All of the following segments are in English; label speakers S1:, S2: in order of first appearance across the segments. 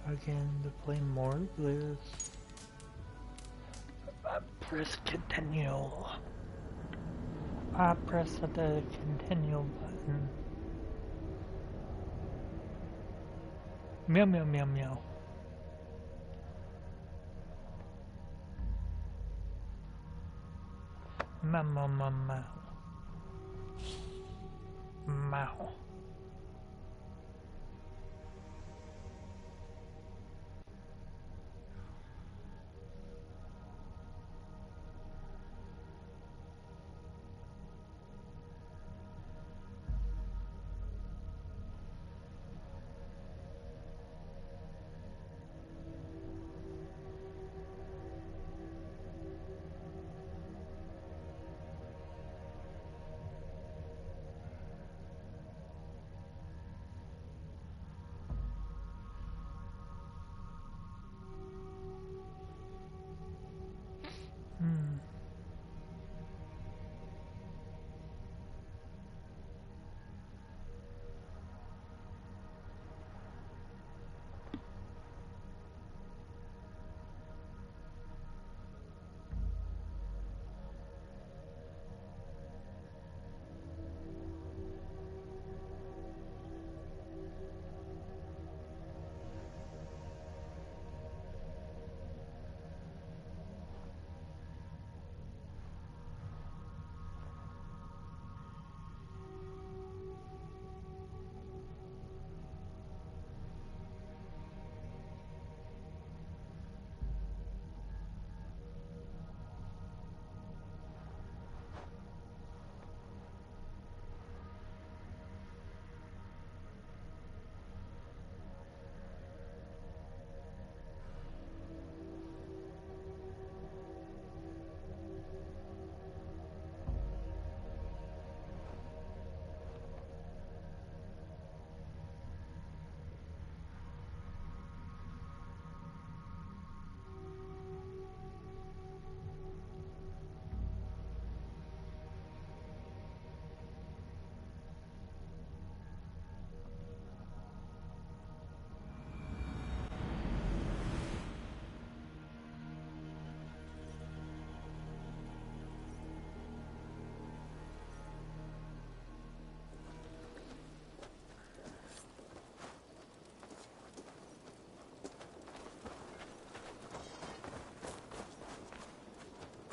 S1: again to play more of this. I press continue. I press the continue button. Meow meow meow meow. Meow meow meow meow. Meow.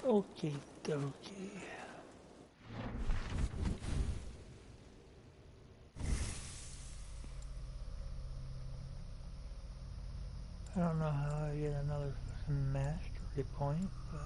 S1: Okay, dokie. I don't know how I get another mastery point, but...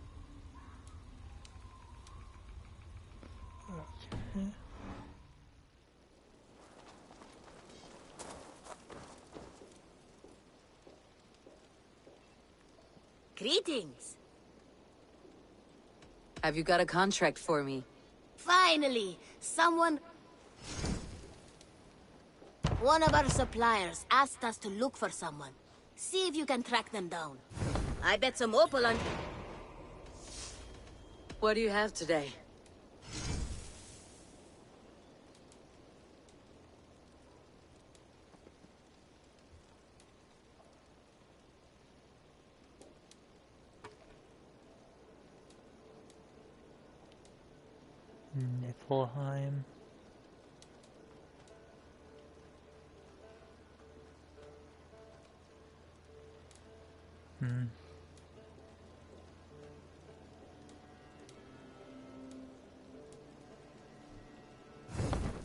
S1: Okay.
S2: Greetings.
S3: Have you got a contract for me?
S2: Finally, someone... One of our suppliers asked us to look for someone. See if you can track them down. I bet some opal on...
S3: What do you have today?
S1: Niflheim.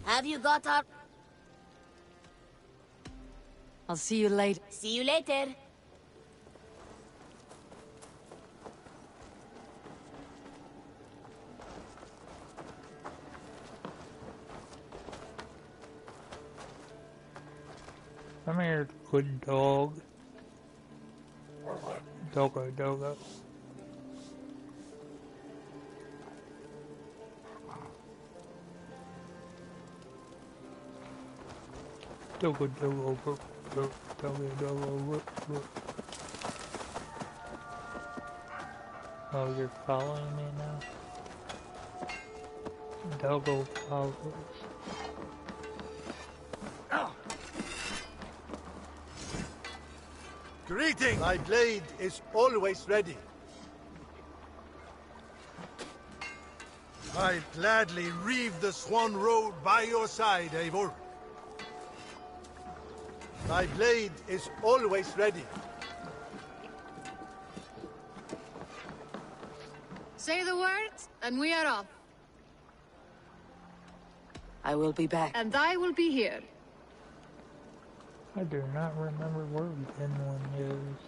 S2: Have you got our...
S3: I'll see you later.
S2: See you later.
S1: Come here, good dog. Doggo, doggo. Doggo, doggo, doggo, doggo, doggo. Oh, you're following me now? Doggo follows.
S4: Greetings! My blade is always ready. I'd gladly reave the Swan Road by your side, Eivor. My blade is always ready.
S5: Say the words, and we are off.
S3: I will be back.
S5: And I will be here.
S1: I do not remember where Vinland is.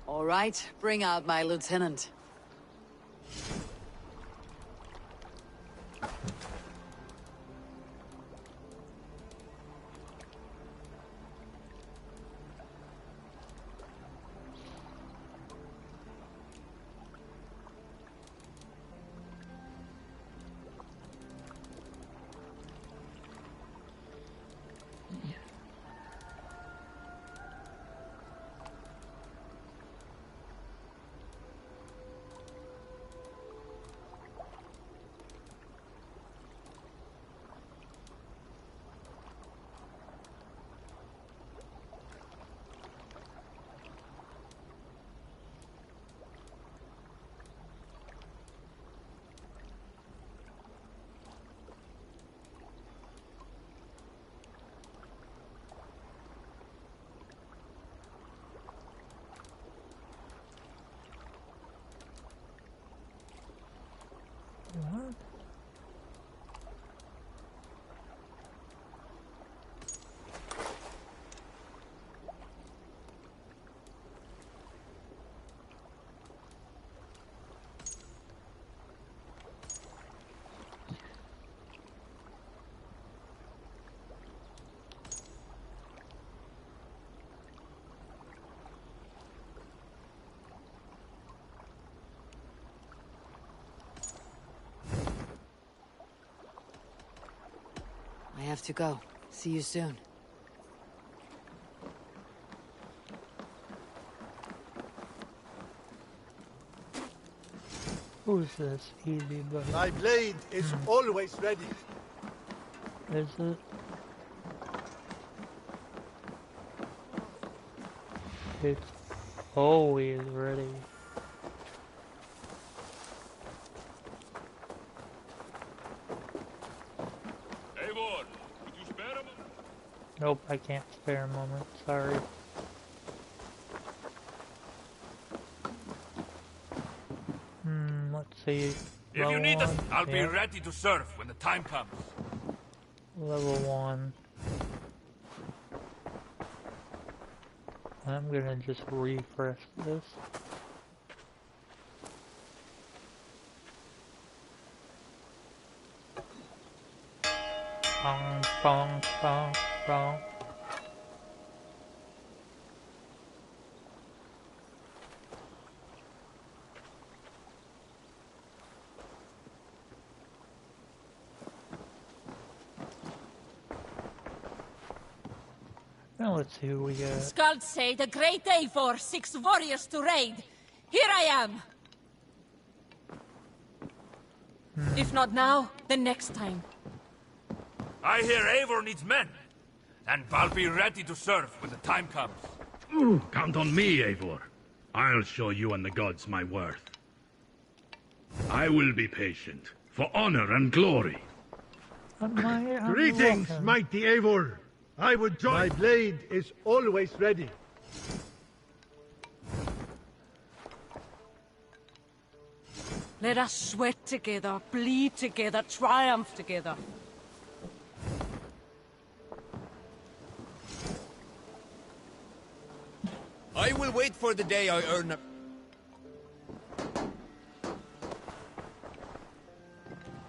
S3: All right, bring out my lieutenant. What? I have to go. See you soon.
S1: Who's this easy button?
S4: My blade is always ready.
S1: Is it? It's always ready.
S6: Eivor, could you spare a moment?
S1: Nope, I can't spare a moment. Sorry. Let's see.
S6: If you need us, I'll be
S1: Yep.
S6: ready to serve when the time comes.
S1: Level 1. I'm gonna just refresh this. Bong, bong, bong, bong. Now let's see who we got.
S2: Skulls say the great Eivor seeks warriors to raid. Here I am. If not now, then next time.
S6: I hear Eivor needs men. And I'll be ready to serve when the time comes.
S7: Count on me, Eivor. I'll show you and the gods my worth. I will be patient, for honor and glory.
S4: Greetings, mighty Eivor. I would join. My blade is always ready.
S3: Let us sweat together, bleed together, triumph together.
S6: I will wait for the day I earn a...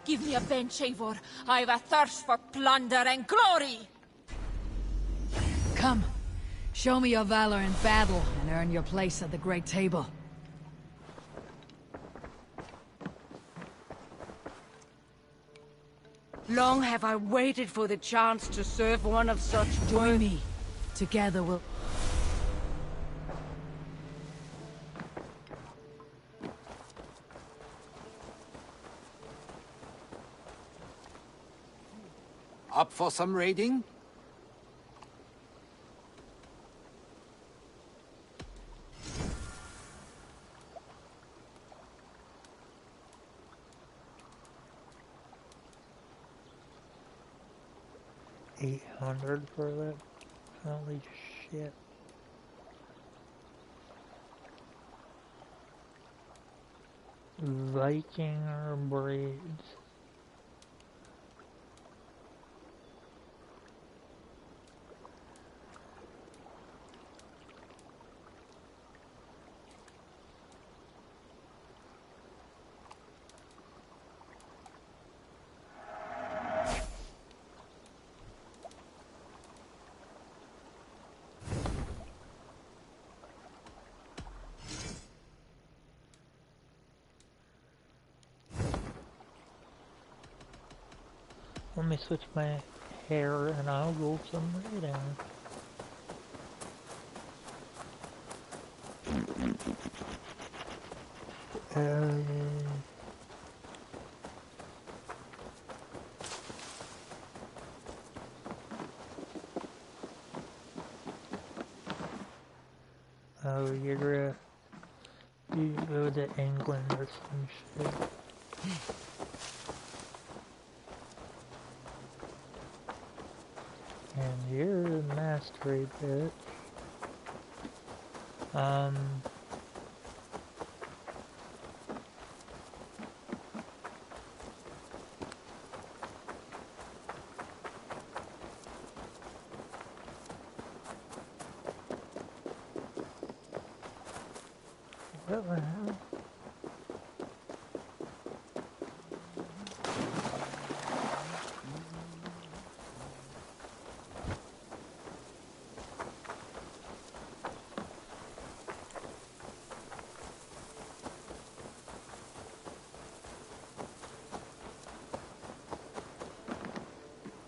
S2: Give me a bench, Eivor. I've a thirst for plunder and glory.
S5: Come, show me your valor in battle and earn your place at the great table.
S3: Long have I waited for the chance to serve one of such
S5: Join me. Together we'll...
S8: Up for some raiding?
S1: $800 for that? Holy shit. Viking braids. Let me switch my hair and I'll go some raiding. Oh, you go to England or some shit. And you're a mastery bitch. What the hell?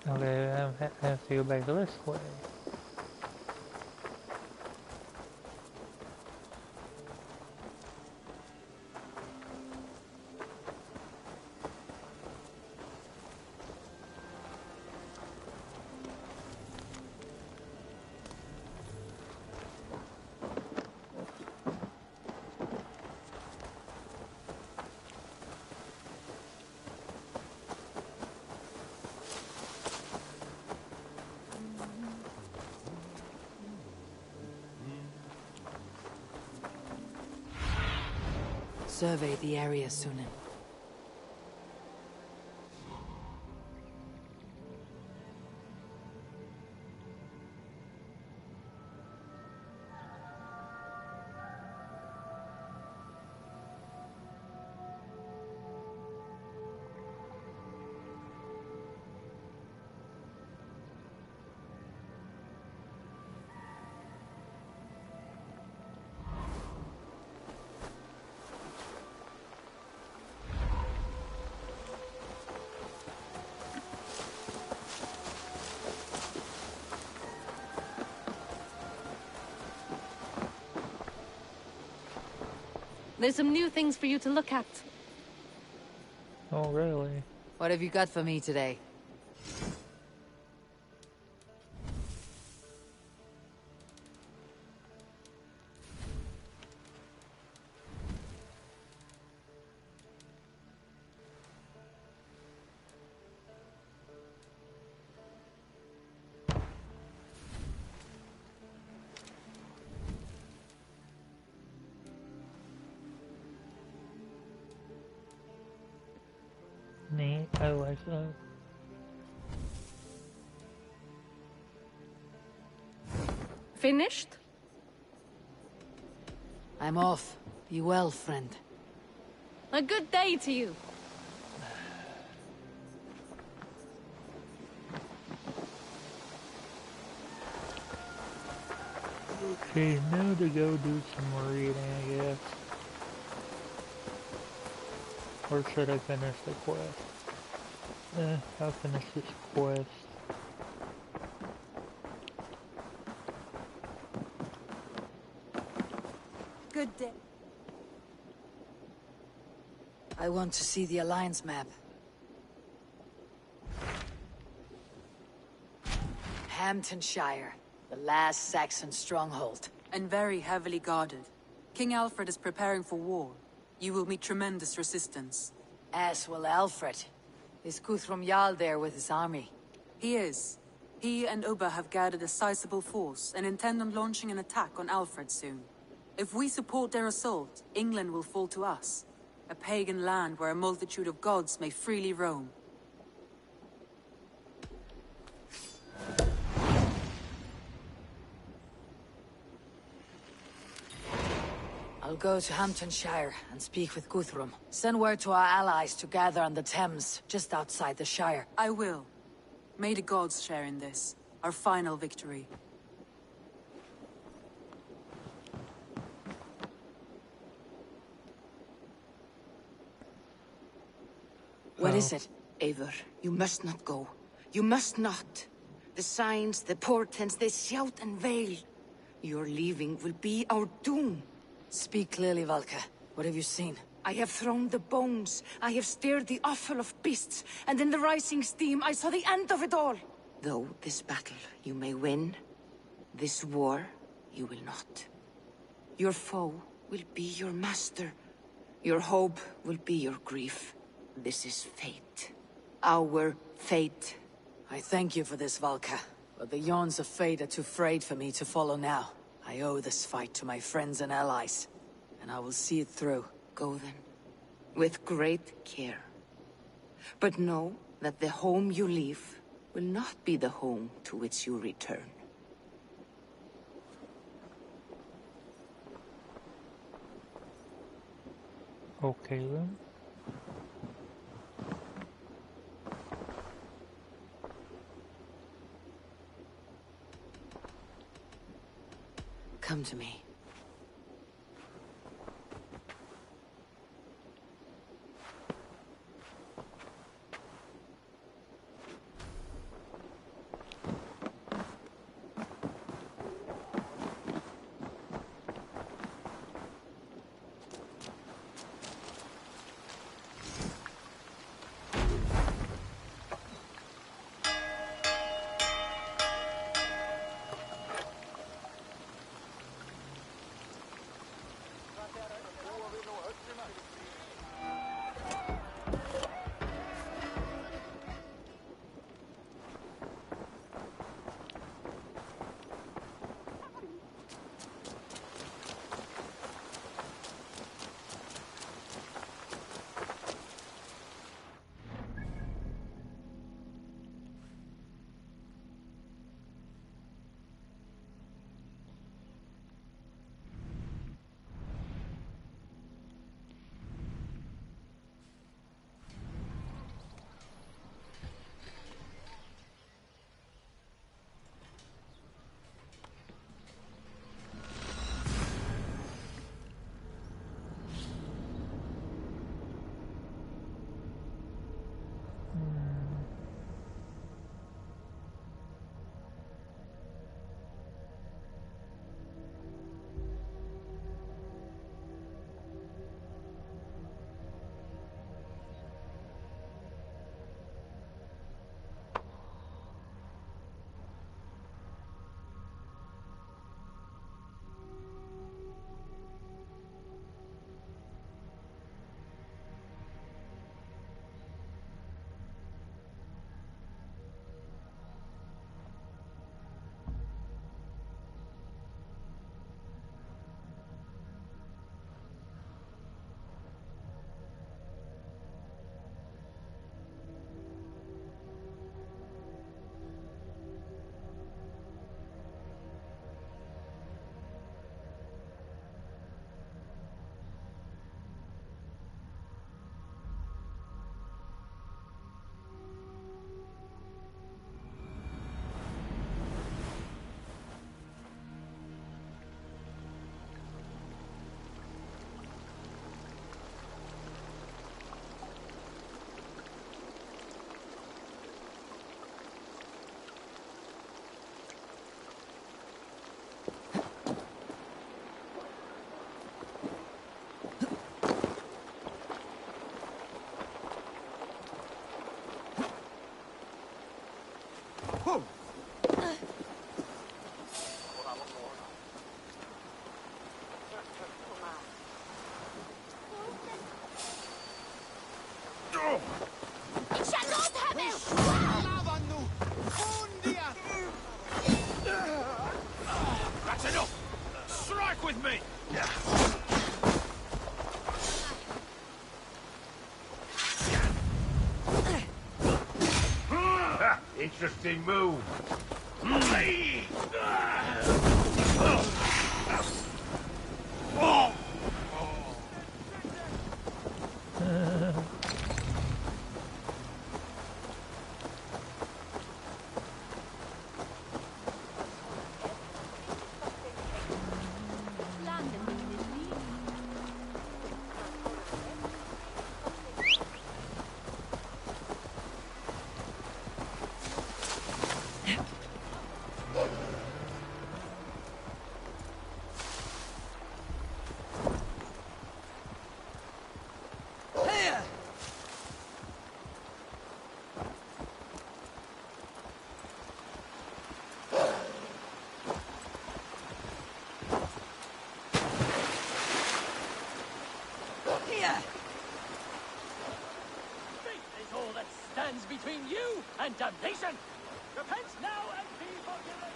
S1: Okay, I have to go back this way.
S5: Survey the area, Sunan.
S3: There's some new things for you to look at.
S1: Oh, really?
S5: What have you got for me today?
S1: Neat, I like that.
S3: Finished?
S5: I'm off. Be well, friend.
S3: A good day to you.
S1: Okay, now to go do some reading, I guess. Or should I finish the quest? I'll finish this quest.
S5: Good day. I want to see the Alliance map. Hamptonshire, the last Saxon stronghold.
S9: And very heavily guarded. King Alfred is preparing for war. You will meet tremendous resistance.
S5: As will Alfred. Is Guthrum Jarl there with his army?
S9: He is. He and Ubba have gathered a sizable force and intend on launching an attack on Alfred soon. If we support their assault, England will fall to us. A pagan land where a multitude of gods may freely roam.
S5: I'll go to Hamptonshire and speak with Guthrum. Send word to our allies to gather on the Thames, just outside the Shire.
S9: I will. May the gods share in this, our final victory.
S5: What is it?
S10: Eivor, you must not go. You must not. The signs, the portents, they shout and wail. Your leaving will be our doom.
S5: Speak clearly, Valka. What have you seen?
S10: I have thrown the bones. I have stirred the offal of beasts. And in the rising steam, I saw the end of it all. Though this battle you may win, this war you will not. Your foe will be your master. Your hope will be your grief. This is fate. Our fate.
S5: I thank you for this, Valka. But the yawns of fate are too frayed for me to follow now. I owe this fight to my friends and allies. And I will see it through.
S10: Go then. With great care. But know that the home you leave will not be the home to which you return.
S1: Okay then.
S10: Come to me.
S6: Interesting move.
S11: Between you and damnation! Repent now and be forgiven!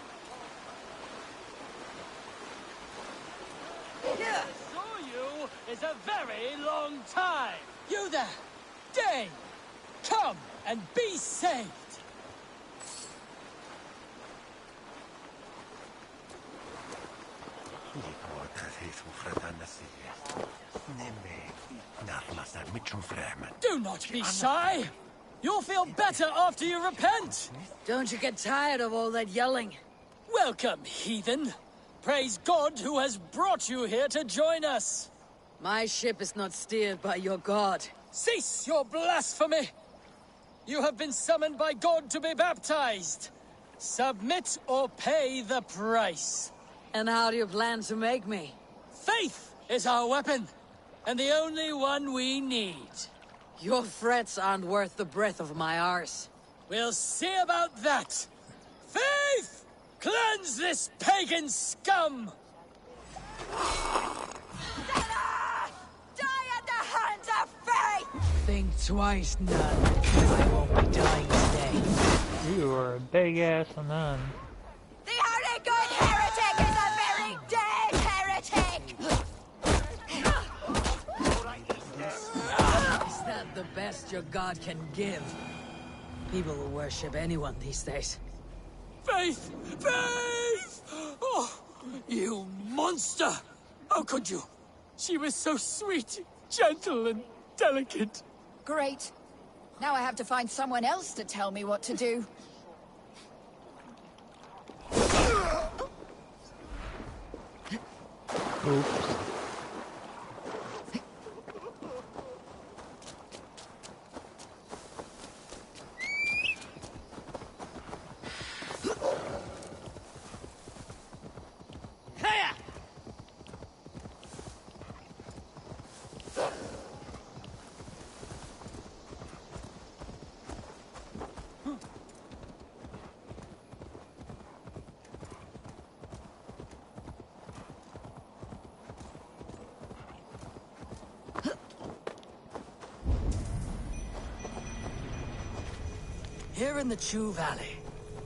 S11: Yeah. I saw you is a very long time! You there! Dane! Come and be saved! Do not be shy! You'll feel better after you repent!
S5: Don't you get tired of all that yelling?
S11: Welcome, heathen! Praise God who has brought you here to join us!
S5: My ship is not steered by your god.
S11: Cease your blasphemy! You have been summoned by God to be baptized! Submit or pay the price!
S5: And how do you plan to make me?
S11: Faith is our weapon, and the only one we need.
S5: Your threats aren't worth the breath of my arse.
S11: We'll see about that! Faith! Cleanse this pagan scum!
S2: Die at the hands of Faith!
S5: Think twice, nun. I won't be dying today.
S1: You are a big-ass nun.
S2: The only good heretic is a very dead heretic!
S5: Is that the best your god can give? People will worship anyone these days.
S11: Faith! Faith! Oh, you monster! How could you? She was so sweet, gentle, and delicate.
S2: Great. Now I have to find someone else to tell me what to do.
S1: Oops.
S11: Here in the Chew Valley,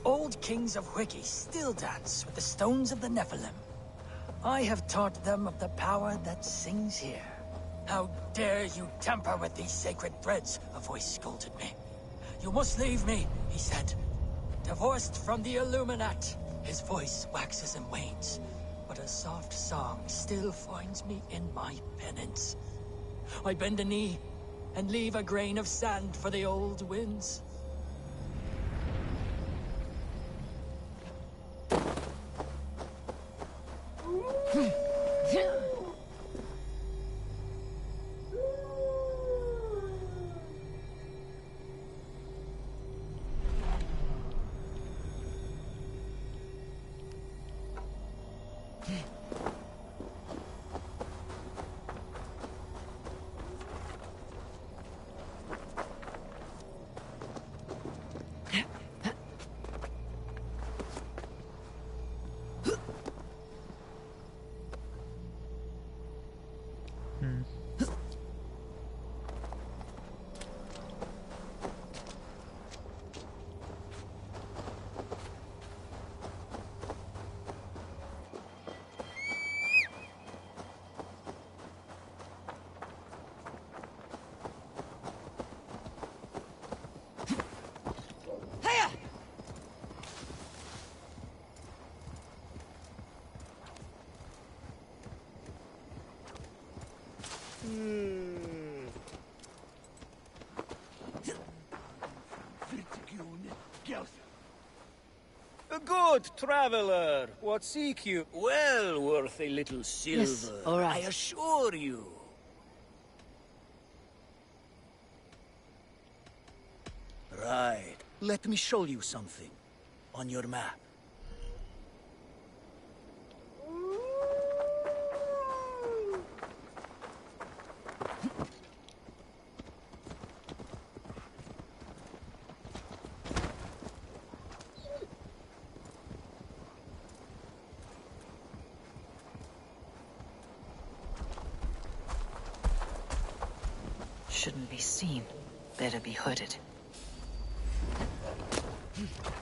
S11: old kings of Wiki still dance with the stones of the Nephilim. I have taught them of the power that sings here. How dare you tamper with these sacred threads, a voice scolded me. You must leave me, he said. Divorced from the Illuminat, his voice waxes and wanes, but a soft song still finds me in my penance. I bend a knee and leave a grain of sand for the old winds. A good traveler. What seek you? Well worth a little silver.
S5: Yes, all right.
S11: I assure you. Right. Let me show you something. On your map.
S5: Shouldn't be seen. Better be hooded.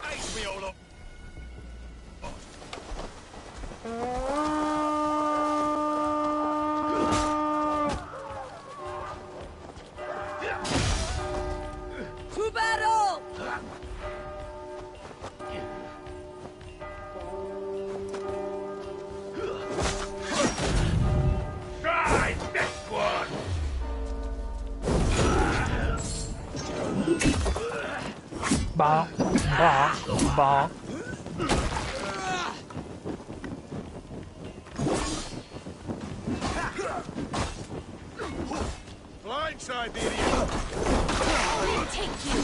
S6: Ice me all up.
S3: To battle!
S6: Try this one.
S1: Bonk, bonk, bonk.
S6: Blindside the idiot.
S2: We'll take you.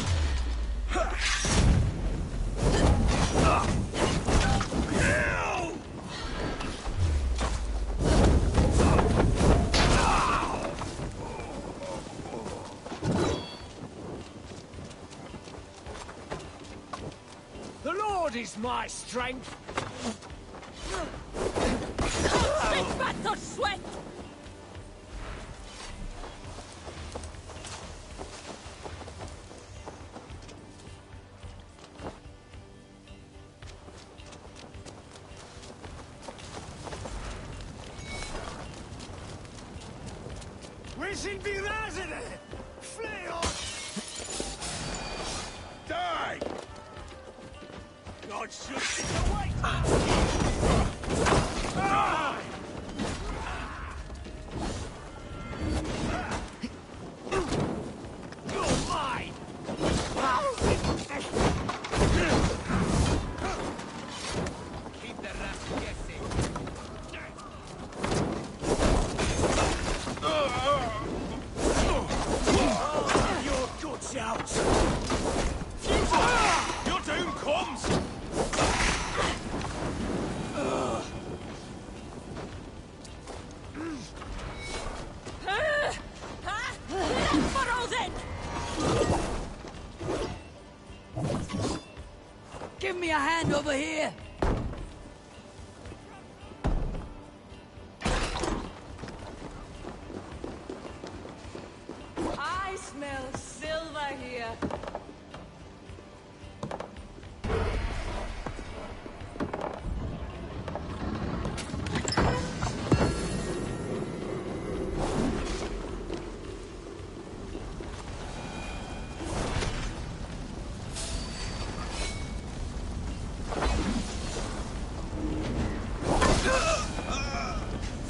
S11: The Lord is my strength.
S2: Constant battle sweat.
S11: We should be resident. Flee on.
S6: Die!
S11: God should be away. You're mine. Keep the rest guessing. Your guts out.
S6: Your doom comes!
S11: Give me a hand over here.
S3: I smell silver here.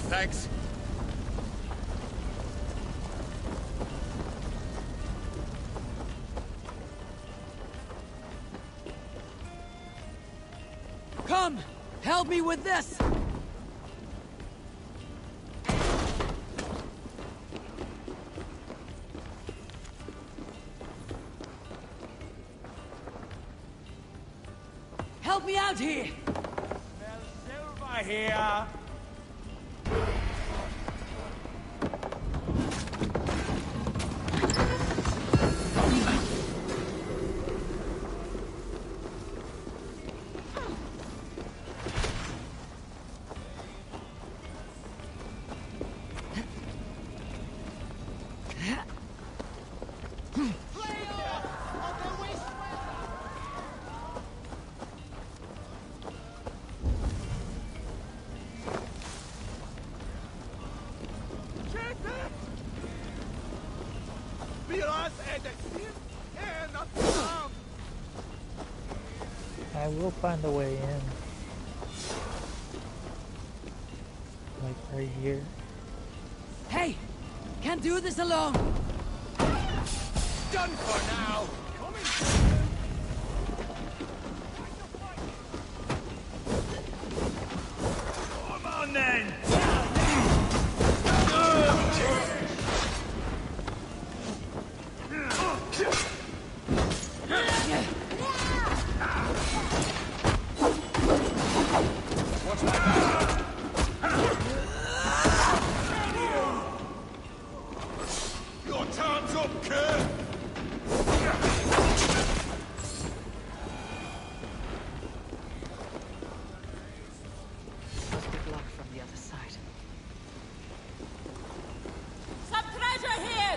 S6: Thanks.
S11: Come, help me with this. Help me out here.
S6: Silver here.
S1: I will find a way in. Like right here.
S11: Hey, Can't do this alone.
S8: Done for now.
S6: Come on then!
S8: What's my back?
S6: Your time's up, kid!
S9: Must be blocked from the other side.
S2: Some treasure here!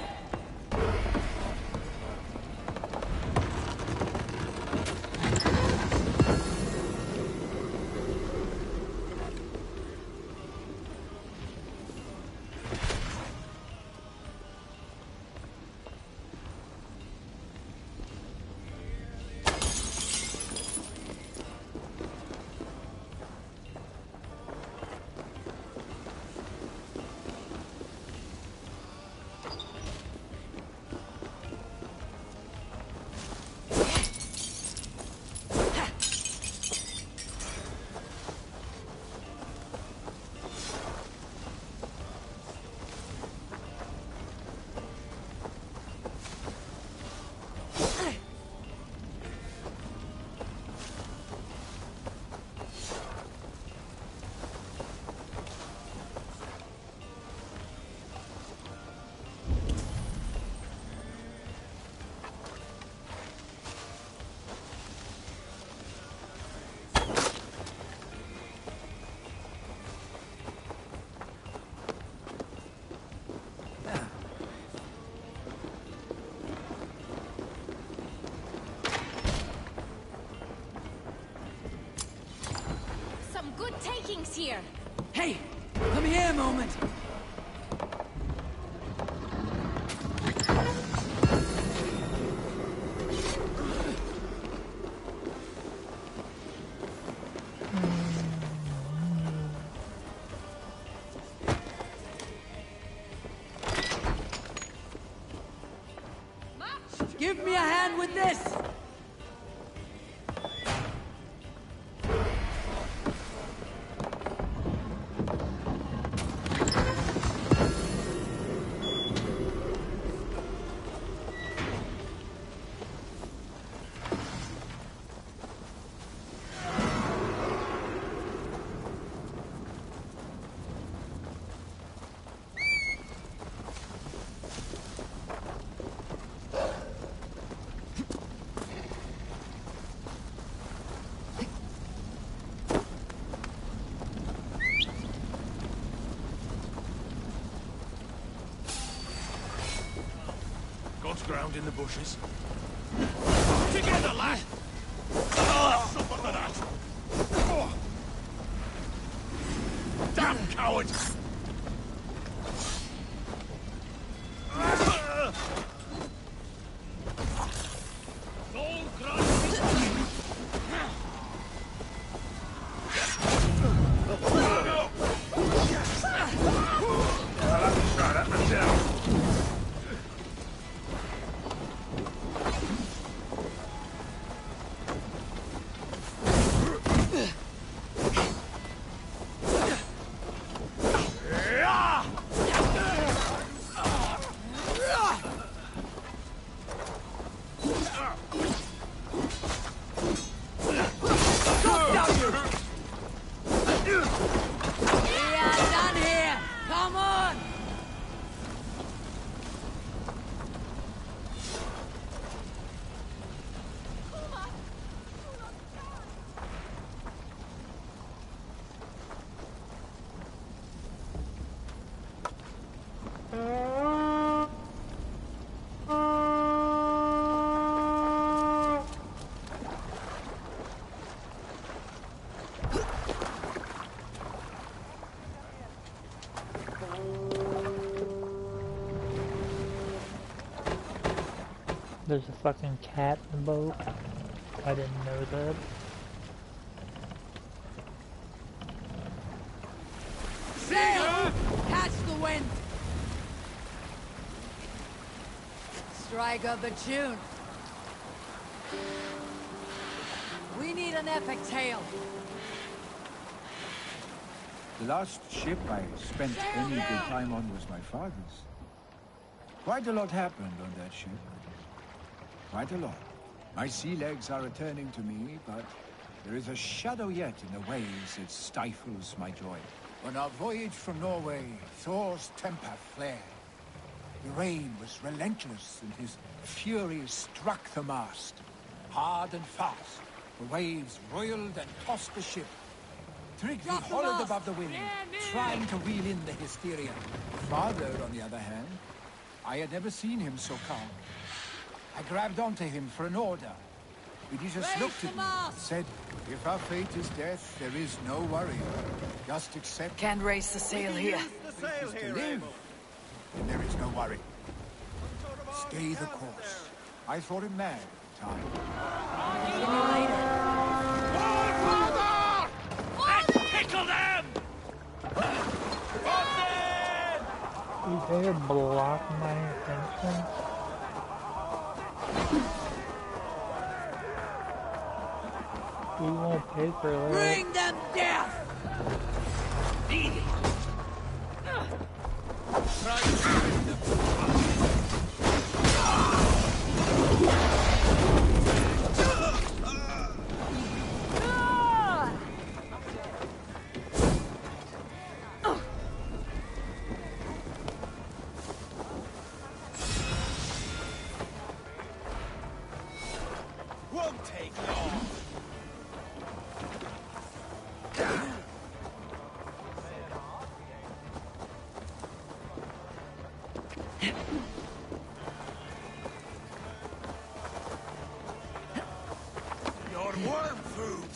S2: Some good takings here.
S11: Hey, come here a moment. Give me a hand with this!
S6: God's ground in the bushes. Together, lad! Suffer for that! Damn coward!
S1: There's a fucking cat in the boat. I didn't know that.
S11: Sail! Catch the wind!
S3: Strike up a tune. We need an epic tale.
S12: The last ship I spent any good time on was my father's. Quite a lot happened on that ship. Quite a lot. My sea legs are returning to me, but there is a shadow yet in the waves that stifles my joy. On our voyage from Norway, Thor's temper flared. The rain was relentless, and his fury struck the mast. Hard and fast, the waves roiled and tossed the ship. Trigby hollered above the wind, trying to reel in the hysteria. Father, on the other hand, I had never seen him so calm. I grabbed onto him for an order. But he just looked at me and said, "If our fate is death, there is no worry. Just accept..."
S10: Can't raise the sail here.
S12: It is to live, and there is no worry. Stay the course. I thought him mad at the time.
S6: Tickle them!
S1: You dare block my attention? We won't pay for that.
S3: Bring them death!
S6: Won't take long. Your worm food.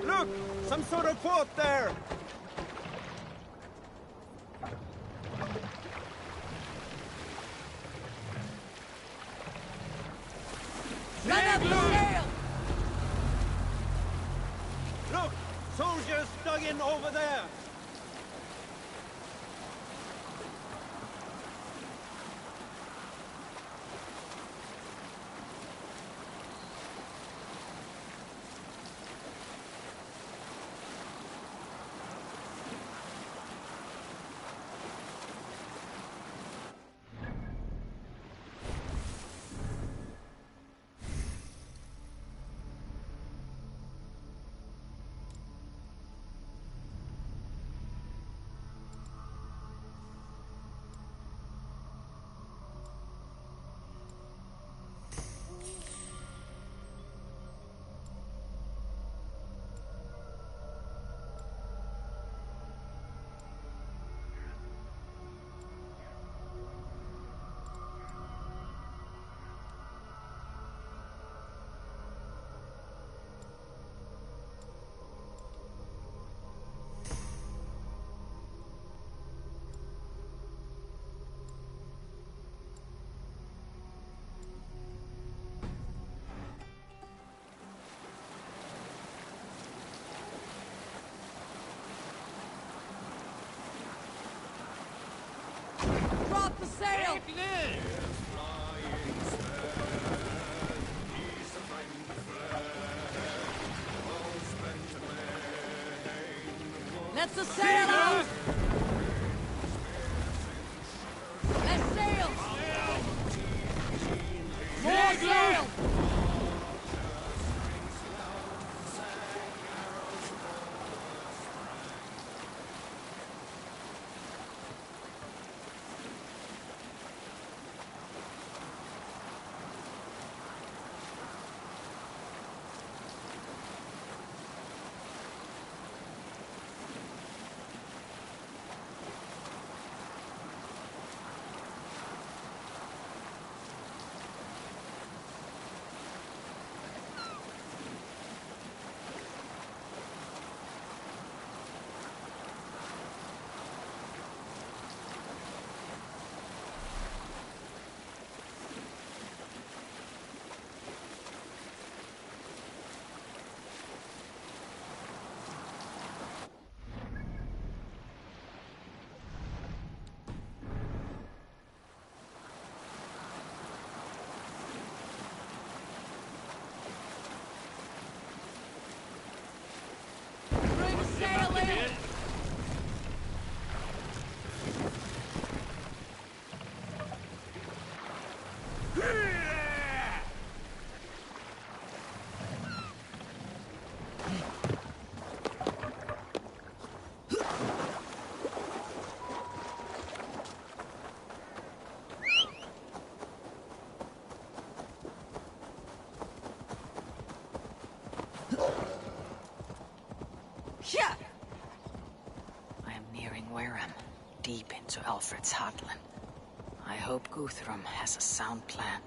S6: Look! Some sort of fort there!
S3: Run up the sail!
S6: Look! Soldiers dug in over there!
S3: up the sail! Let the sail out! Let's sail! More sail! Bring sail in!
S5: I am nearing Wareham, deep into Alfred's heartland. I hope Guthrum has a sound plan.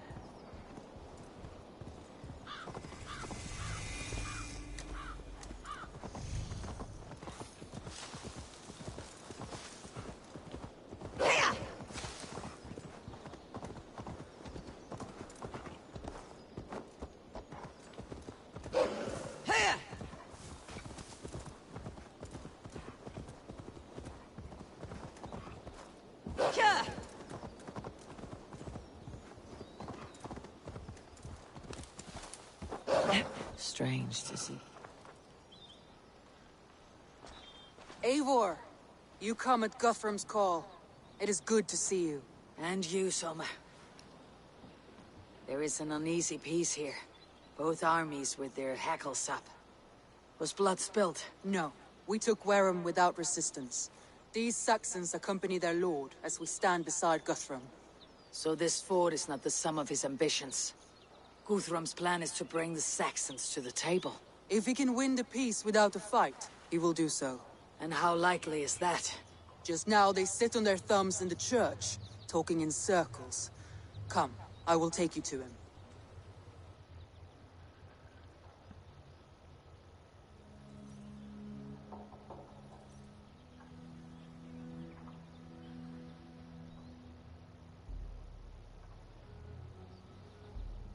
S5: Strange to see.
S9: Eivor, you come at Guthrum's call. It is good to see you.
S5: And you, Soma. There is an uneasy peace here. Both armies with their hackles up. Was blood spilled?
S9: No, we took Wareham without resistance. These Saxons accompany their lord as we stand beside Guthrum.
S5: So this fort is not the sum of his ambitions. Guthrum's plan is to bring the Saxons to the table.
S9: If he can win the peace without a fight, he will do so.
S5: And how likely is that?
S9: Just now they sit on their thumbs in the church, talking in circles. Come, I will take you to him.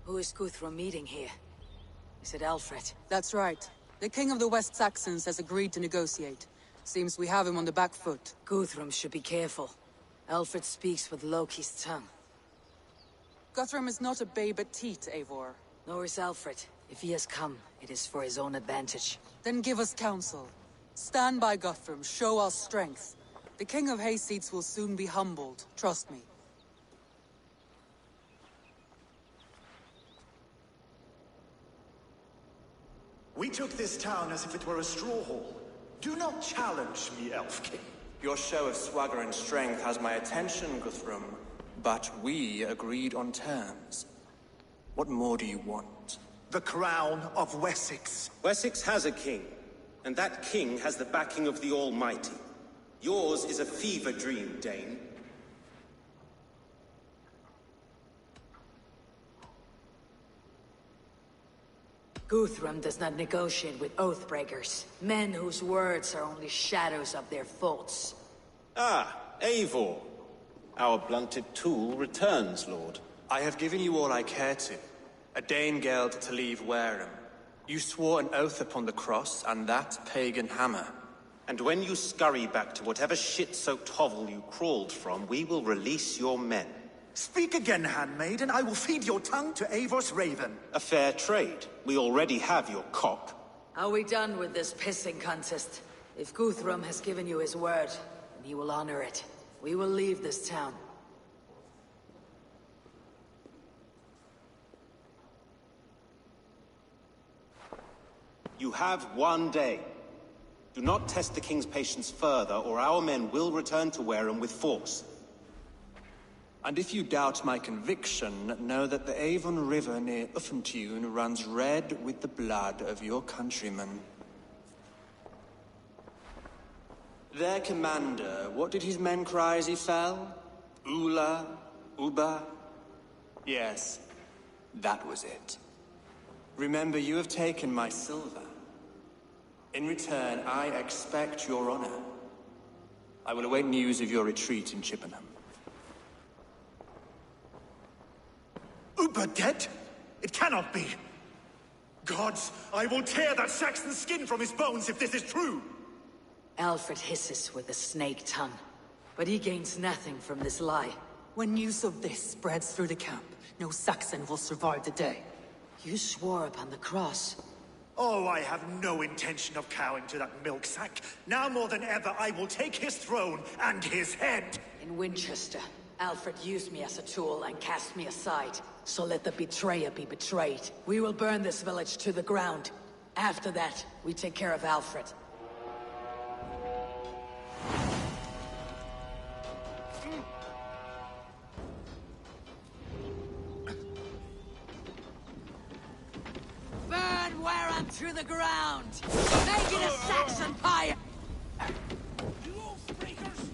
S5: Who is Guthrum meeting here? Is it Alfred?
S9: That's right. The king of the West Saxons has agreed to negotiate. Seems we have him on the back foot.
S5: Guthrum should be careful. Alfred speaks with Loki's tongue.
S9: Guthrum is not a babe at teat, Eivor.
S5: Nor is Alfred. If he has come, it is for his own advantage.
S9: Then give us counsel. Stand by Guthrum, show our strength. The king of Hayseeds will soon be humbled, trust me.
S13: We took this town as if it were a straw hall. Do not challenge me, Elf King.
S14: Your show of swagger and strength has my attention, Guthrum. But we agreed on terms. What more do you want?
S13: The crown of Wessex.
S15: Wessex has a king, and that king has the backing of the Almighty. Yours is a fever dream, Dane.
S5: Guthrum does not negotiate with oathbreakers, men whose words are only shadows of their faults.
S15: Ah, Eivor. Our blunted tool returns, Lord.
S14: I have given you all I care to. A Danegeld to leave Wareham. You swore an oath upon the cross and that pagan hammer.
S15: And when you scurry back to whatever shit-soaked hovel you crawled from, we will release your men.
S13: Speak again, handmaid, and I will feed your tongue to Eivor's raven.
S15: A fair trade. We already have your cock.
S5: Are we done with this pissing contest? If Guthrum has given you his word, then he will honor it. We will leave this town.
S15: You have 1 day. Do not test the king's patience further, or our men will return to Wareham with force.
S14: And if you doubt my conviction, know that the Avon River near Uffentune runs red with the blood of your countrymen. Their commander, what did his men cry as he fell? Ula? Uba? Yes, that was it. Remember, you have taken my silver. In return, I expect your honor. I will await news of your retreat in Chippenham.
S13: Uber dead? It cannot be. Gods, I will tear that Saxon's skin from his bones if this is true!
S5: Alfred hisses with a snake tongue, but he gains nothing from this lie.
S9: When news of this spreads through the camp, no Saxon will survive the day.
S5: You swore upon the cross.
S13: Oh, I have no intention of cowing to that milk sack. Now more than ever, I will take his throne and his head!
S5: In Winchester, Alfred used me as a tool and cast me aside. So let the betrayer be betrayed. We will burn this village to the ground. After that, we take care of Alfred.
S3: Burn Wareham to the ground! Make it a Saxon pyre!
S6: You oath-breakers!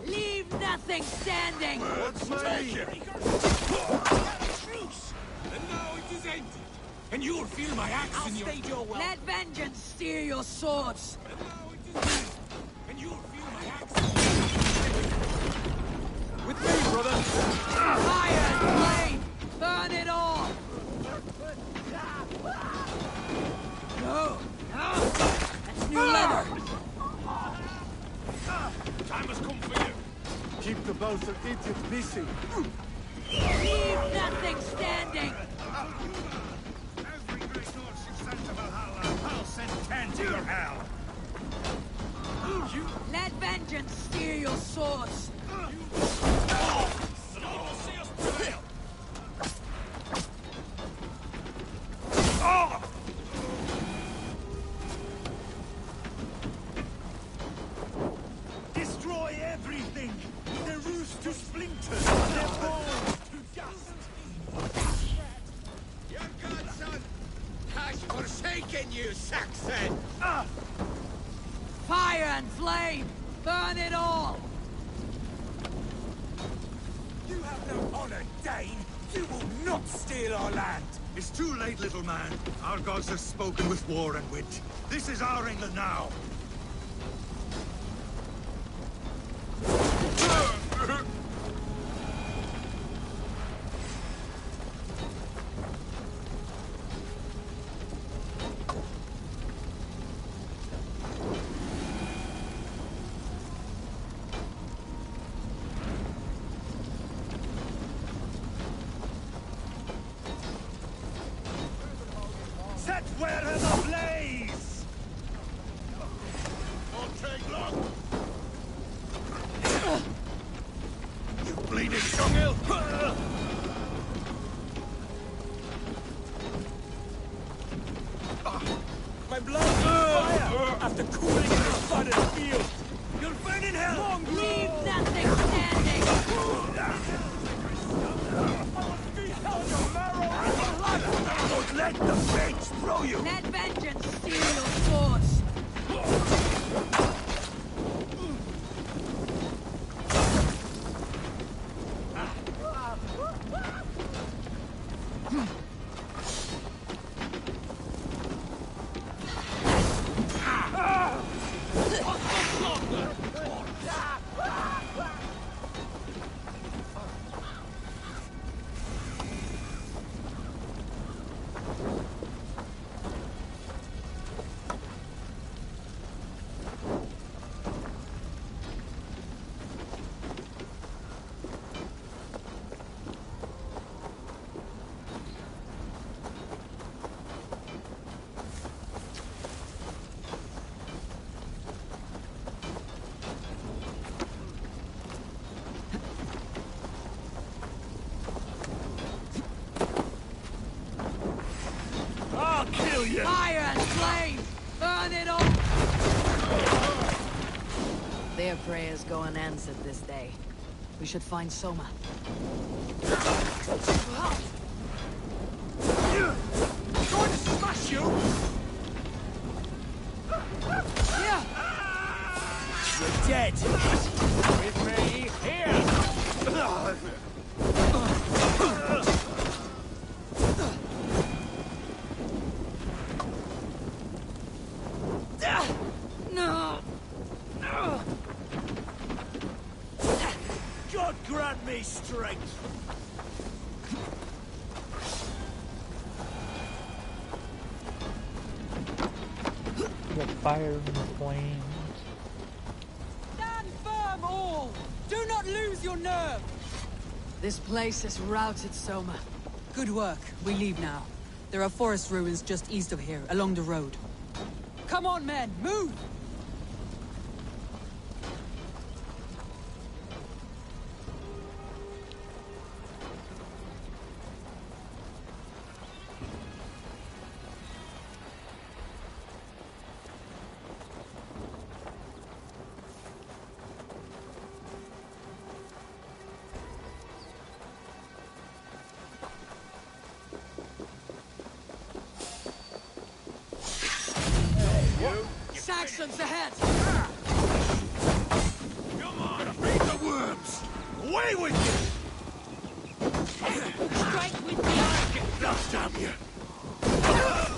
S3: Leave nothing standing!
S6: Let's take it! Truce! And now it is ended! And you'll feel my axe in your...
S11: Stay your well.
S3: Let vengeance steer your swords!
S6: And now it is ended! And you'll feel my axe in
S11: With me, brother!
S3: Fire and flame! Burn it all! No! That's new leather!
S6: Time has come for you!
S4: Keep the both idiots busy.
S3: Leave nothing standing!
S6: Every great horse you sent to Valhalla, I'll send 10 to your hell!
S3: Let vengeance steer your swords!
S6: And I will see us prevail!
S13: Destroy everything! Their roofs to splinters, their bones to dust!
S8: Your godson has forsaken you, Saxon!
S3: Fire and flame! Burn it all!
S6: You have no honor, Dane! You will not steal our land!
S4: It's too late, little man. Our gods have spoken with war and wit. This is our England now.
S13: Set Wareham ablaze!
S6: Won't take long!
S4: You bleeding songhill!
S6: My blood is fire after cooling in the flooded field!
S13: You'll burn in hell!
S3: Leave nothing standing!
S4: Don't let the fates throw you!
S3: Let vengeance steer your swords!
S5: their prayers go unanswered this day. We should find Soma.
S6: Going to smash you! You're dead! With me, here!
S5: No!
S6: God grant me strength!
S1: The fire and the flames.
S3: Stand firm, all! Do not lose your nerve!
S5: This place has routed Soma.
S9: Good work. We leave now. There are forest ruins just east of here, along the road.
S3: Come on, men, move!
S11: Saxons ahead!
S6: Come on, beat the worms! Away with you!
S11: Strike with the arc!
S6: God damn you!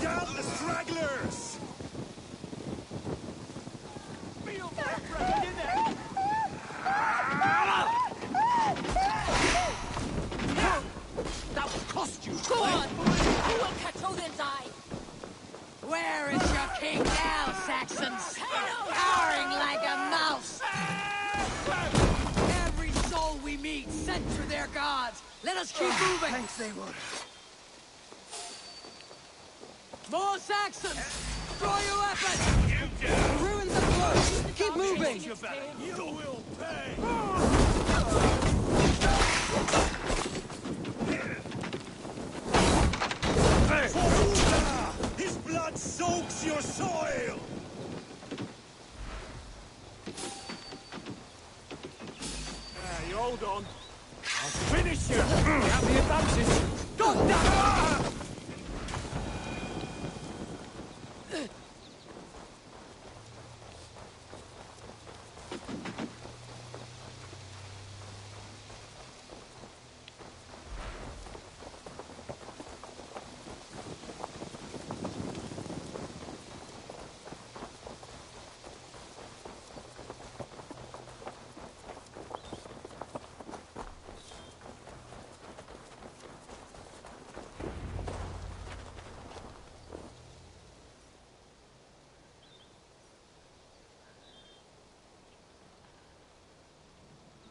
S6: Down the stragglers! Feel my breath in there! That will cost you!
S2: Go on! You will catch Odin's eye!
S11: Where is your king now, Saxons? Cowering like a mouse! Every soul we meet sent to their gods! Let us keep moving!
S6: Thanks, they would.
S11: More Saxons! Draw your weapons! The ruins are close! Keep moving!
S6: You will pay! His blood soaks your soil! You hold on. I'll finish you! We have the advantage! God damn it!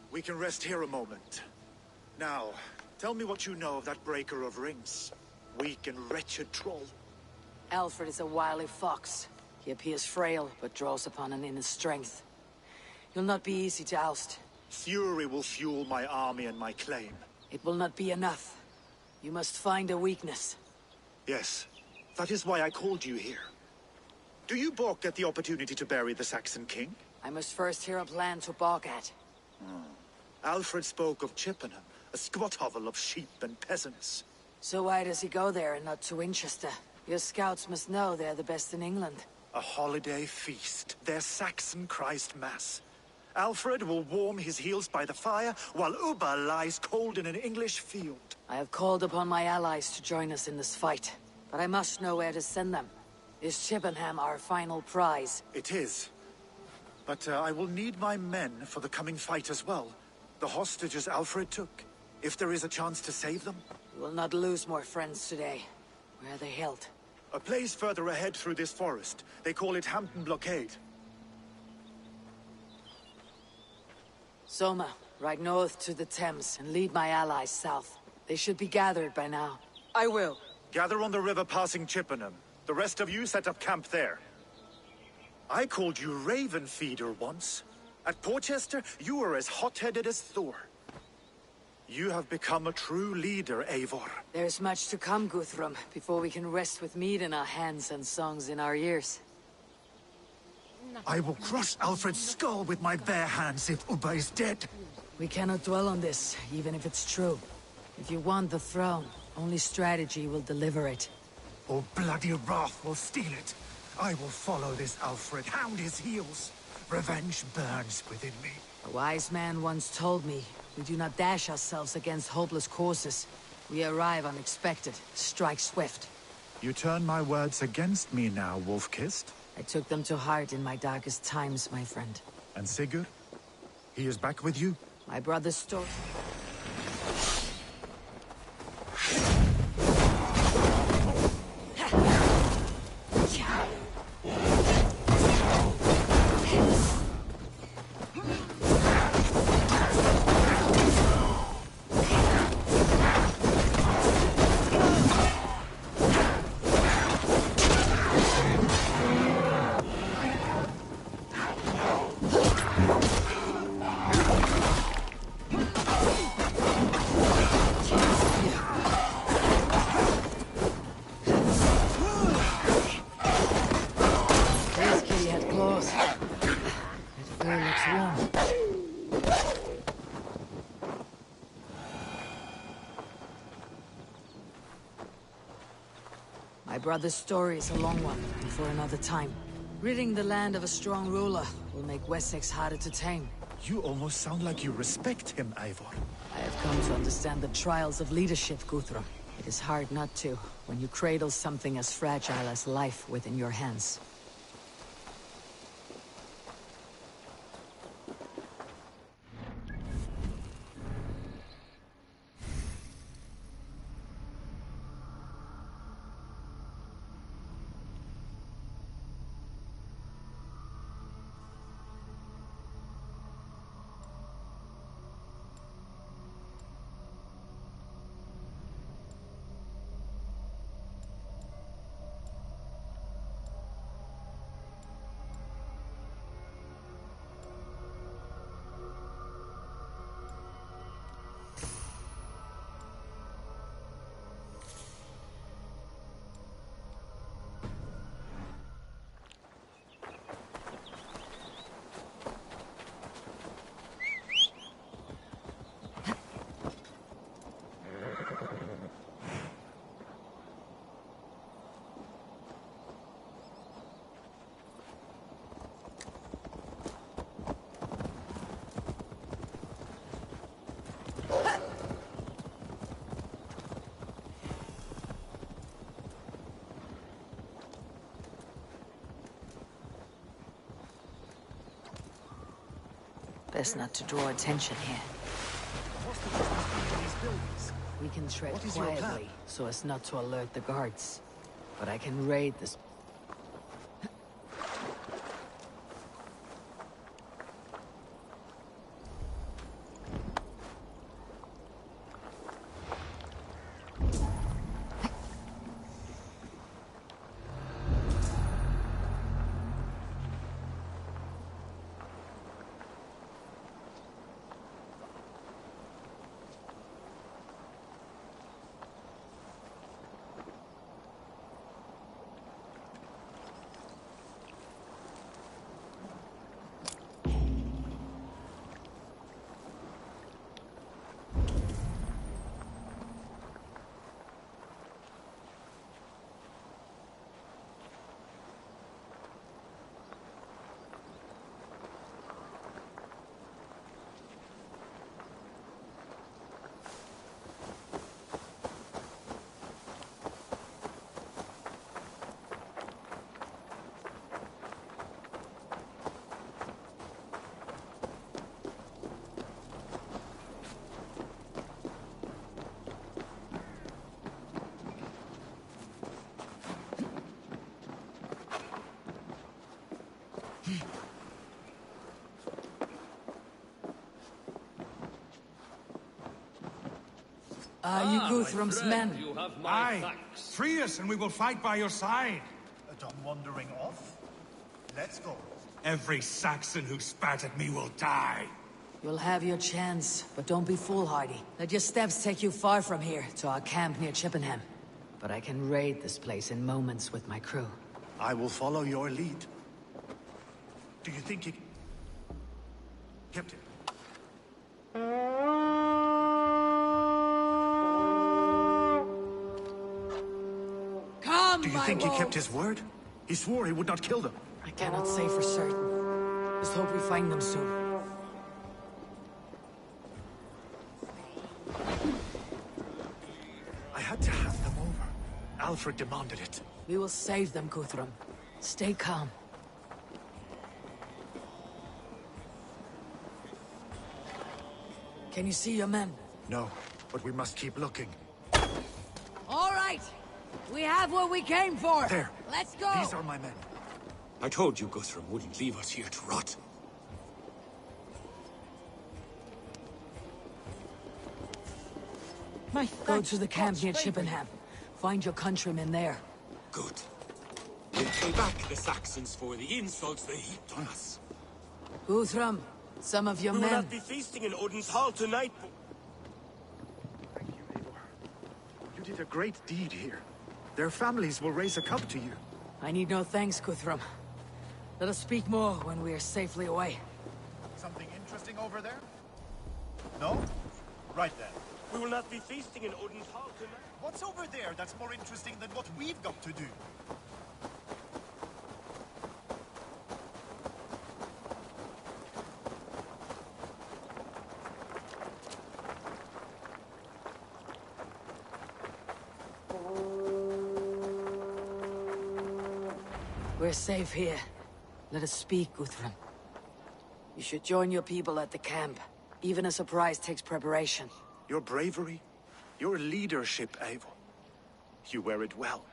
S13: We can rest here a moment. Now, tell me what you know of that breaker of rings. Weak and wretched troll.
S5: Alfred is a wily fox. He appears frail, but draws upon an inner strength. He'll not be easy to oust.
S13: Fury will fuel my army and my claim.
S5: It will not be enough. You must find a weakness.
S13: Yes, that is why I called you here. Do you balk at the opportunity to bury the Saxon king?
S5: I must first hear a plan to balk at.
S13: Alfred spoke of Chippenham, a squat hovel of sheep and peasants.
S5: So why does he go there and not to Winchester? Your scouts must know they're the best in England.
S13: A holiday feast, their Saxon Christ Mass. Alfred will warm his heels by the fire, while Ubba lies cold in an English field.
S5: I have called upon my allies to join us in this fight, but I must know where to send them. Is Chippenham our final prize?
S13: It is. But I will need my men for the coming fight as well. The hostages Alfred took. If there is a chance to save them.
S5: We will not lose more friends today. Where are they held?
S13: A place further ahead through this forest. They call it Hampton Blockade.
S5: Soma, ride north to the Thames and lead my allies south. They should be gathered by now.
S9: I will.
S13: Gather on the river passing Chippenham. The rest of you set up camp there. I called you Raven Feeder once. At Porchester, you were as hot-headed as Thor. You have become a true leader, Eivor.
S5: There's much to come, Guthrum, before we can rest with mead in our hands and songs in our ears.
S4: I will crush Alfred's skull with my bare hands if Ubba is dead.
S5: We cannot dwell on this, even if it's true. If you want the throne, only strategy will deliver it.
S4: Or bloody wrath will steal it. I will follow this Alfred, hound his heels. Revenge burns within me.
S5: A wise man once told me, we do not dash ourselves against hopeless courses. We arrive unexpected, strike swift.
S13: You turn my words against me now, Wolf-Kissed?
S5: I took them to heart in my darkest times, my friend.
S13: And Sigurd? He is back with you?
S5: My brother's story... My brother's story is a long one, and for another time. Ridding the land of a strong ruler will make Wessex harder to tame.
S13: You almost sound like you respect him, Eivor.
S5: I have come to understand the trials of leadership, Guthrum. It is hard not to, when you cradle something as fragile as life within your hands. Best not to draw attention here. We can tread quietly, so as not to alert the guards. But I can raid this... Are you Guthrum's men?
S4: Aye. Free us and we will fight by your side. Done wandering off? Let's go. Every Saxon who spat at me will die.
S5: You'll have your chance, but don't be foolhardy. Let your steps take you far from here, to our camp near Chippenham. But I can raid this place in moments with my crew.
S13: I will follow your lead.
S4: Do you think he kept it?
S10: Come,
S4: Do you
S10: my
S4: think he kept
S10: wolves.
S4: his word? He swore he would not kill them.
S10: I cannot say for certain. Just hope we find them soon.
S4: I had to hand them over. Alfred demanded it.
S10: We will save them, Guthrum. Stay calm. Can you see your men?
S4: No, but we must keep looking.
S10: All right! We have what we came for!
S4: There.
S10: Let's go!
S4: These are my men.
S6: I told you Guthrum wouldn't leave us here to rot.
S10: Go to the camp near Chippenham. Find your countrymen there.
S6: Good. We'll pay back the Saxons for the insults they heaped on us.
S10: Guthrum, some of your
S6: We will
S10: men...
S6: not be feasting in Odin's hall tonight, but...
S4: You did a great deed here. Their families will raise a cup to you.
S10: I need no thanks, Guthrum. Let us speak more when we are safely away.
S13: Something interesting over there? No? Right then.
S6: We will not be feasting in Odin's hall tonight.
S13: What's over there that's more interesting than what we've got to do?
S10: We're safe here. Let us speak, Guthrum. You should join your people at the camp. Even a surprise takes preparation.
S13: Your bravery, your leadership, Eivor. You wear it well.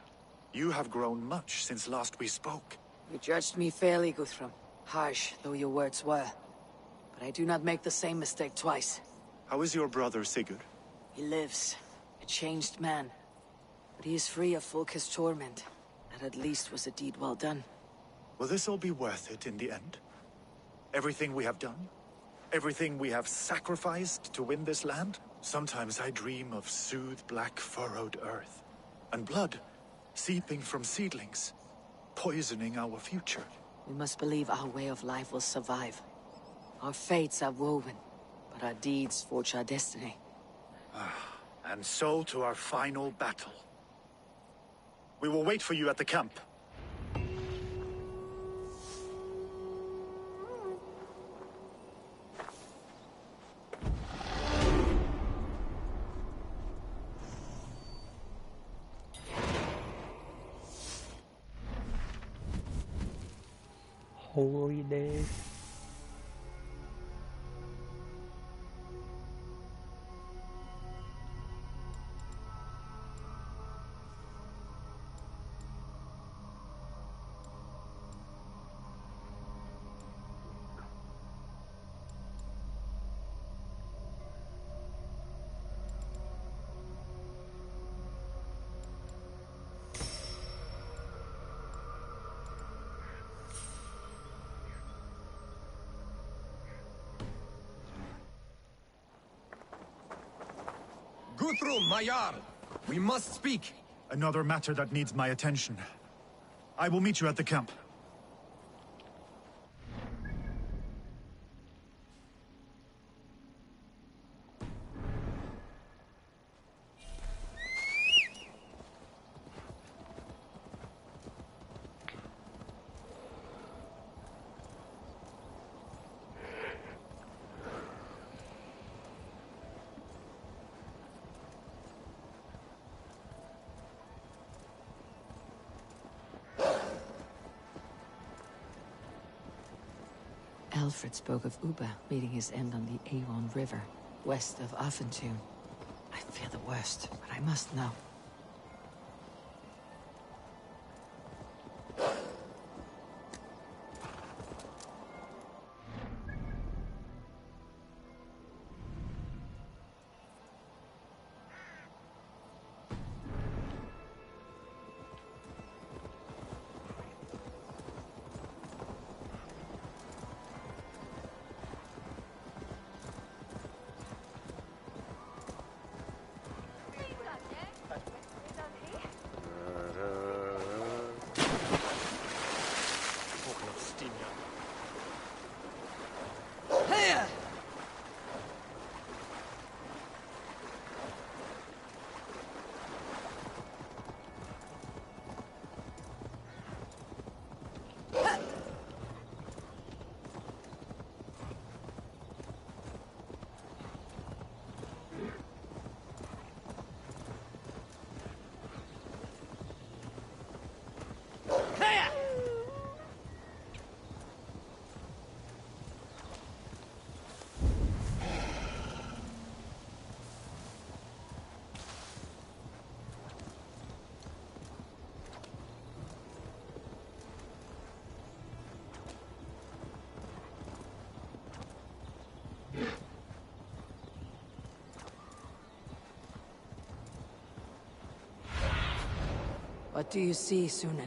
S13: You have grown much since last we spoke.
S10: You judged me fairly, Guthrum. Harsh though your words were. But I do not make the same mistake twice.
S13: How is your brother, Sigurd?
S10: He lives, a changed man. But he is free of Fulke's torment. That at least was a deed well done.
S13: Will this all be worth it in the end? Everything we have done? Everything we have sacrificed to win this land? Sometimes I dream of soothed black furrowed earth. And blood seeping from seedlings, poisoning our future.
S10: We must believe our way of life will survive. Our fates are woven, but our deeds forge our destiny.
S13: And so to our final battle. We will wait for you at the camp.
S1: Holy day.
S8: Guthrum, my Jarl! We must speak!
S13: Another matter that needs my attention. I will meet you at the camp.
S10: Alfred spoke of Uba meeting his end on the Avon River, west of Affentune. I fear the worst, but I must know.
S5: What do you see, Sunan?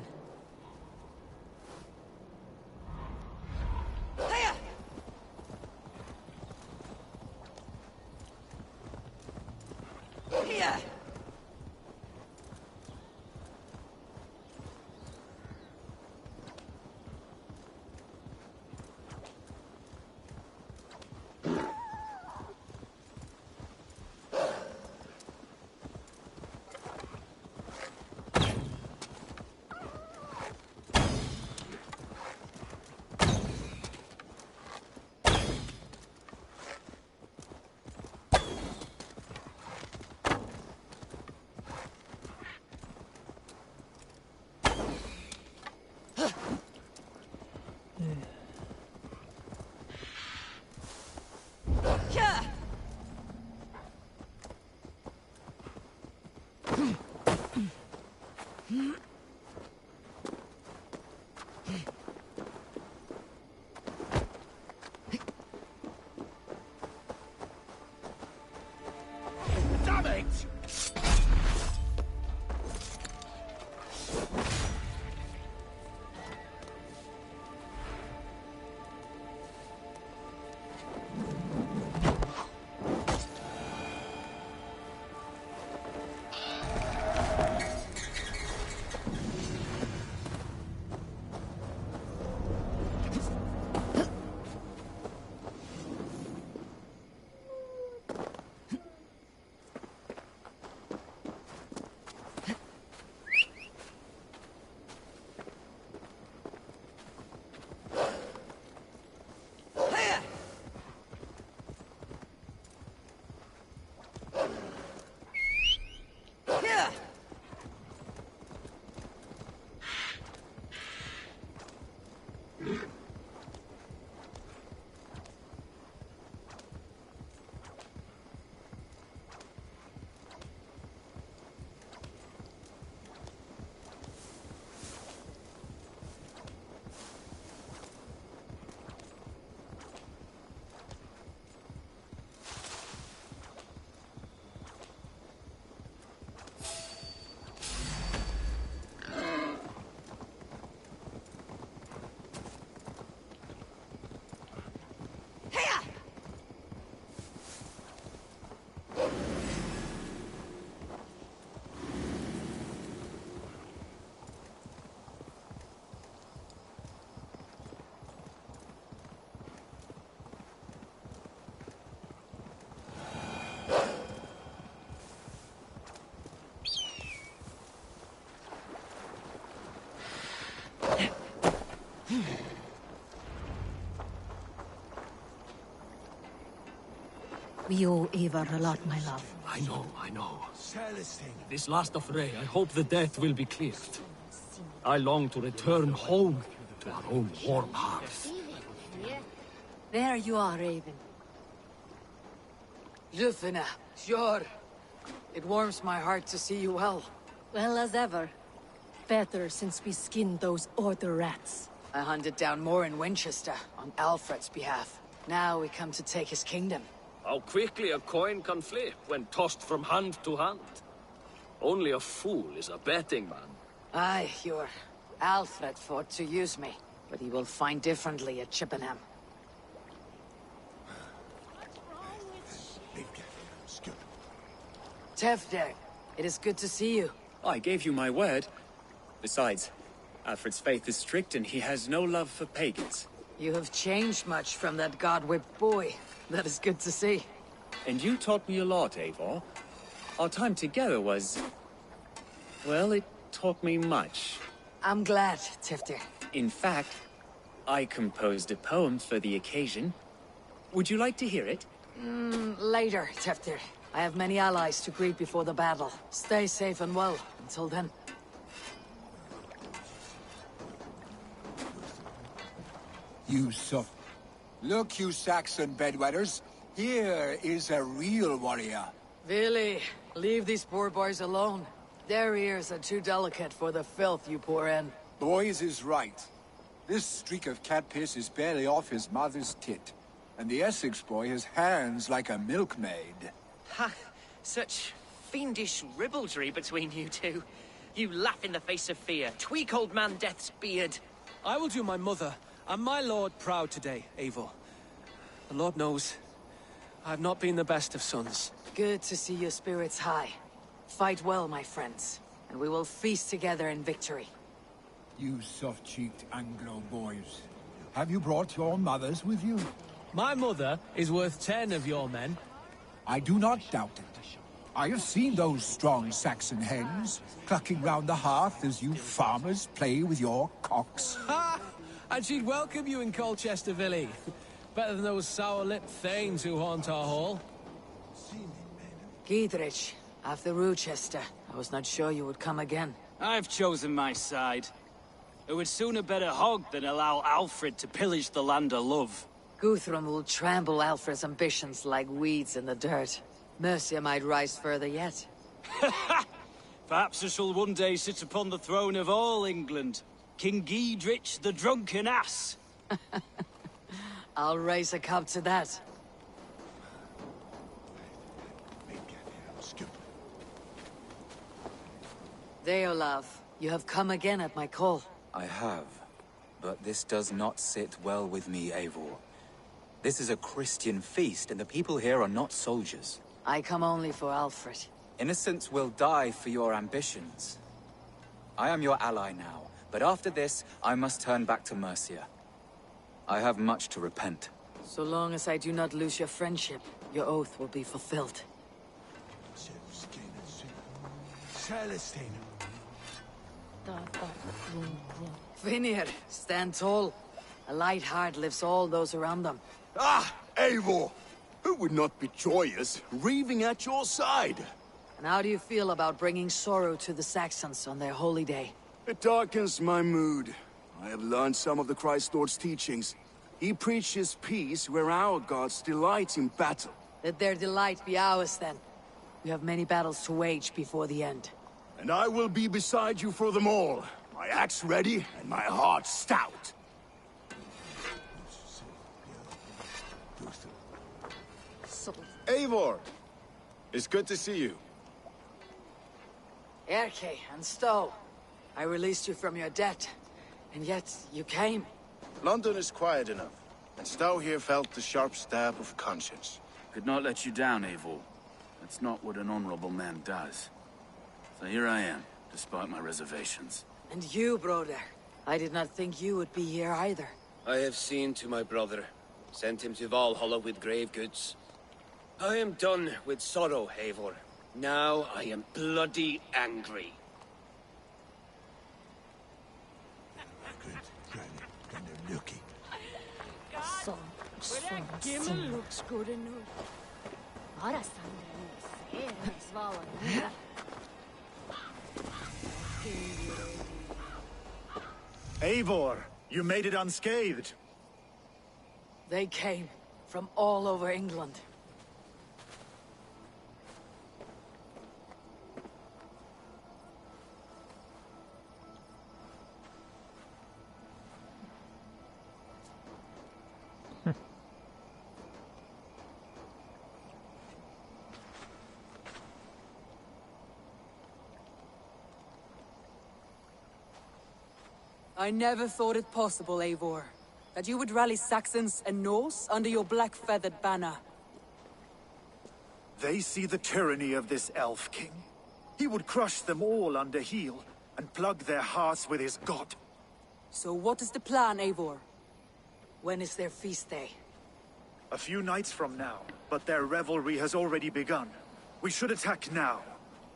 S6: Damn it!
S3: We owe Eivor a lot, my love.
S11: I know. This last affray, I hope the death will be cleared. I long to return home to our own warm hearth.
S3: There you are, Raven.
S5: Lufina, sure. It warms my heart to see you well.
S3: Well as ever. Better since we skinned those Order rats.
S5: I hunted down more in Winchester, on Alfred's behalf. Now we come to take his kingdom.
S11: How quickly a coin can flip when tossed from hand to hand. Only a fool is a betting man.
S5: Aye, your Alfred fought to use me, but he will find differently at Chippenham. Tefder, it is good to see you.
S16: I gave you my word. Besides, Alfred's faith is strict and he has no love for pagans.
S5: You have changed much from that god-whipped boy. That is good to see.
S16: And you taught me a lot, Eivor. Our time together was... well, it taught me much.
S5: I'm glad, Tifter.
S16: In fact, I composed a poem for the occasion. Would you like to hear it?
S5: Later, Tifter. I have many allies to greet before the battle. Stay safe and well until then.
S12: You soft... Look, you Saxon bedwetters. Here is a real warrior.
S5: Really, leave these poor boys alone. Their ears are too delicate for the filth you pour in.
S12: Boys is right. This streak of cat piss is barely off his mother's tit. And the Essex boy has hands like a milkmaid.
S17: Ha! Such fiendish ribaldry between you two. You laugh in the face of fear. Tweak old man Death's beard.
S11: I will do my mother and my lord proud today, Eivor. The Lord knows, I've not been the best of sons.
S5: Good to see your spirits high. Fight well, my friends, and we will feast together in victory.
S12: You soft-cheeked Anglo boys. Have you brought your mothers with you?
S11: My mother is worth 10 of your men.
S12: I do not doubt it. I have seen those strong Saxon hens clucking round the hearth as you farmers play with your cocks.
S11: Ha! And she'd welcome you in Colchester, Villy. Better than those sour-lipped thanes who haunt our hall.
S5: Giedrich, after Rochester, I was not sure you would come again.
S18: I've chosen my side. I would sooner bet a hog than allow Alfred to pillage the land of love.
S5: Guthrum will trample Alfred's ambitions like weeds in the dirt. Mercia might rise further yet.
S18: Perhaps I shall one day sit upon the throne of all England. King Giedrich the drunken ass.
S5: I'll raise a cup to that. Deolav, you have come again at my call.
S19: I have, but this does not sit well with me, Eivor. This is a Christian feast, and the people here are not soldiers.
S5: I come only for Alfred.
S19: Innocents will die for your ambitions. I am your ally now, but after this, I must turn back to Mercia. I have much to repent.
S5: So long as I do not lose your friendship, your oath will be fulfilled. Vinir, stand tall. A light heart lifts all those around them.
S6: Ah, Eivor! Who would not be joyous, raving at your side?
S5: And how do you feel about bringing sorrow to the Saxons on their holy day?
S6: It darkens my mood. I have learned some of the Christ Lord's teachings. He preaches peace where our gods delight in battle.
S5: Let their delight be ours, then. We have many battles to wage before the end.
S6: And I will be beside you for them all. My axe ready, and my heart stout.
S13: Eivor! It's good to see you.
S5: Erke and Stowe, I released you from your debt, and yet you came.
S13: London is quiet enough, and Stowe here felt the sharp stab of conscience.
S7: Could not let you down, Eivor. That's not what an honorable man does. So here I am, despite my reservations.
S5: And you, brother. I did not think you would be here either.
S17: I have seen to my brother. Sent him to Valhalla with grave goods. I am done with sorrow, Eivor. Now I am bloody angry.
S3: Gimel looks good enough.
S13: Eivor, you made it unscathed.
S5: They came from all over England.
S9: I never thought it possible, Eivor, that you would rally Saxons and Norse under your black-feathered banner.
S13: They see the tyranny of this elf king. He would crush them all under heel and plug their hearts with his god.
S9: So what is the plan, Eivor?
S5: When is their feast day?
S13: A few nights from now, but their revelry has already begun. We should attack now.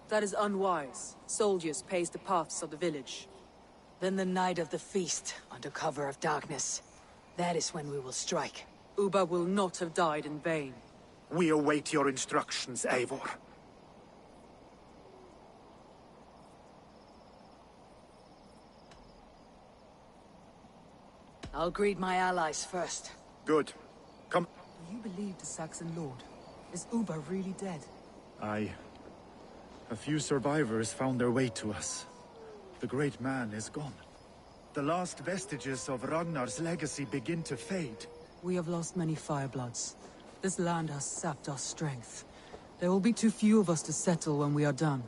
S9: That is unwise. Soldiers pace the paths of the village.
S5: Then the night of the feast, under cover of darkness. That is when we will strike.
S9: Ubba will not have died in vain.
S13: We await your instructions, Eivor.
S5: I'll greet my allies first.
S13: Good. Come.
S9: Do you believe the Saxon lord? Is Ubba really dead?
S13: Aye. A few survivors found their way to us. The great man is gone. The last vestiges of Ragnar's legacy begin to fade.
S9: We have lost many firebloods. This land has sapped our strength. There will be too few of us to settle when we are done.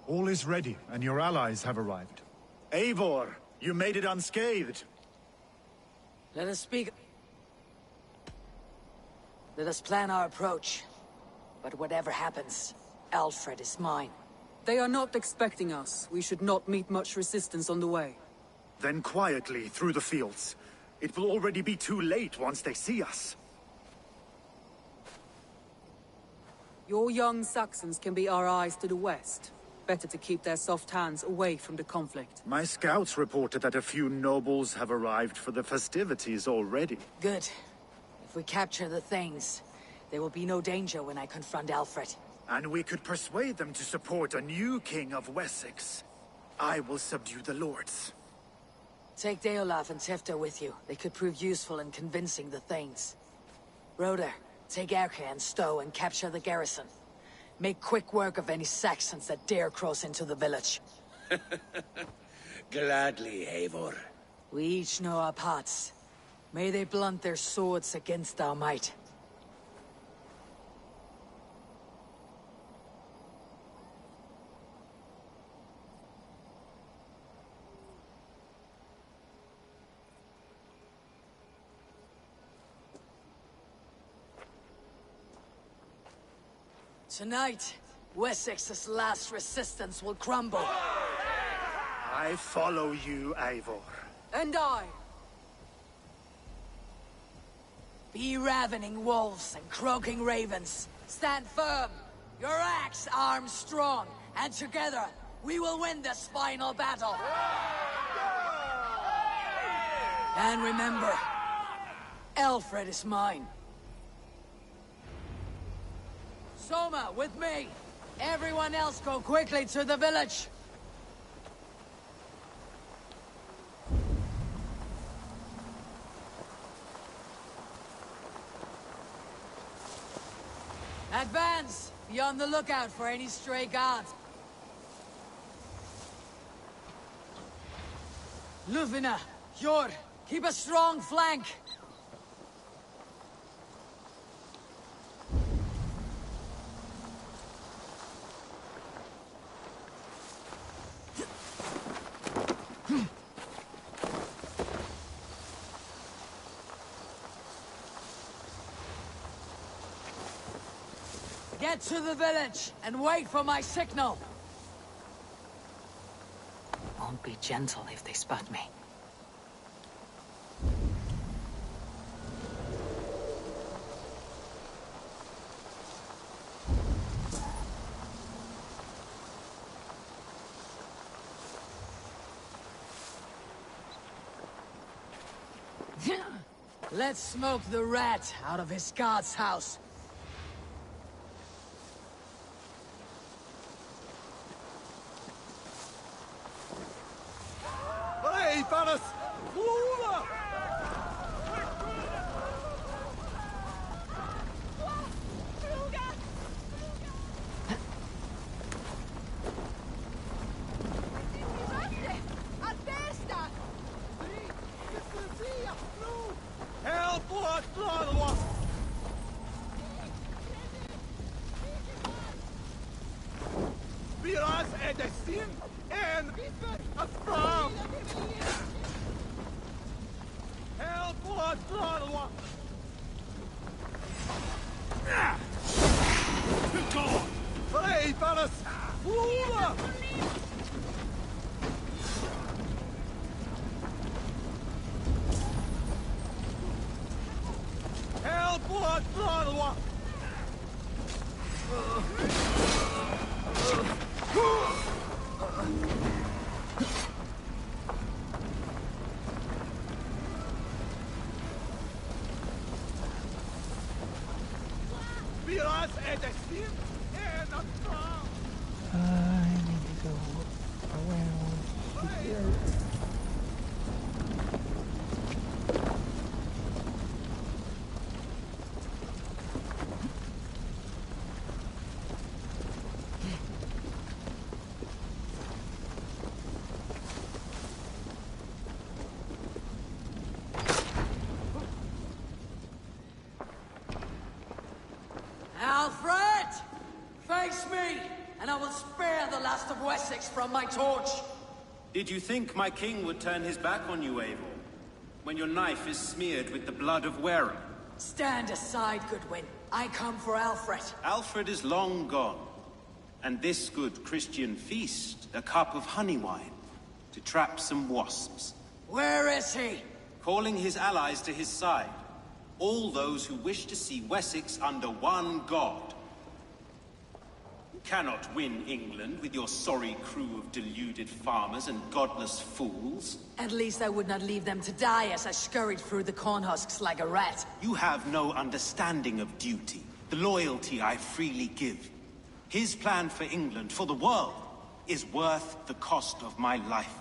S13: All is ready, and your allies have arrived. Eivor, you made it unscathed.
S10: Let us speak. Let us plan our approach. But whatever happens, Alfred is mine.
S9: They are not expecting us. We should not meet much resistance on the way.
S13: Then quietly through the fields. It will already be too late once they see us.
S9: Your young Saxons can be our eyes to the west. Better to keep their soft hands away from the conflict.
S13: My scouts reported that a few nobles have arrived for the festivities already.
S10: Good. If we capture the Thanes, there will be no danger when I confront Alfred.
S13: And we could persuade them to support a new king of Wessex. I will subdue the lords.
S10: Take Deolaf and Tifta with you. They could prove useful in convincing the Thanes. Roder, take Erke and Stowe and capture the garrison. Make quick work of any Saxons that dare cross into the village.
S17: Gladly, Eivor.
S10: We each know our parts. May they blunt their swords against our might. Tonight, Wessex's last resistance will crumble.
S13: I follow you, Eivor.
S10: And I. Be ravening wolves and croaking ravens. Stand firm. Your axe arms strong. And together, we will win this final battle. And remember, Alfred is mine. Soma, with me! Everyone else go quickly to the village! Advance! Be on the lookout for any stray guards. Lufina, Jor, keep a strong flank! Get to the village and wait for my signal. Won't be gentle if they spot me. Let's smoke the rat out of his god's house.
S13: Hey, Thanos!
S4: Viras är det sin en affram. Help us, Lord! Hey, Thanos! Help us, Lord! Viras är det sin en affram.
S1: I need to go around here.
S10: Alfred! Face me!
S5: and I will spare the last of Wessex from my torch.
S15: Did you think my king would turn his back on you, Eivor? When your knife is smeared with the blood of Wareham?
S5: Stand aside, Goodwin. I come for Alfred.
S15: Alfred is long gone. And this good Christian feast, a cup of honey wine, to trap some wasps.
S5: Where is he?
S15: Calling his allies to his side. All those who wish to see Wessex under one god. You cannot win England with your sorry crew of deluded farmers and godless fools.
S5: At least I would not leave them to die as I scurried through the corn husks like a rat.
S15: You have no understanding of duty, the loyalty I freely give. His plan for England, for the world, is worth the cost of my life.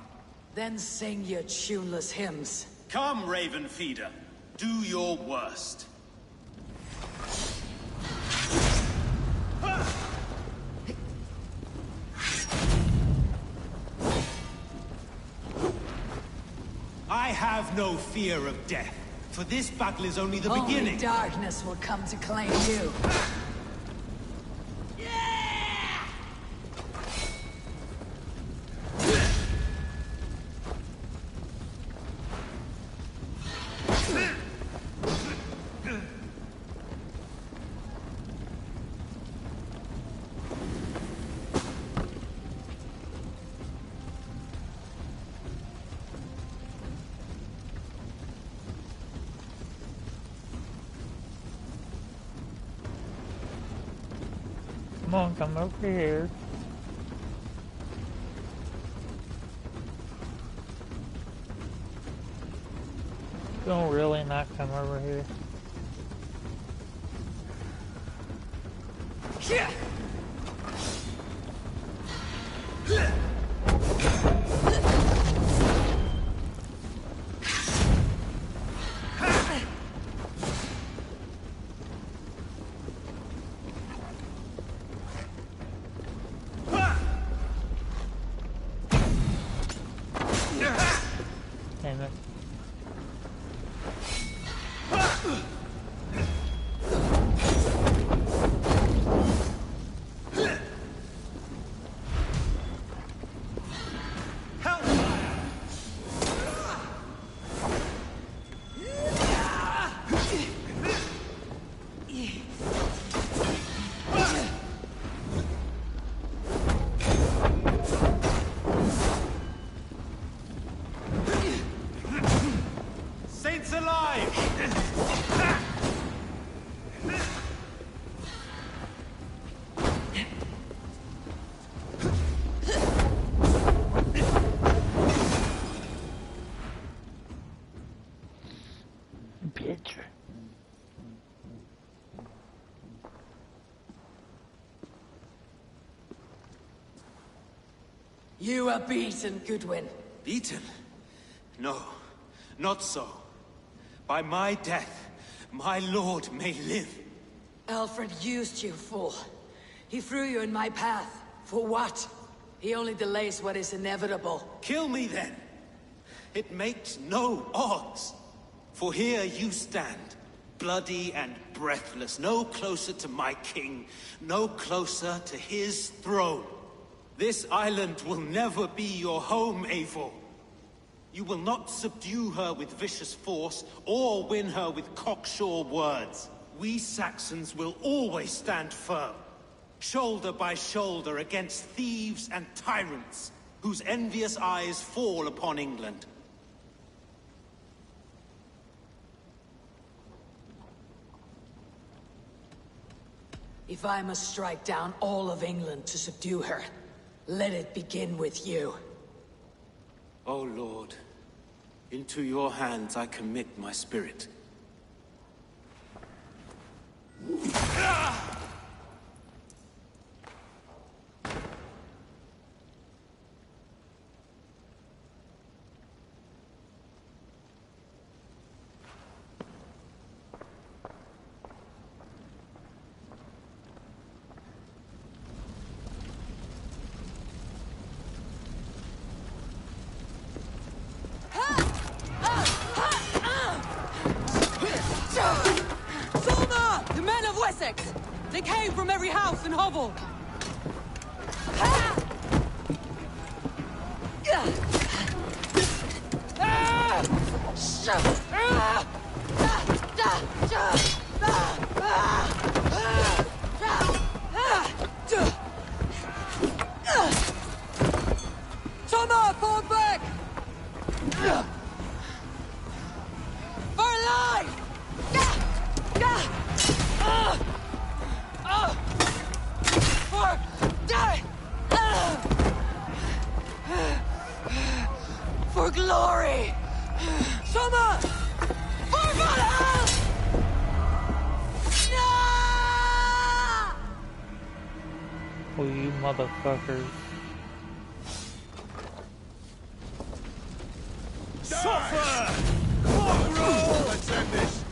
S5: Then sing your tuneless hymns.
S15: Come, Raven Feeder. Do your worst. I have no fear of death, for this battle is only the beginning.
S5: Only darkness will come to claim you.
S1: Come on, come over here. Don't really not come over here.
S5: Yeah.
S1: Damn it.
S15: Saints alive!
S1: Bitch.
S5: You are beaten, Goodwin.
S15: Beaten? No, not so. By my death, my lord may live.
S5: Alfred used you, fool. He threw you in my path. For what? He only delays what is inevitable.
S15: Kill me then. It makes no odds. For here you stand, bloody and breathless, no closer to my king, no closer to his throne. This island will never be your home, Eivor. You will not subdue her with vicious force, or win her with cocksure words. We Saxons will always stand firm, shoulder by shoulder against thieves and tyrants, whose envious eyes fall upon England.
S5: If I must strike down all of England to subdue her, let it begin with you.
S15: O Lord, into your hands I commit my spirit.
S3: Solna! The men of Wessex! They came from every house and hovel!
S11: Thomas, fall back! For life! For for glory! Thomas! For Valhalla!
S1: Oh, you motherfuckers.
S4: Suffer! Roll! Let's end this.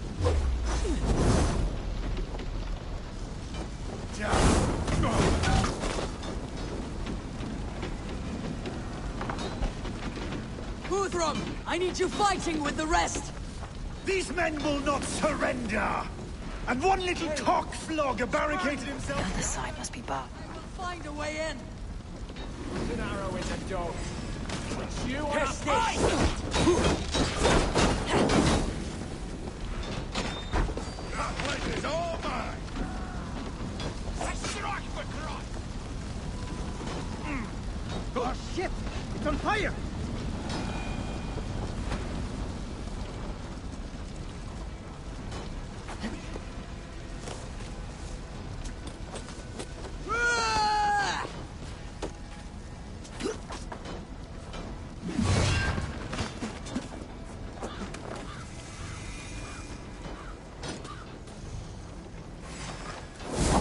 S11: Guthrum, I need you fighting with the rest!
S13: These men will not surrender! And one little cock flogger barricaded himself...
S10: The other side must be barred.
S11: I will find a way in!
S12: An arrow in the dog. It's you on a
S11: Pest
S12: fight!
S4: That place is all mine! Strike for Christ!
S12: Our ship! It's on fire!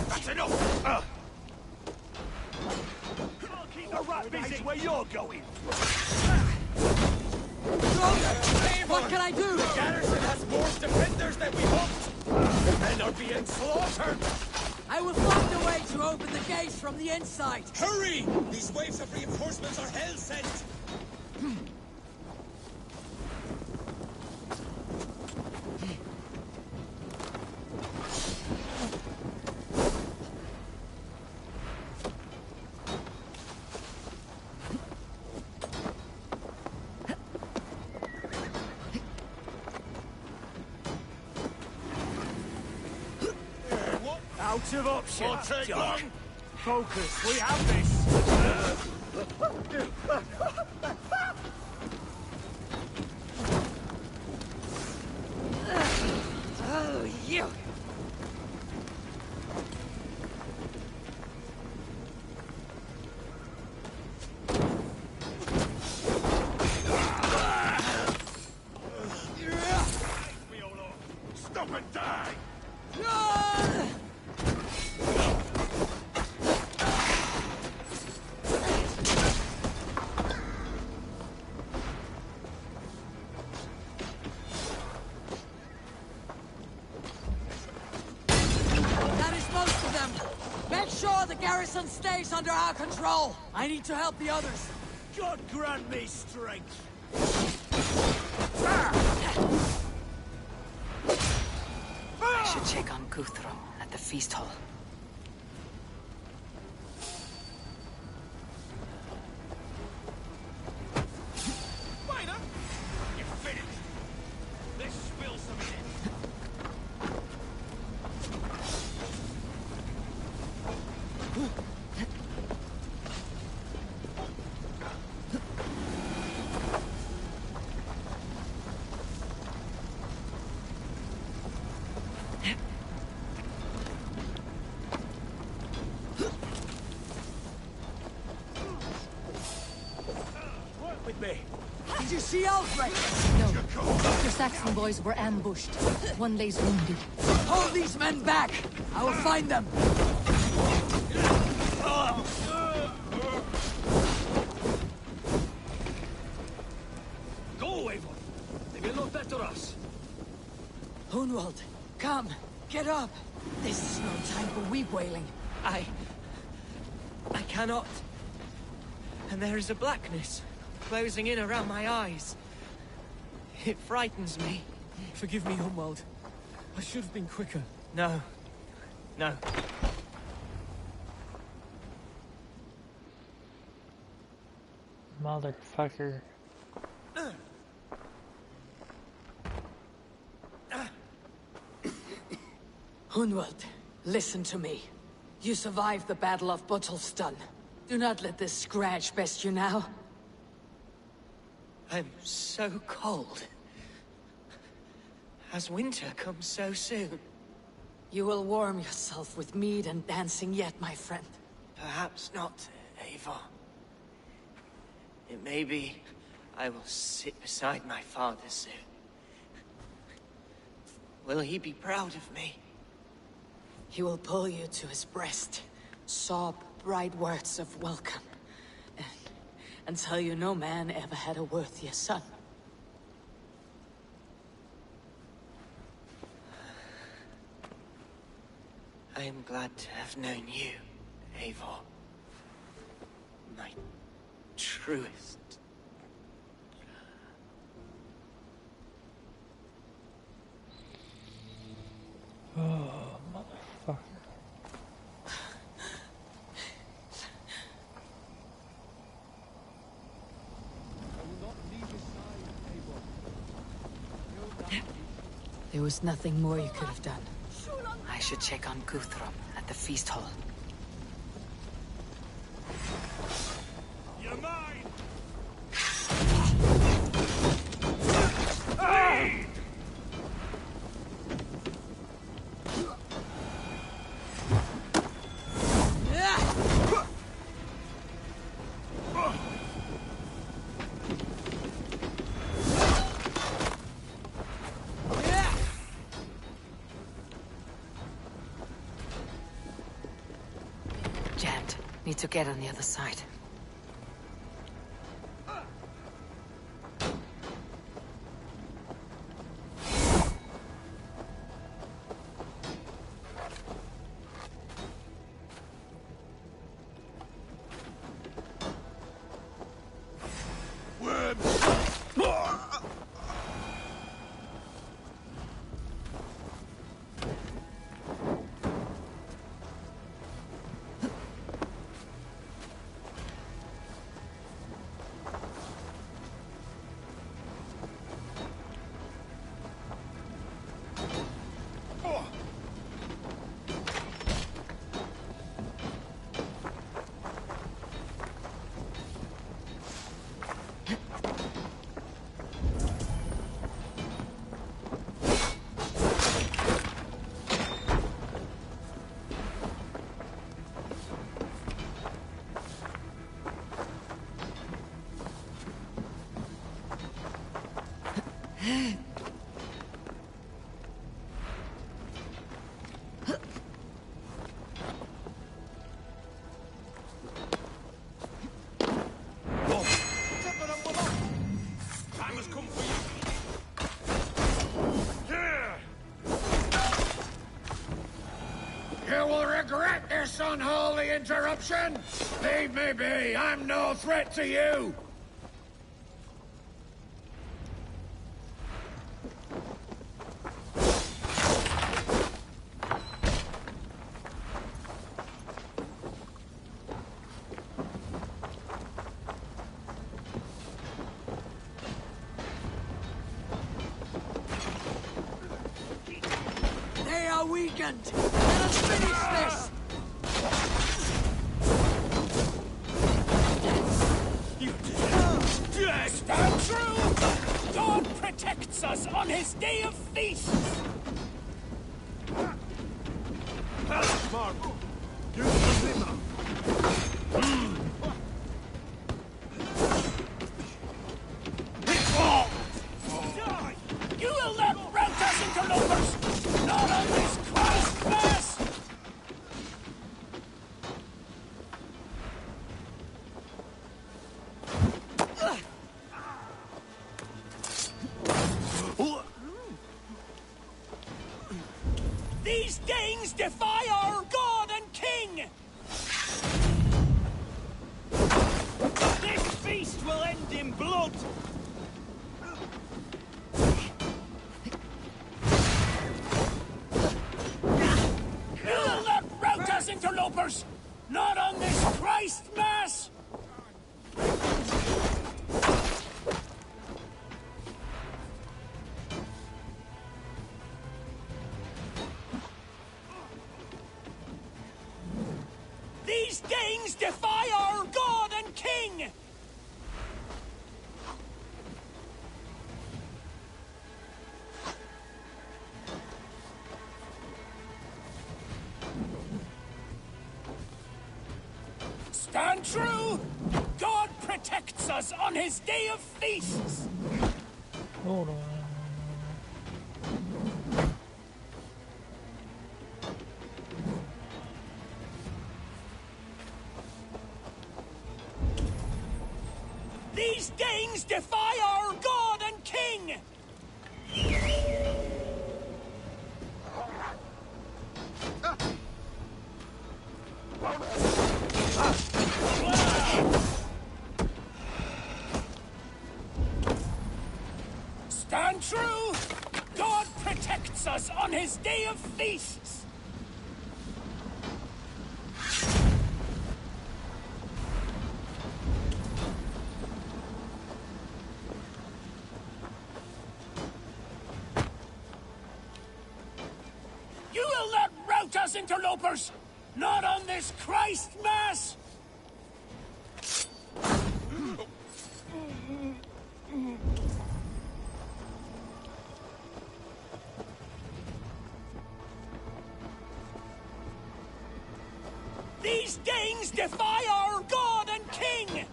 S4: That's enough! Keep the rat busy where you're going!
S11: What can I do?
S15: The garrison has more defenders than we hoped! The men are being slaughtered!
S11: I will find a way to open the gates from the inside!
S15: Hurry! These waves of reinforcements are hell-sent!
S4: Out of option. Won't take long. Focus. We have this.
S11: Oh, you!
S4: Stop and die.
S11: That is most of them! Make sure the garrison stays under our control! I need to help the others!
S4: God grant me strength.
S10: I should check on Guthrum at the feast hall.
S4: Spider! You're finished. Let's spill some in it. Work with me.
S11: Did you see Alfred?
S20: No. Dr. Saxon boys were ambushed. One lays wounded.
S11: Hold these men back! I will find them!
S15: Go, Eivor! They will not better us!
S11: Hunwald, come! Get up! This is no time for weep wailing.
S21: I cannot. And there is a blackness closing in around my eyes. It frightens me.
S18: Forgive me, Hunwald. I should have been quicker.
S21: No. No.
S1: Motherfucker.
S5: Hunwald, listen to me. You survived the Battle of Bottlestun. Do not let this scratch best you now.
S21: I'm so cold. Has winter come so soon?
S5: You will warm yourself with mead and dancing yet, my friend.
S21: Perhaps not, Eivor. It may be I will sit beside my father soon. Will he be proud of me?
S5: He will pull you to his breast, sob bright words of welcome, and tell you no man ever had a worthier son.
S21: I am glad to have known you, Eivor. My truest.
S1: Oh, motherfucker.
S5: There was nothing more you could have done. I should check on Guthrum at the feast hall.
S4: You're mine!
S5: Hey! Jammed. Need to get on the other side.
S4: Time has come for you.
S12: You will regret this unholy interruption! Leave me be! I'm no threat to you!
S11: They are weakened! Let us finish this!
S18: You dare stand true! God protects us on his day of feasts!
S4: Marvel! You deliver!
S18: You will not rout us, interlopers! Not on this Christ mass! These Danes defy our God and King! This feast will end in blood! You will not rout us, interlopers! Not on this Christ Mass!
S15: Stand true! God protects us on his day of feasts!
S1: Hold on.
S15: These Danes defy our god and king! Stand true! God protects us on his day of feasts! You will not rout us, interlopers! Not on this Christ Mass! These Danes defy our god and king!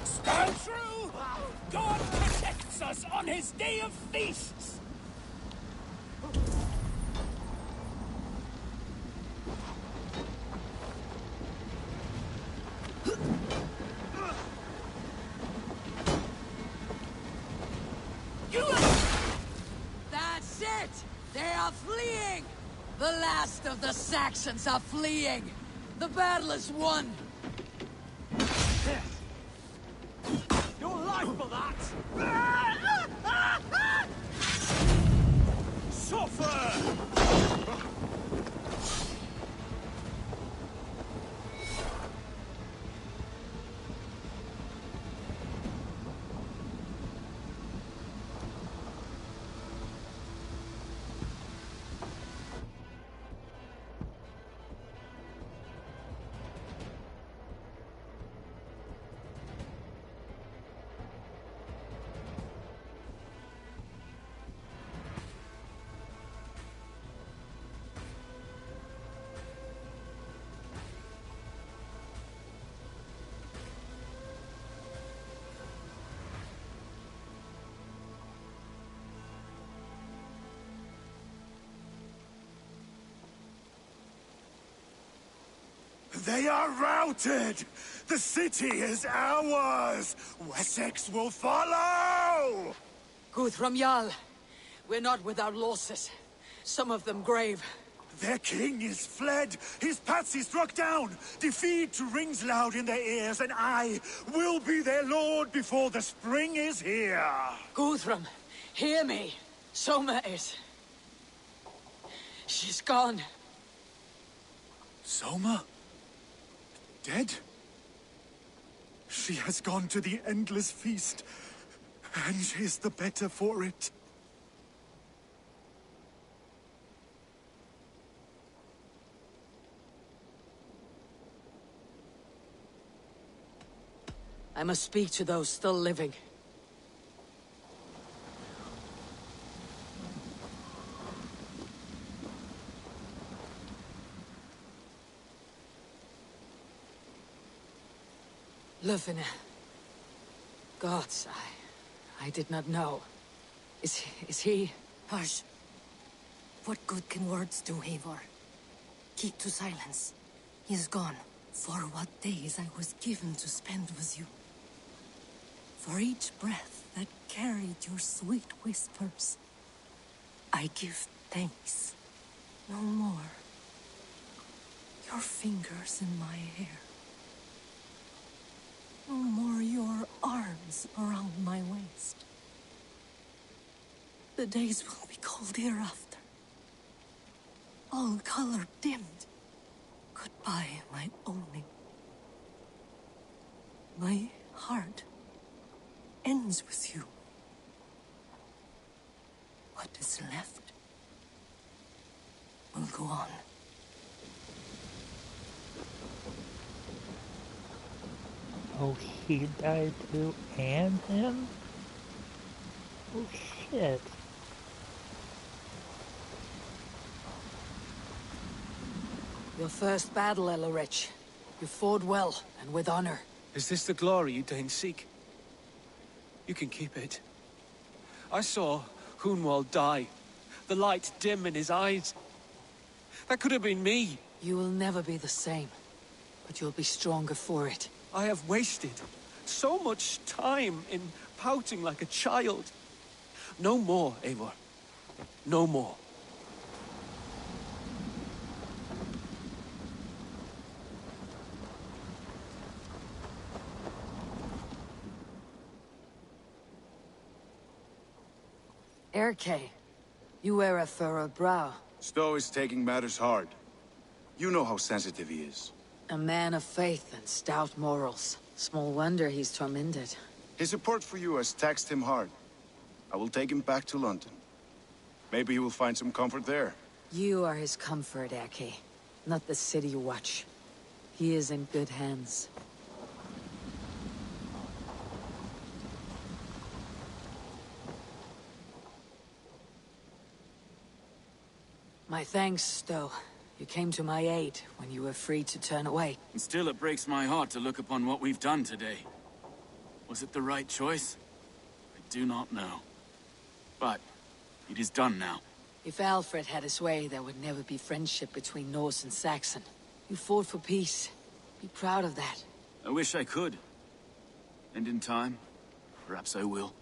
S15: Stand true! God protects us on his day of feasts!
S5: That's it! They are fleeing! The last of the Saxons are fleeing! The battle is won!
S15: Your life for that! Suffer!
S4: They are routed! The city is ours! Wessex will follow!
S5: Guthrum Jarl, we're not without losses. Some of them grave.
S4: Their king is fled! His patsy struck down! Defeat rings loud in their ears, and I will be their lord before the spring is here!
S5: Guthrum, hear me. Soma is... She's gone.
S4: Soma? Dead? She has gone to the endless feast, and is the better for it.
S5: I must speak to those still living. Lufina. Gods, I did not know. Is he...
S20: Hush. What good can words do, Eivor? Keep to silence. He is gone. For what days I was given to spend with you. For each breath that carried your sweet whispers, I give thanks. No more. Your fingers in my hair. No more your arms around my waist. The days will be cold hereafter. All color dimmed. Goodbye, my only. My heart ends with you. What is left will go on.
S1: Oh, she died too, and him? Oh shit.
S5: Your first battle, Elorich. You fought well, and with honor.
S12: Is this the glory you deign seek? You can keep it. I saw Hunwald die. The light dim in his eyes. That could have been me.
S5: You will never be the same, but you'll be stronger for it.
S12: I have wasted so much time in pouting like a child. No more, Eivor. No more.
S5: Erke, you wear a furrowed brow.
S6: Stowe is taking matters hard. You know how sensitive he is.
S5: A man of faith and stout morals. Small wonder he's tormented.
S6: His support for you has taxed him hard. I will take him back to London. Maybe he will find some comfort there.
S5: You are his comfort, Erke. Not the city you watch. He is in good hands. My thanks, Stowe. You came to my aid when you were free to turn away.
S14: And still it breaks my heart to look upon what we've done today. Was it the right choice? I do not know. But it is done now.
S5: If Alfred had his way, there would never be friendship between Norse and Saxon. You fought for peace. Be proud of that.
S14: I wish I could. And in time, perhaps I will.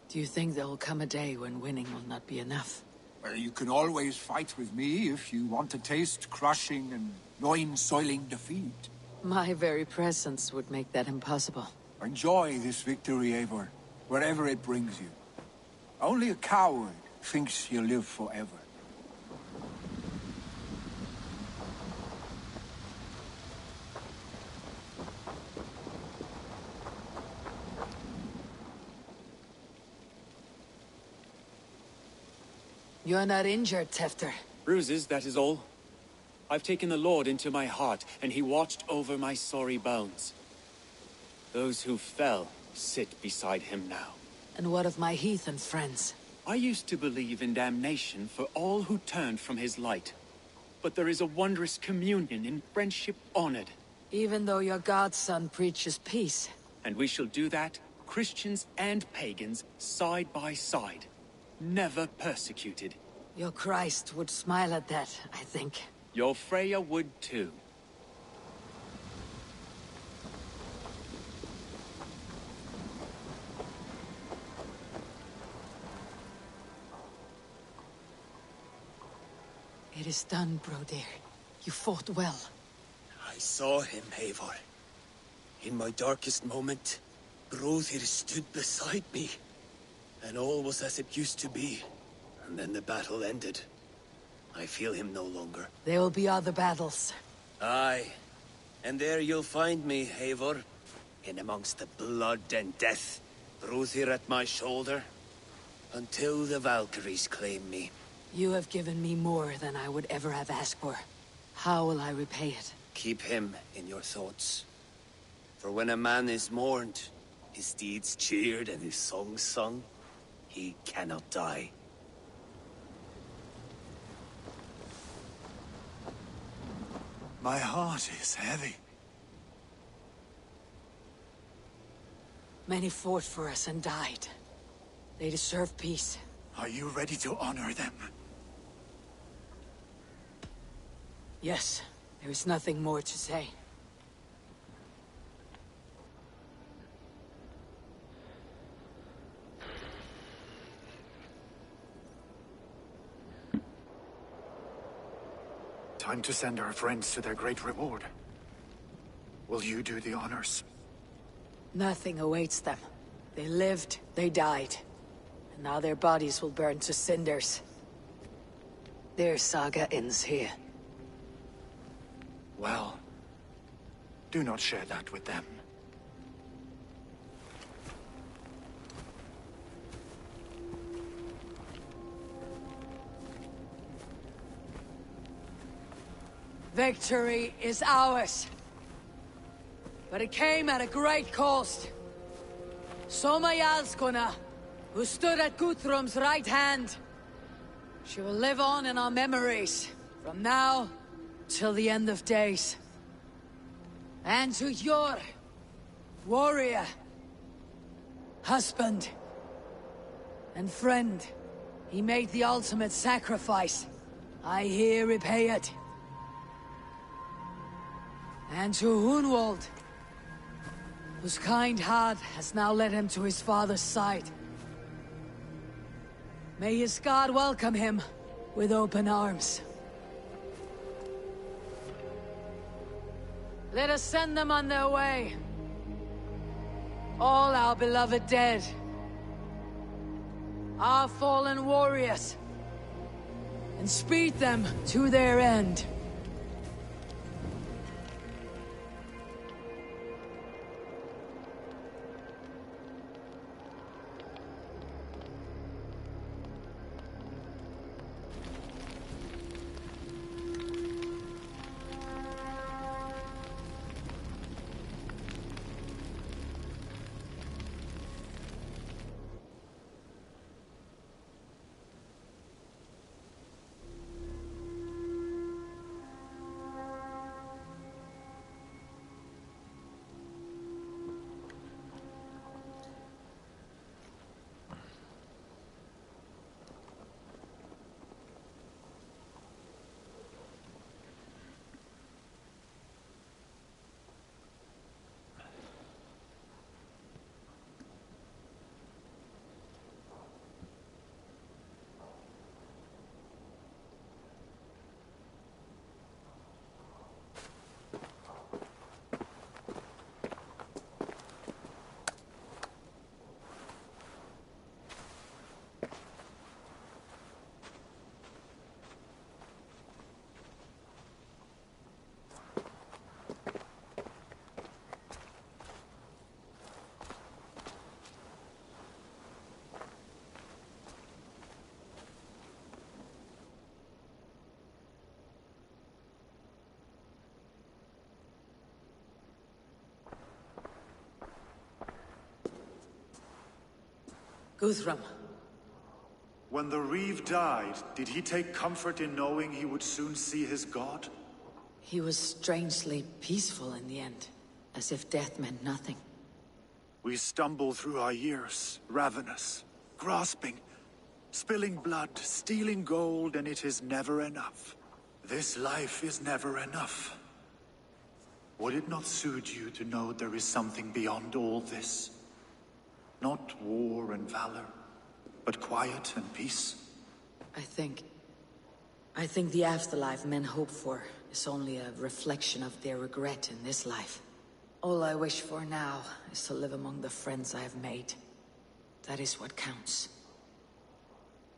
S5: Do you think there will come a day when winning will not be enough?
S12: Well, you can always fight with me if you want to taste crushing and loin-soiling defeat.
S5: My very presence would make that impossible.
S12: Enjoy this victory, Eivor, wherever it brings you. Only a coward thinks he'll live forever.
S5: You're not injured, Tefter.
S16: Bruises, that is all. I've taken the Lord into my heart, and he watched over my sorry bones. Those who fell sit beside him now.
S5: And what of my heathen friends?
S16: I used to believe in damnation for all who turned from his light. But there is a wondrous communion in friendship honored.
S5: Even though your godson preaches peace.
S16: And we shall do that, Christians and pagans, side by side. Never persecuted.
S5: Your Christ would smile at that, I think.
S16: Your Freya would too.
S5: It is done, Brodir. You fought well.
S17: I saw him, Eivor. In my darkest moment, Brodir stood beside me. And all was as it used to be. And then the battle ended. I feel him no longer.
S5: There will be other battles.
S17: Aye. And there you'll find me, Eivor. In amongst the blood and death. Brodir at my shoulder. Until the Valkyries claim me.
S5: You have given me more than I would ever have asked for. How will I repay it?
S17: Keep him in your thoughts. For when a man is mourned, his deeds cheered and his songs sung, he cannot die.
S6: My heart is heavy.
S5: Many fought for us and died. They deserve peace.
S6: Are you ready to honor them?
S5: Yes, there is nothing more to say.
S6: Time to send our friends to their great reward. Will you do the honors?
S5: Nothing awaits them. They lived, they died. And now their bodies will burn to cinders. Their saga ends here.
S6: Well, do not share that with them.
S5: Victory is ours. But it came at a great cost. Soma Jarlskona, who stood at Guthrum's right hand. She will live on in our memories, from now till the end of days. And to your warrior, husband, and friend, he made the ultimate sacrifice. I here repay it. And to Hunwald, whose kind heart has now led him to his father's side. May his God welcome him with open arms. Let us send them on their way. All our beloved dead. Our fallen warriors. And speed them to their end. Guthrum.
S13: When the Reeve died, did he take comfort in knowing he would soon see his god?
S5: He was strangely peaceful in the end, as if death meant nothing.
S13: We stumble through our years, ravenous, grasping, spilling blood, stealing gold, and it is never enough. This life is never enough. Would it not suit you to know there is something beyond all this? Not war and valor, but quiet and peace?
S5: I think the afterlife men hope for is only a reflection of their regret in this life. All I wish for now is to live among the friends I have made. That is what counts.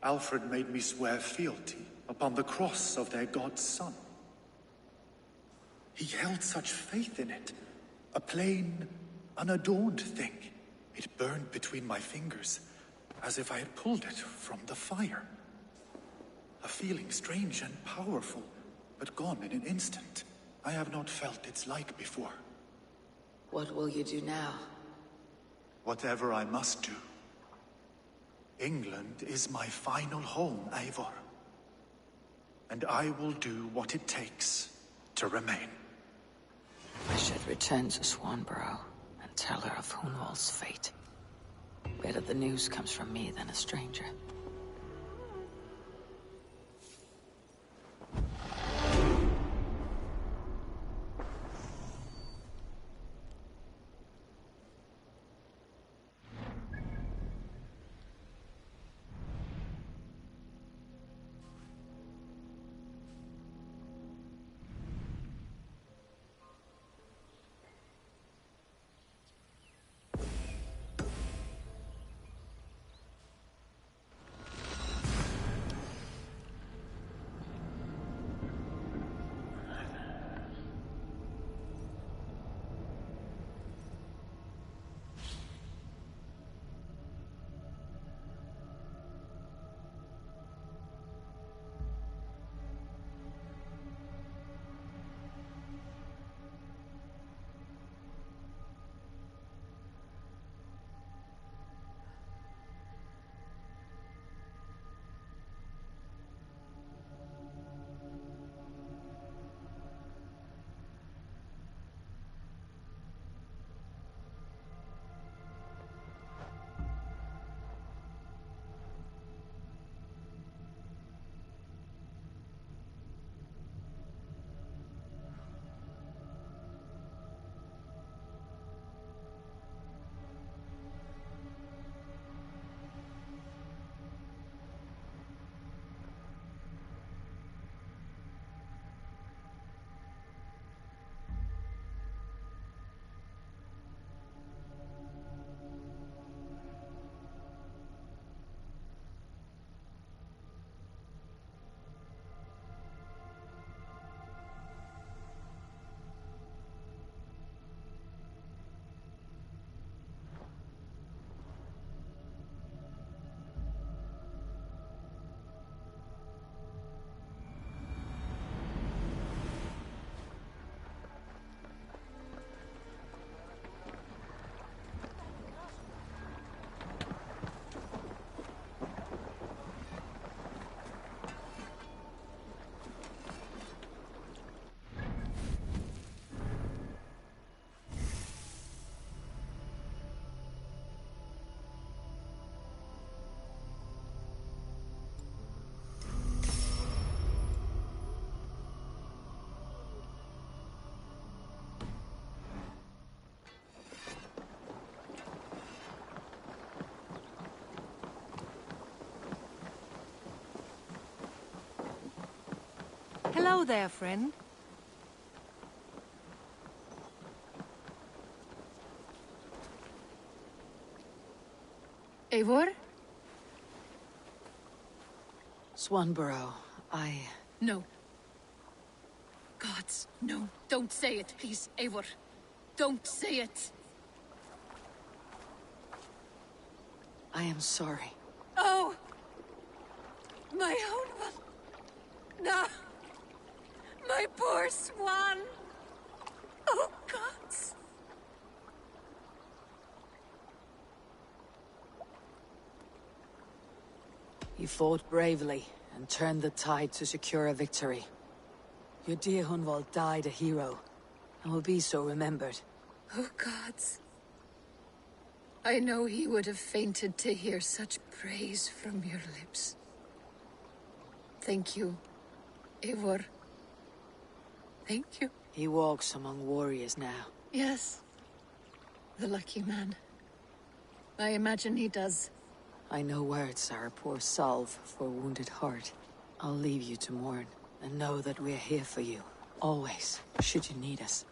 S13: Alfred made me swear fealty upon the cross of their god's son. He held such faith in it, a plain, unadorned thing. It burned between my fingers, as if I had pulled it from the fire. A feeling strange and powerful, but gone in an instant. I have not felt its like before.
S5: What will you do now?
S13: Whatever I must do. England is my final home, Eivor. And I will do what it takes to remain.
S5: I should return to Swanborough and tell her of Hunwald's fate. Better the news comes from me than a stranger.
S3: Hello there, friend.
S10: Eivor?
S5: Swanborough,
S10: No. Gods, no. Don't say it, please, Eivor. Don't say it.
S5: I am sorry.
S10: Oh! My own one. No! My poor swan! Oh, gods!
S5: You fought bravely and turned the tide to secure a victory. Your dear Hunwald died a hero, and will be so remembered.
S10: Oh, gods. I know he would have fainted to hear such praise from your lips. Thank you, Eivor. Thank you.
S5: He walks among warriors now.
S10: Yes. The lucky man. I imagine he does.
S5: I know words are a poor salve for a wounded heart. I'll leave you to mourn, and know that we're here for you. Always, should you need us.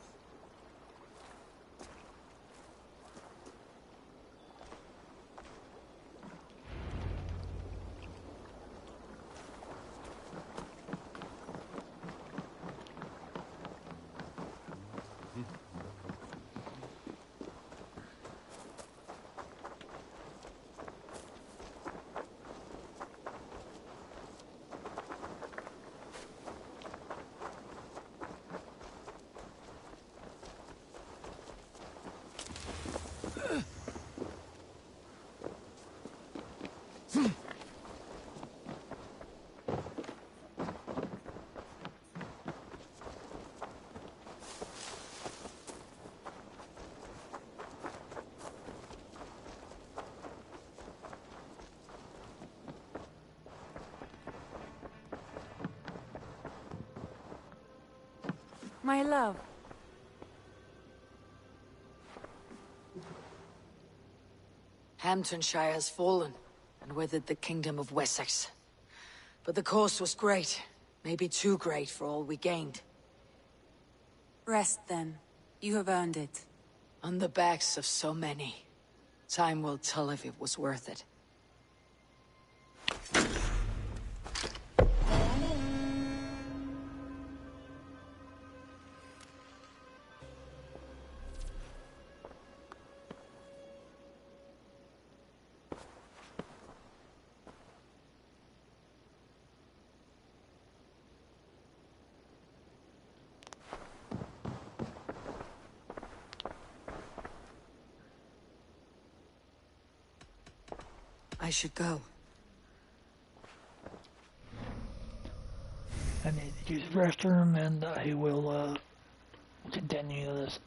S3: My love.
S5: Hamptonshire has fallen, and with it the Kingdom of Wessex. But the cost was great. Maybe too great for all we gained.
S9: Rest then. You have earned it.
S5: On the backs of so many. Time will tell if it was worth it. I should go.
S1: I need to use the restroom, and I will continue this.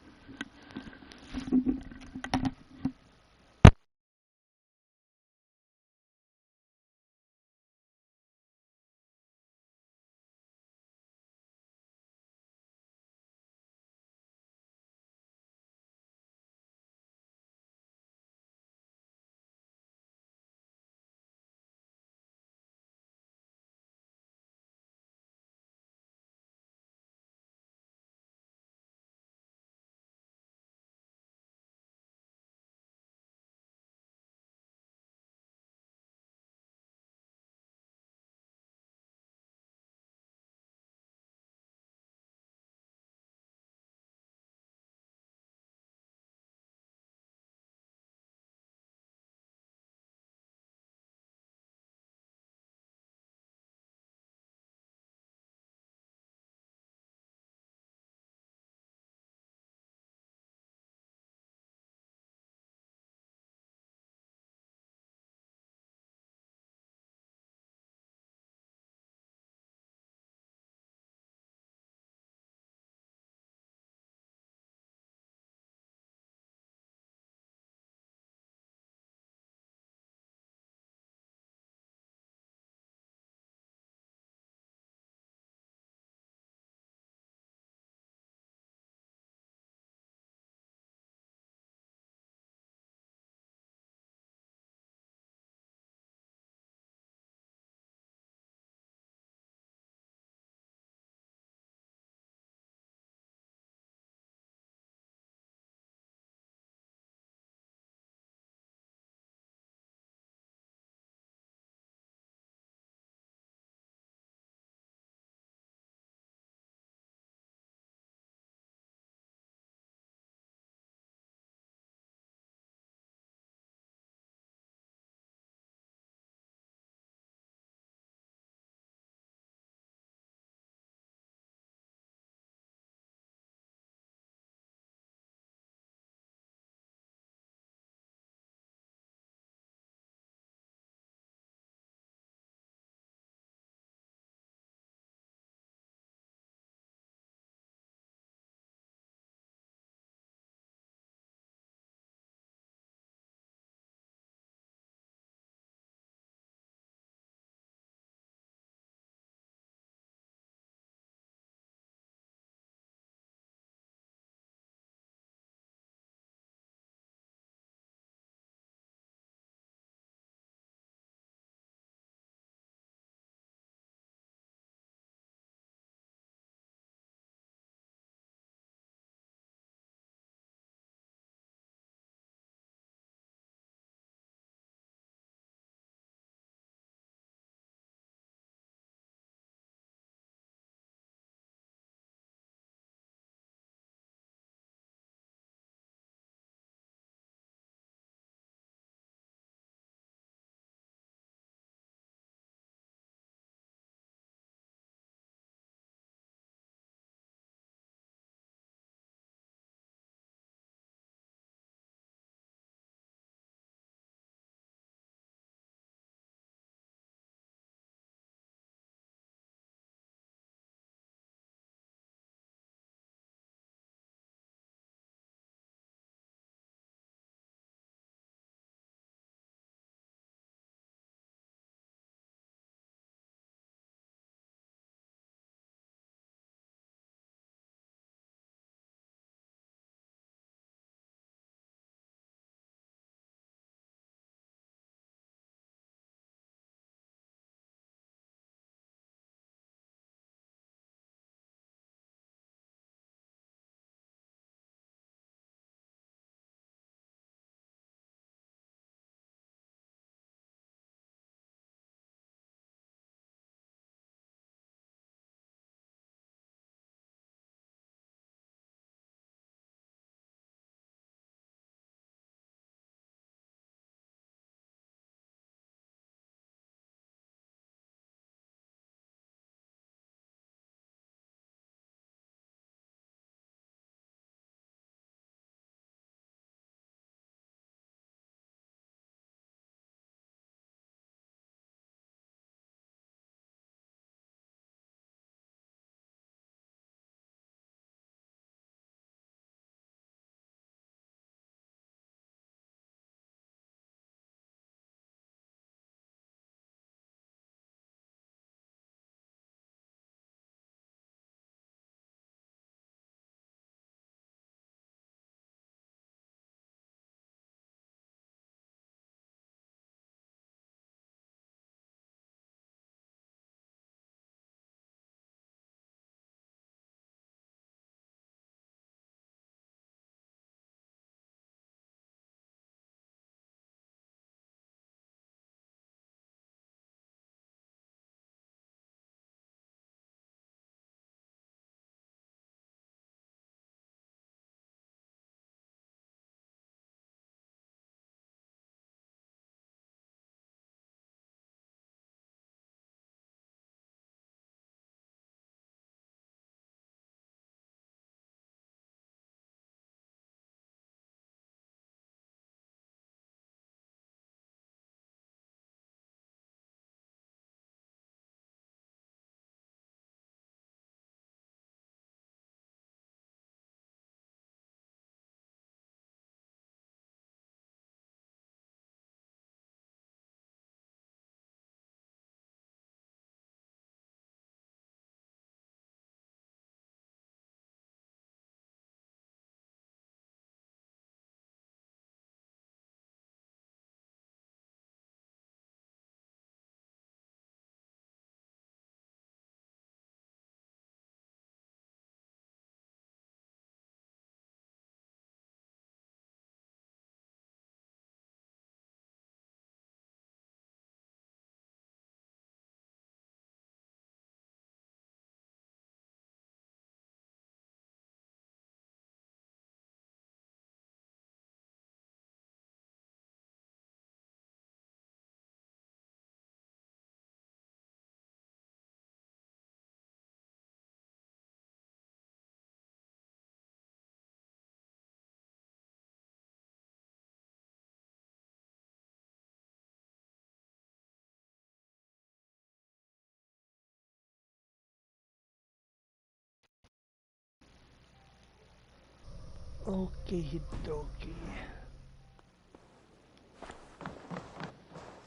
S1: Okie dokie.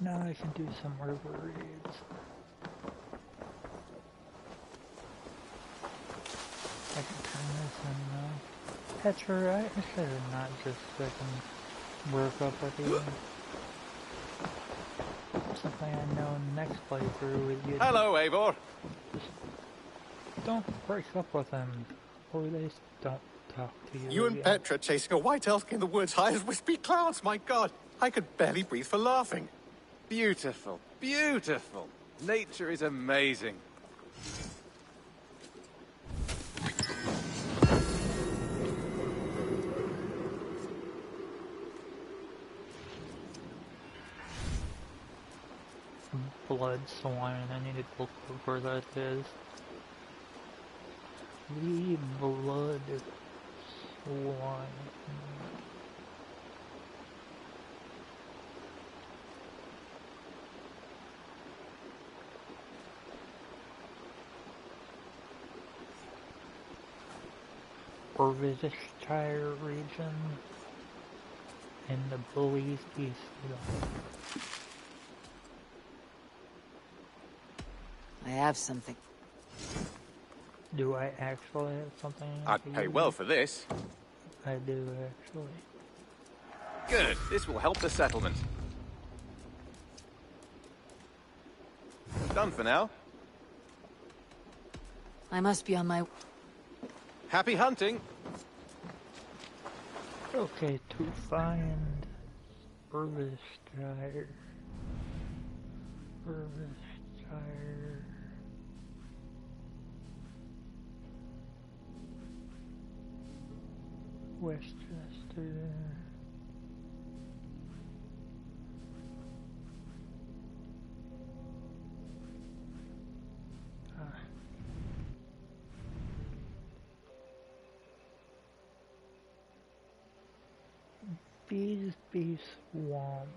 S1: Now I can do some river raids. I can turn this in now. Petra, I should have not just fucking work up at the end. Something I know next playthrough with you.
S2: Hello, Eivor.
S1: Just don't break up with them, or they don't talk to you.
S2: You and Petra chasing a white elk in the woods high as wispy clouds, my god! I could barely breathe for laughing. Beautiful, beautiful. Nature is amazing.
S1: Blood swine, I need to look where that is. The blood swine. Orvishire region in the Bullies East.
S5: I have something.
S1: Do I actually have something?
S2: I'd pay well for this.
S1: I do actually.
S2: Good, this will help the settlement. Done for now.
S5: I must be on my...
S2: Happy hunting!
S1: Okay, to find Orvishire. Orvishire. Westchester. Beesby Swamp.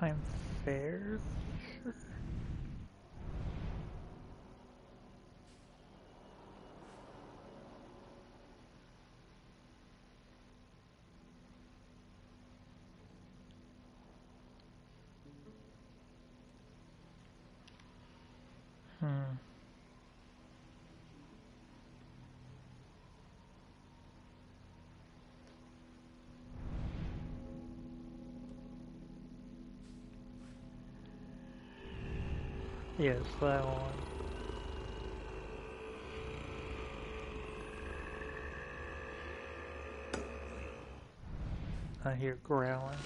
S1: I'm fair, sure. Yes, that one. I hear growling.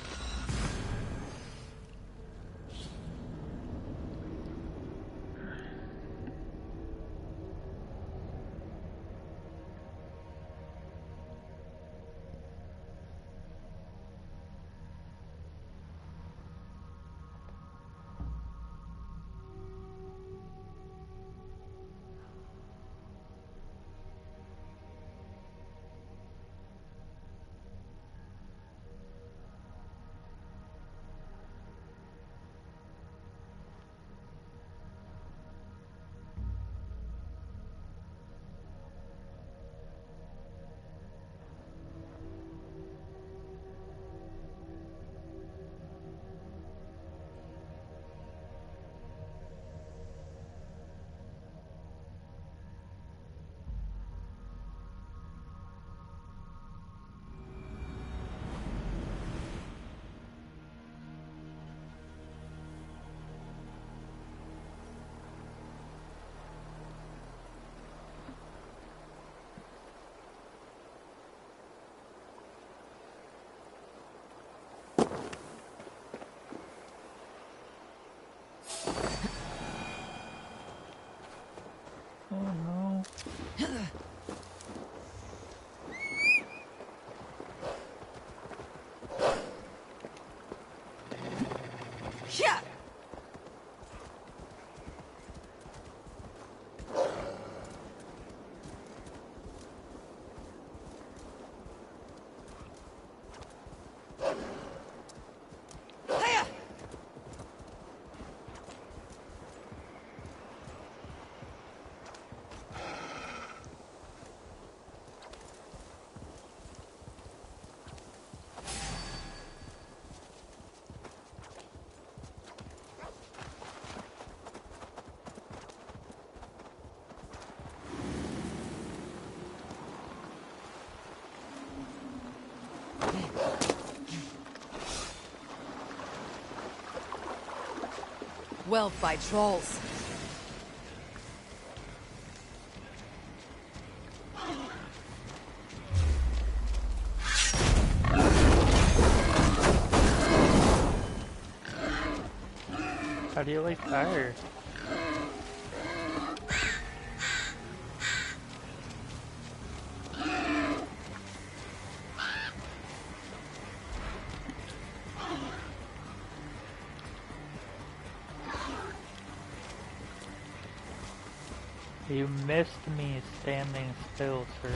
S5: wealth by trolls.
S1: How do you like fire? You missed me standing still, sir.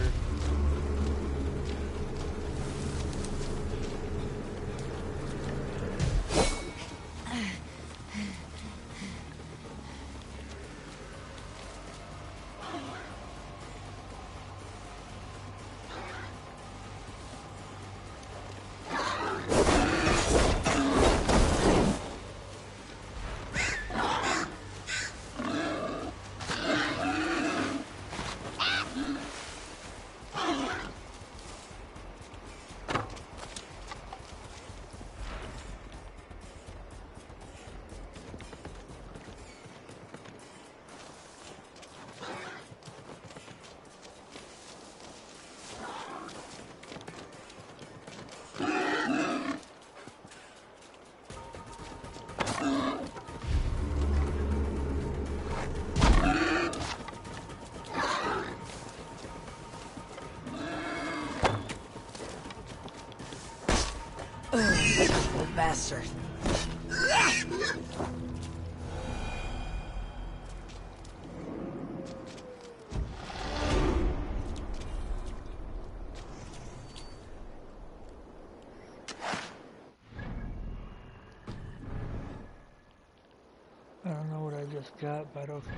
S5: Ugh, bastard.
S1: I don't know what I just got, but okay.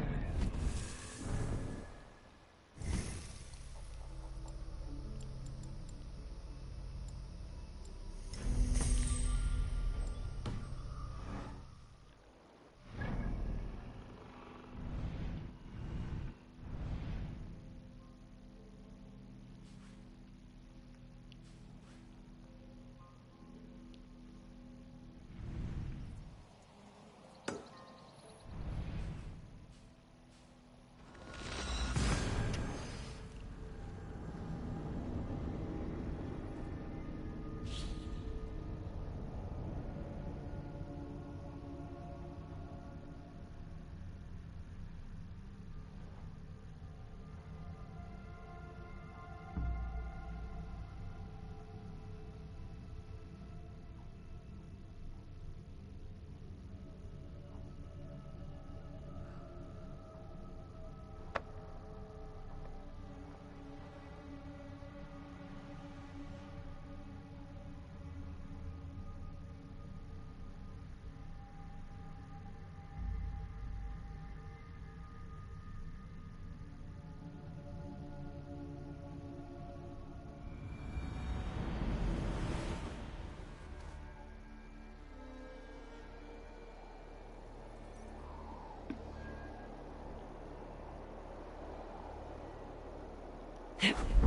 S5: Here!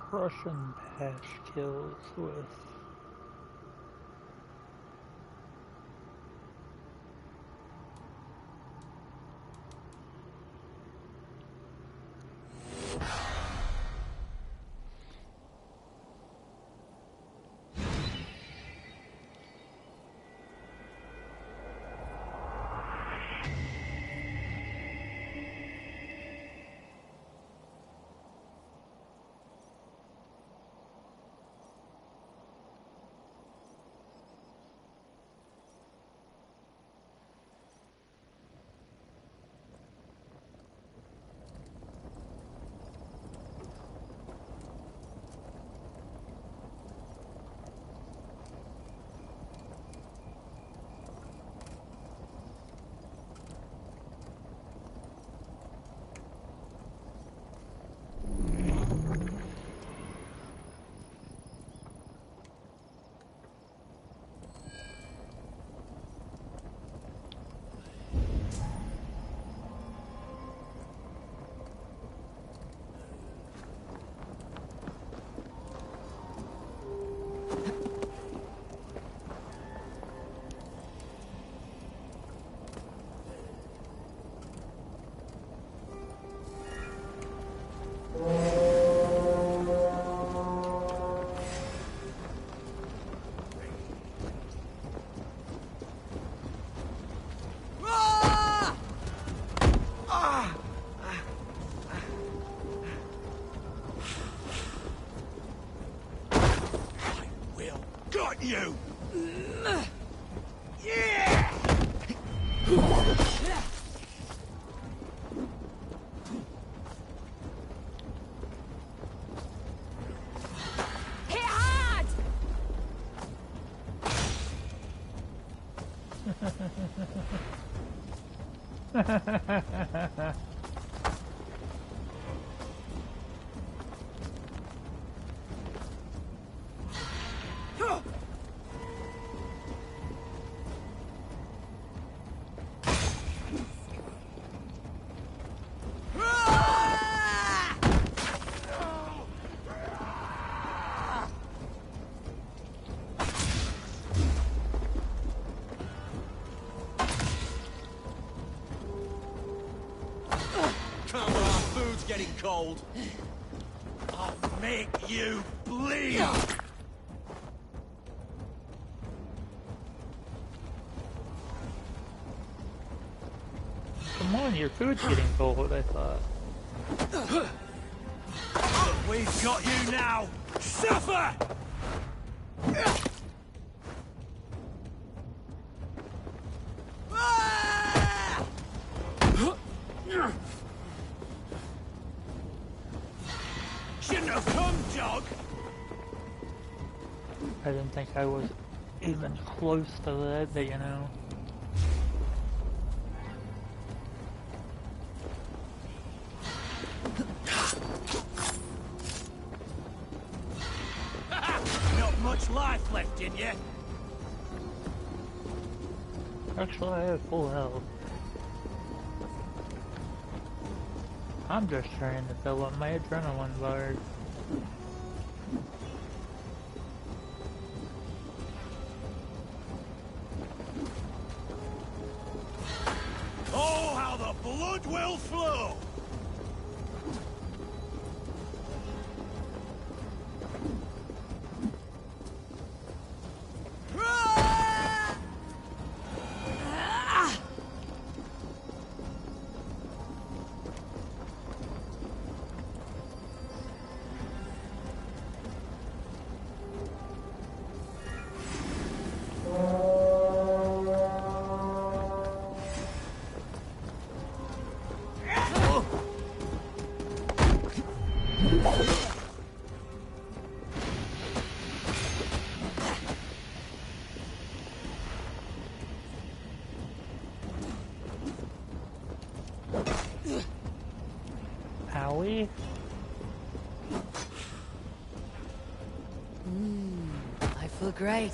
S1: Russian patch kills with
S4: you!
S11: Yeah!
S5: Hit hard!
S15: Come on, food's getting cold. I'll make you bleed!
S1: Come on, your food's getting cold, I thought.
S15: We've got you now! Suffer! Shouldn't have come, dog!
S1: I didn't think I was even close to that, but you know.
S15: Not much life left in you.
S1: Actually, I have full health. I'm just trying to fill up my adrenaline bar.
S15: Oh, how the blood will flow!
S1: Owie.
S5: I feel great.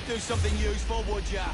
S15: Do something useful, would ya?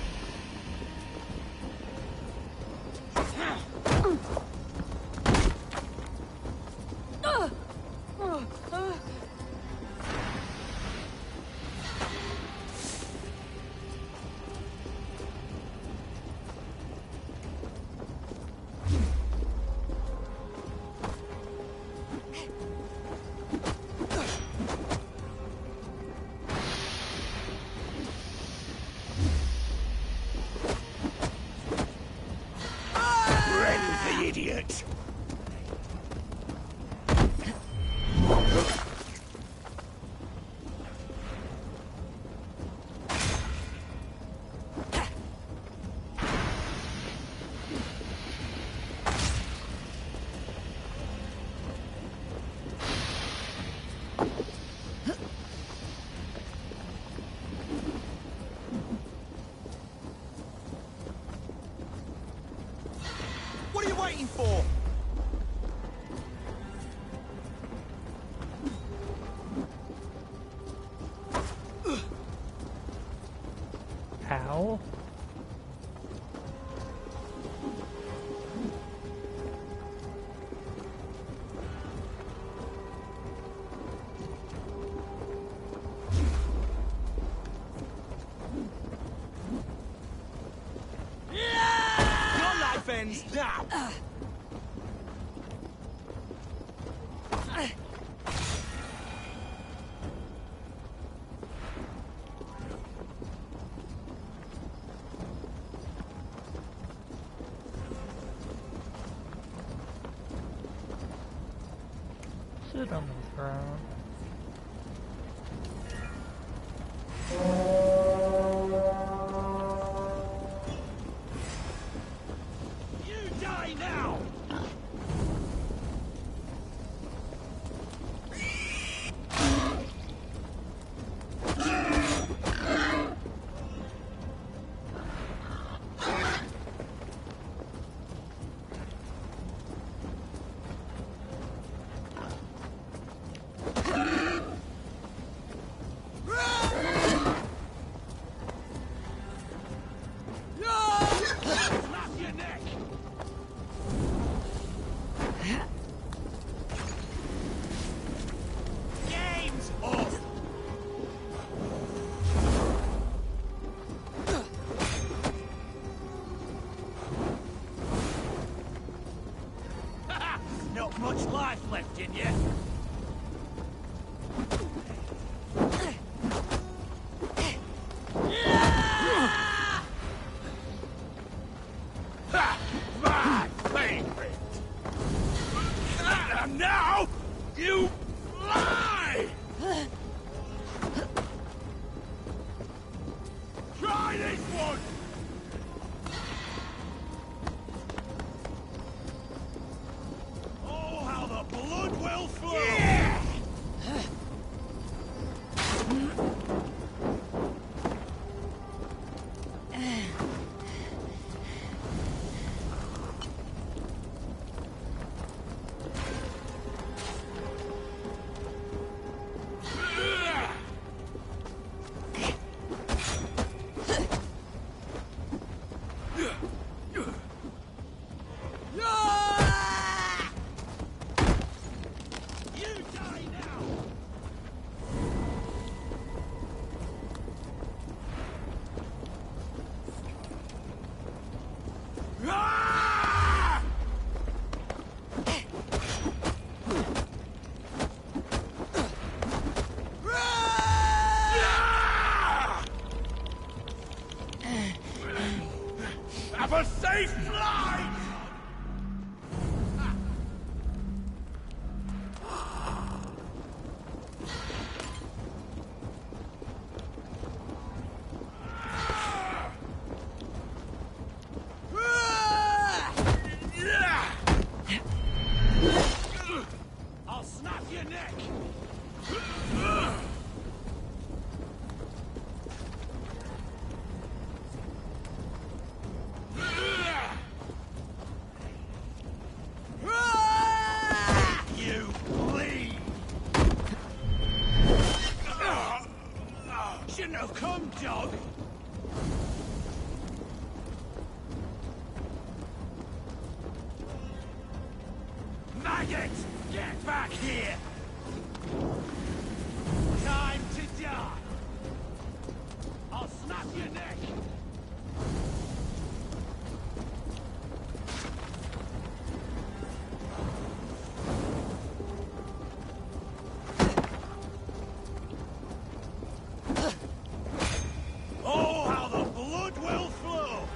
S1: cow?
S18: Your life ends now!
S1: Sit on the throne.
S18: You die now! Not much life left in you. My favorite. And now you lie. Try this one. Oh, how the blood will flow! Yeah! Have a safe flight! I'll snap your neck! You bleed! Shouldn't have come, dog! Maggot! Get back here! Time to die! I'll snap your neck! Oh, how the blood will flow!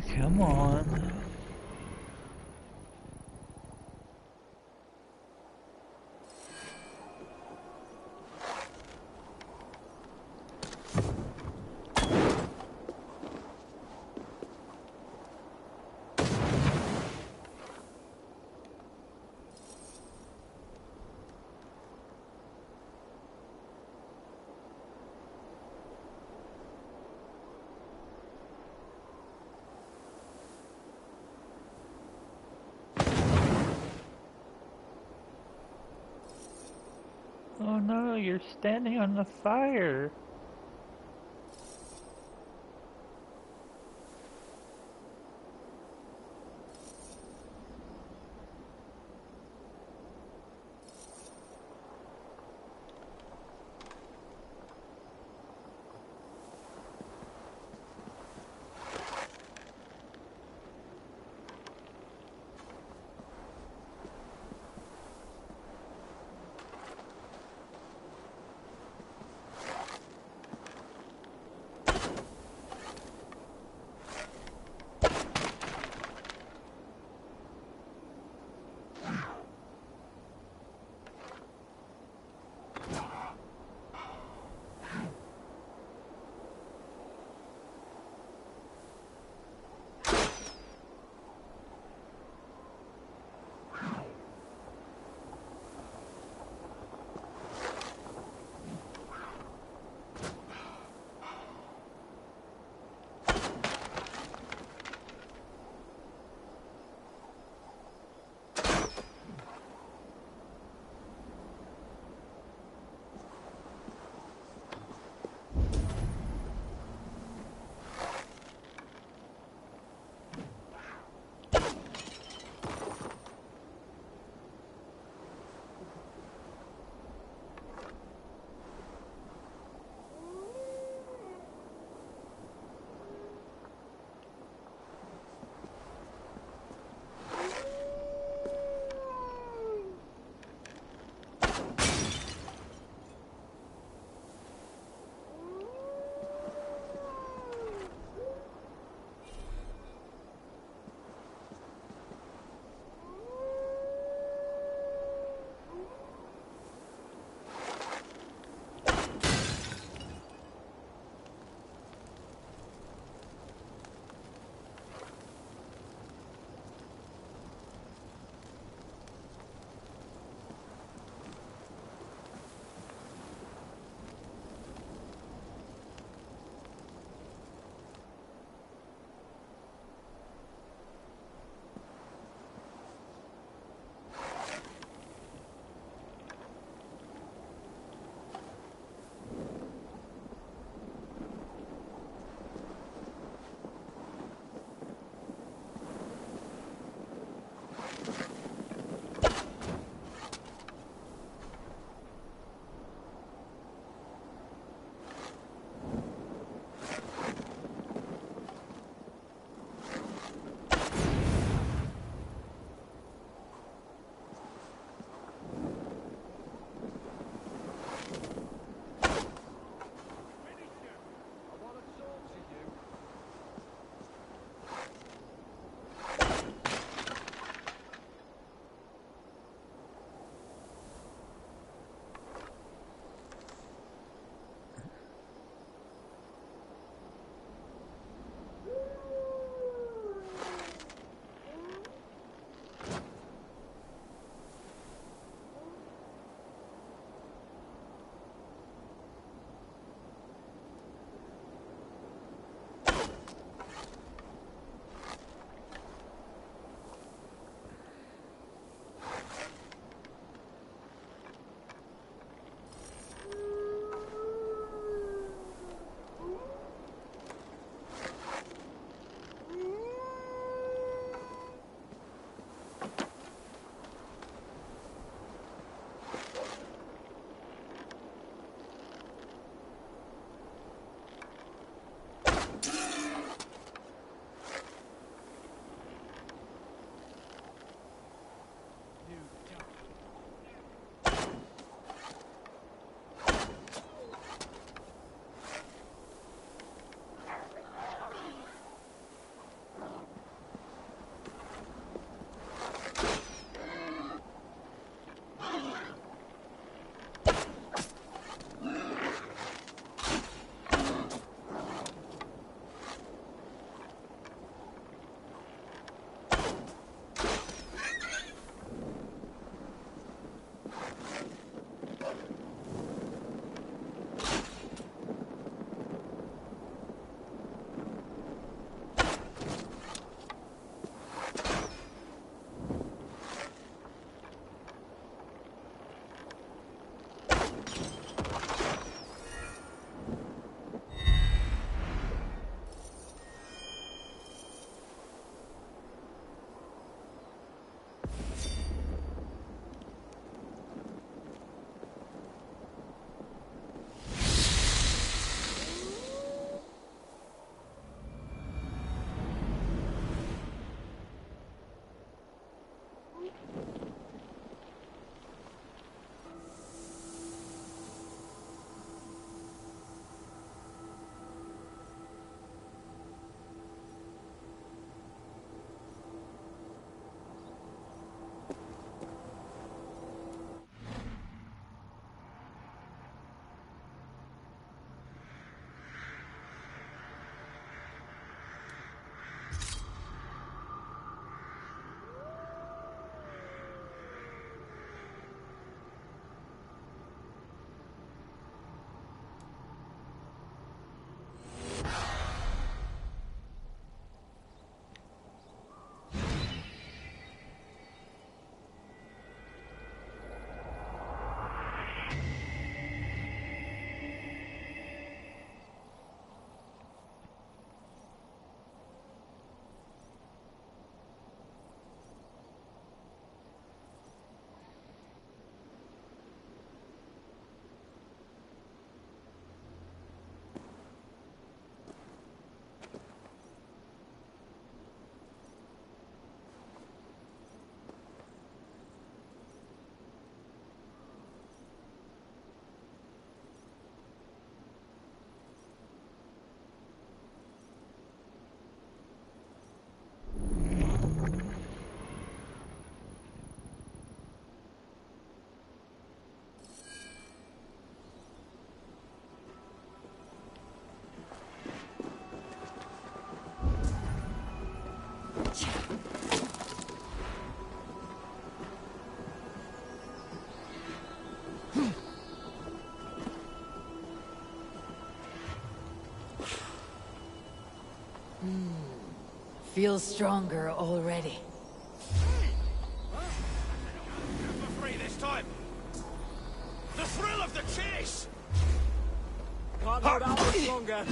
S1: Come on. Oh no, you're standing on the fire.
S5: feel stronger already.
S15: For free this time. The thrill of the chase!
S11: Can't hold out much longer.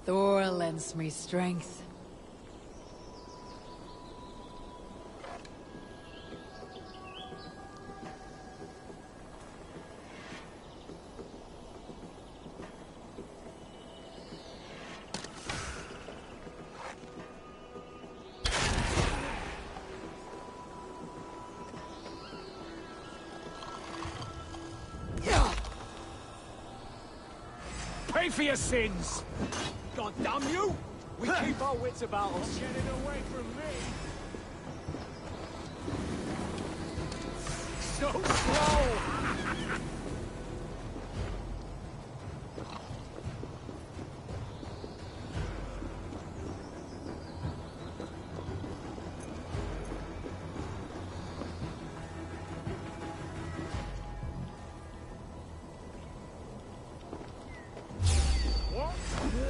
S5: Thor lends me strength.
S11: Pay for your sins! God damn you! We keep our wits about us. Get it away from me! So slow!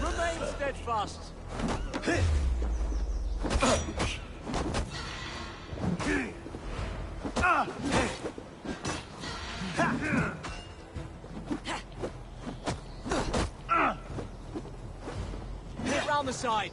S11: Remain steadfast. Hit round the side.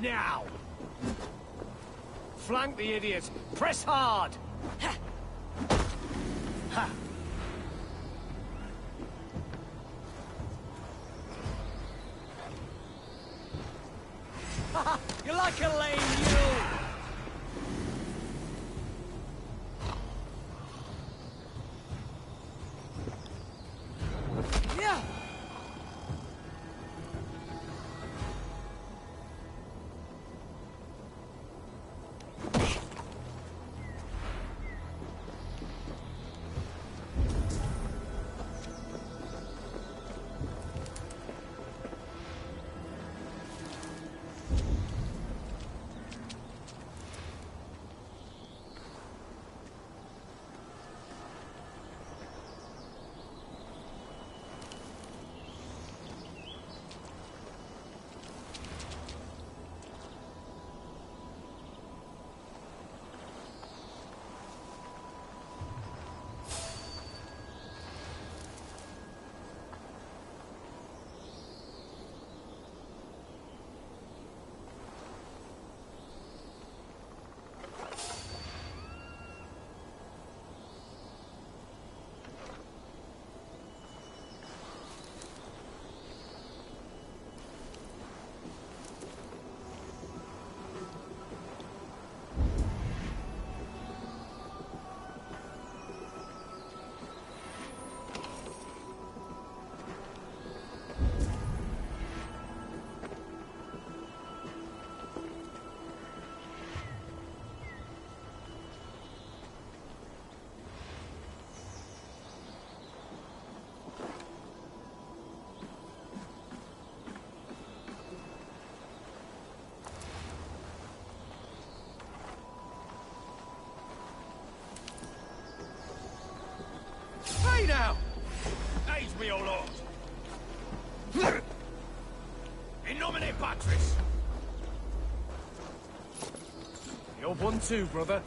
S11: Now! Flank the idiot! Press hard! Ha! Ha! You're like a lame mule! Yeah!
S4: me, O Lord! In nomine Patris!
S2: You're one too, brother.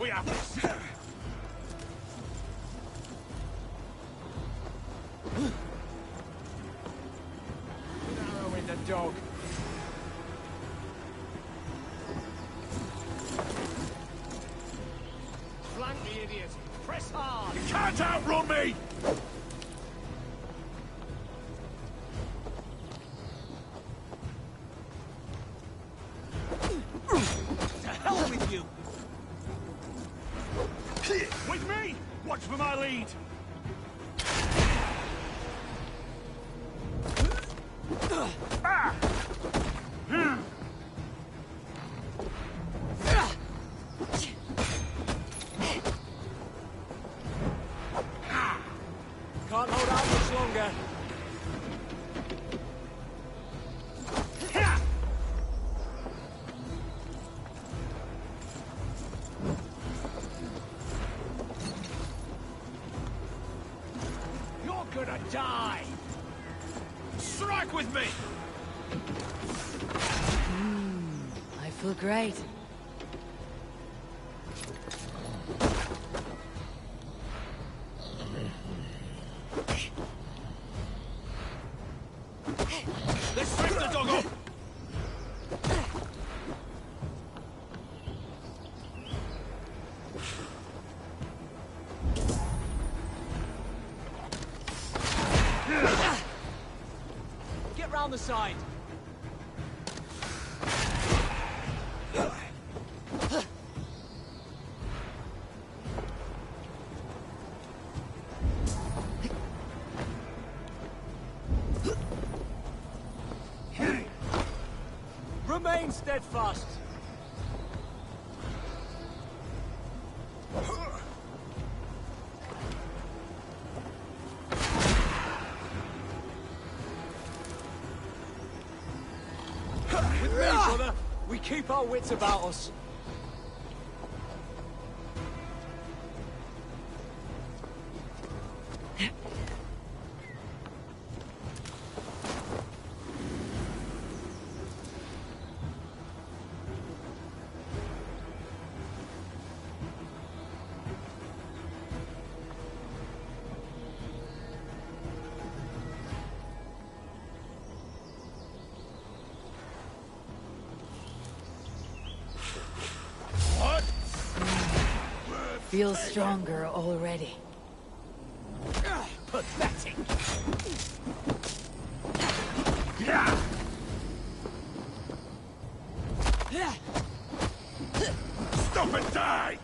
S4: We have this.
S2: Arrow in the dog.
S4: Flank the idiot. Press hard. You can't outrun me!
S15: To hell with you!
S4: With me! Watch for my lead! Ah!
S11: Can't hold out much longer.
S4: You're gonna die! Strike with me!
S5: I feel great.
S4: Let's strip the dog up!
S11: Get round the side. Remain steadfast. With me, brother. We keep our wits about us.
S5: Feel stronger already.
S4: Pathetic! Stop and die!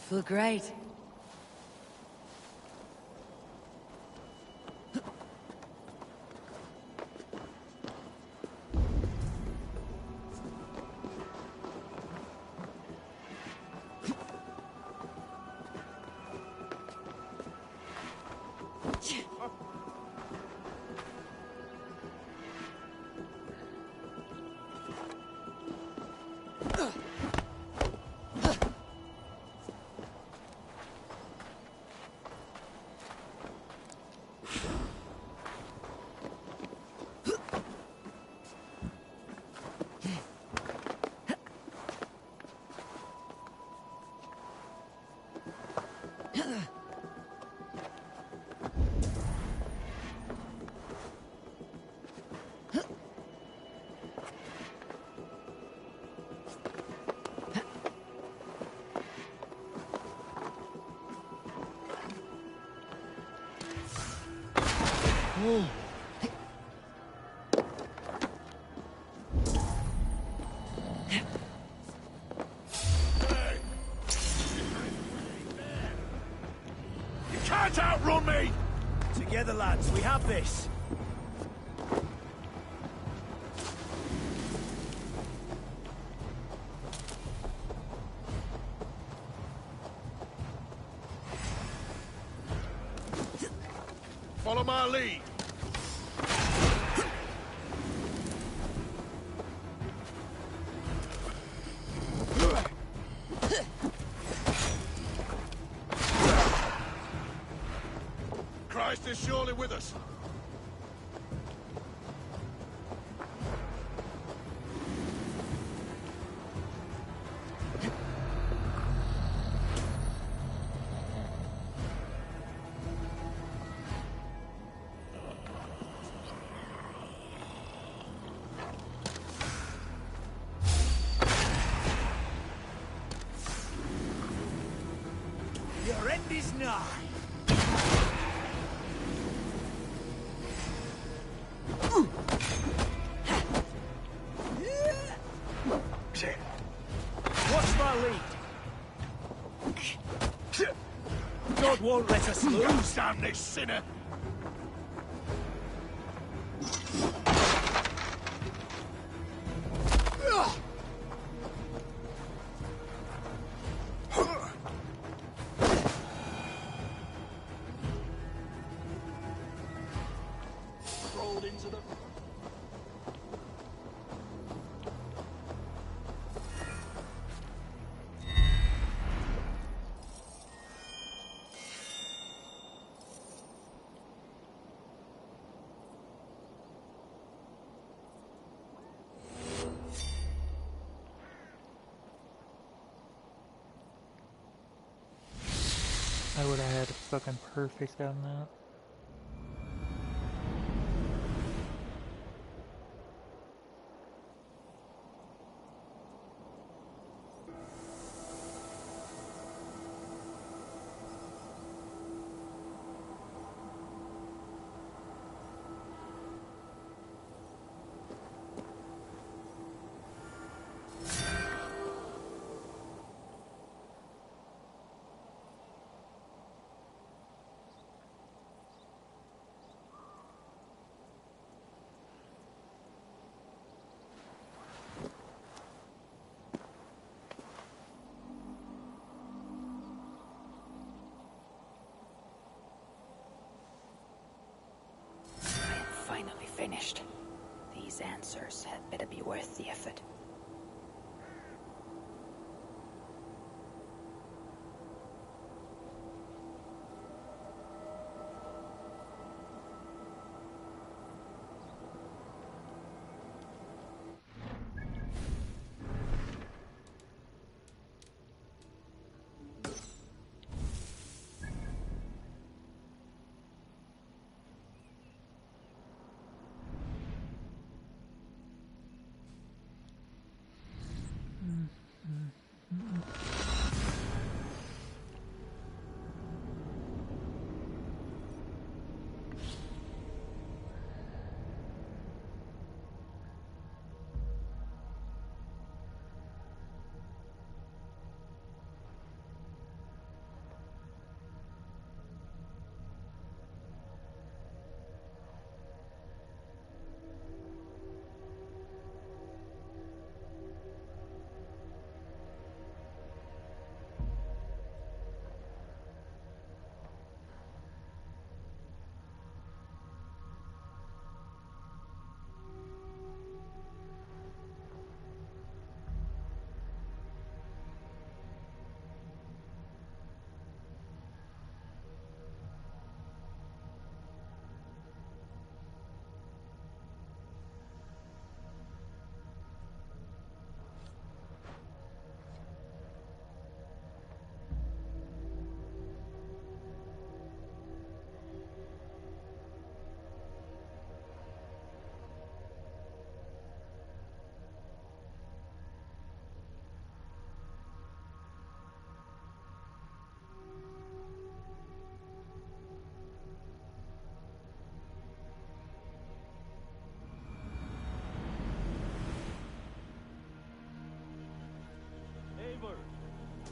S5: feel great.
S13: You can't outrun me! Together, lads, we have this. Follow my lead. Christ is surely with us.
S11: Your end is nigh. Watch my lead. God won't let us lose.
S13: Damn this sinner! Rolled into the...
S1: I would have had a fucking perfect on that.
S10: Finally finished. These answers had better be worth the effort.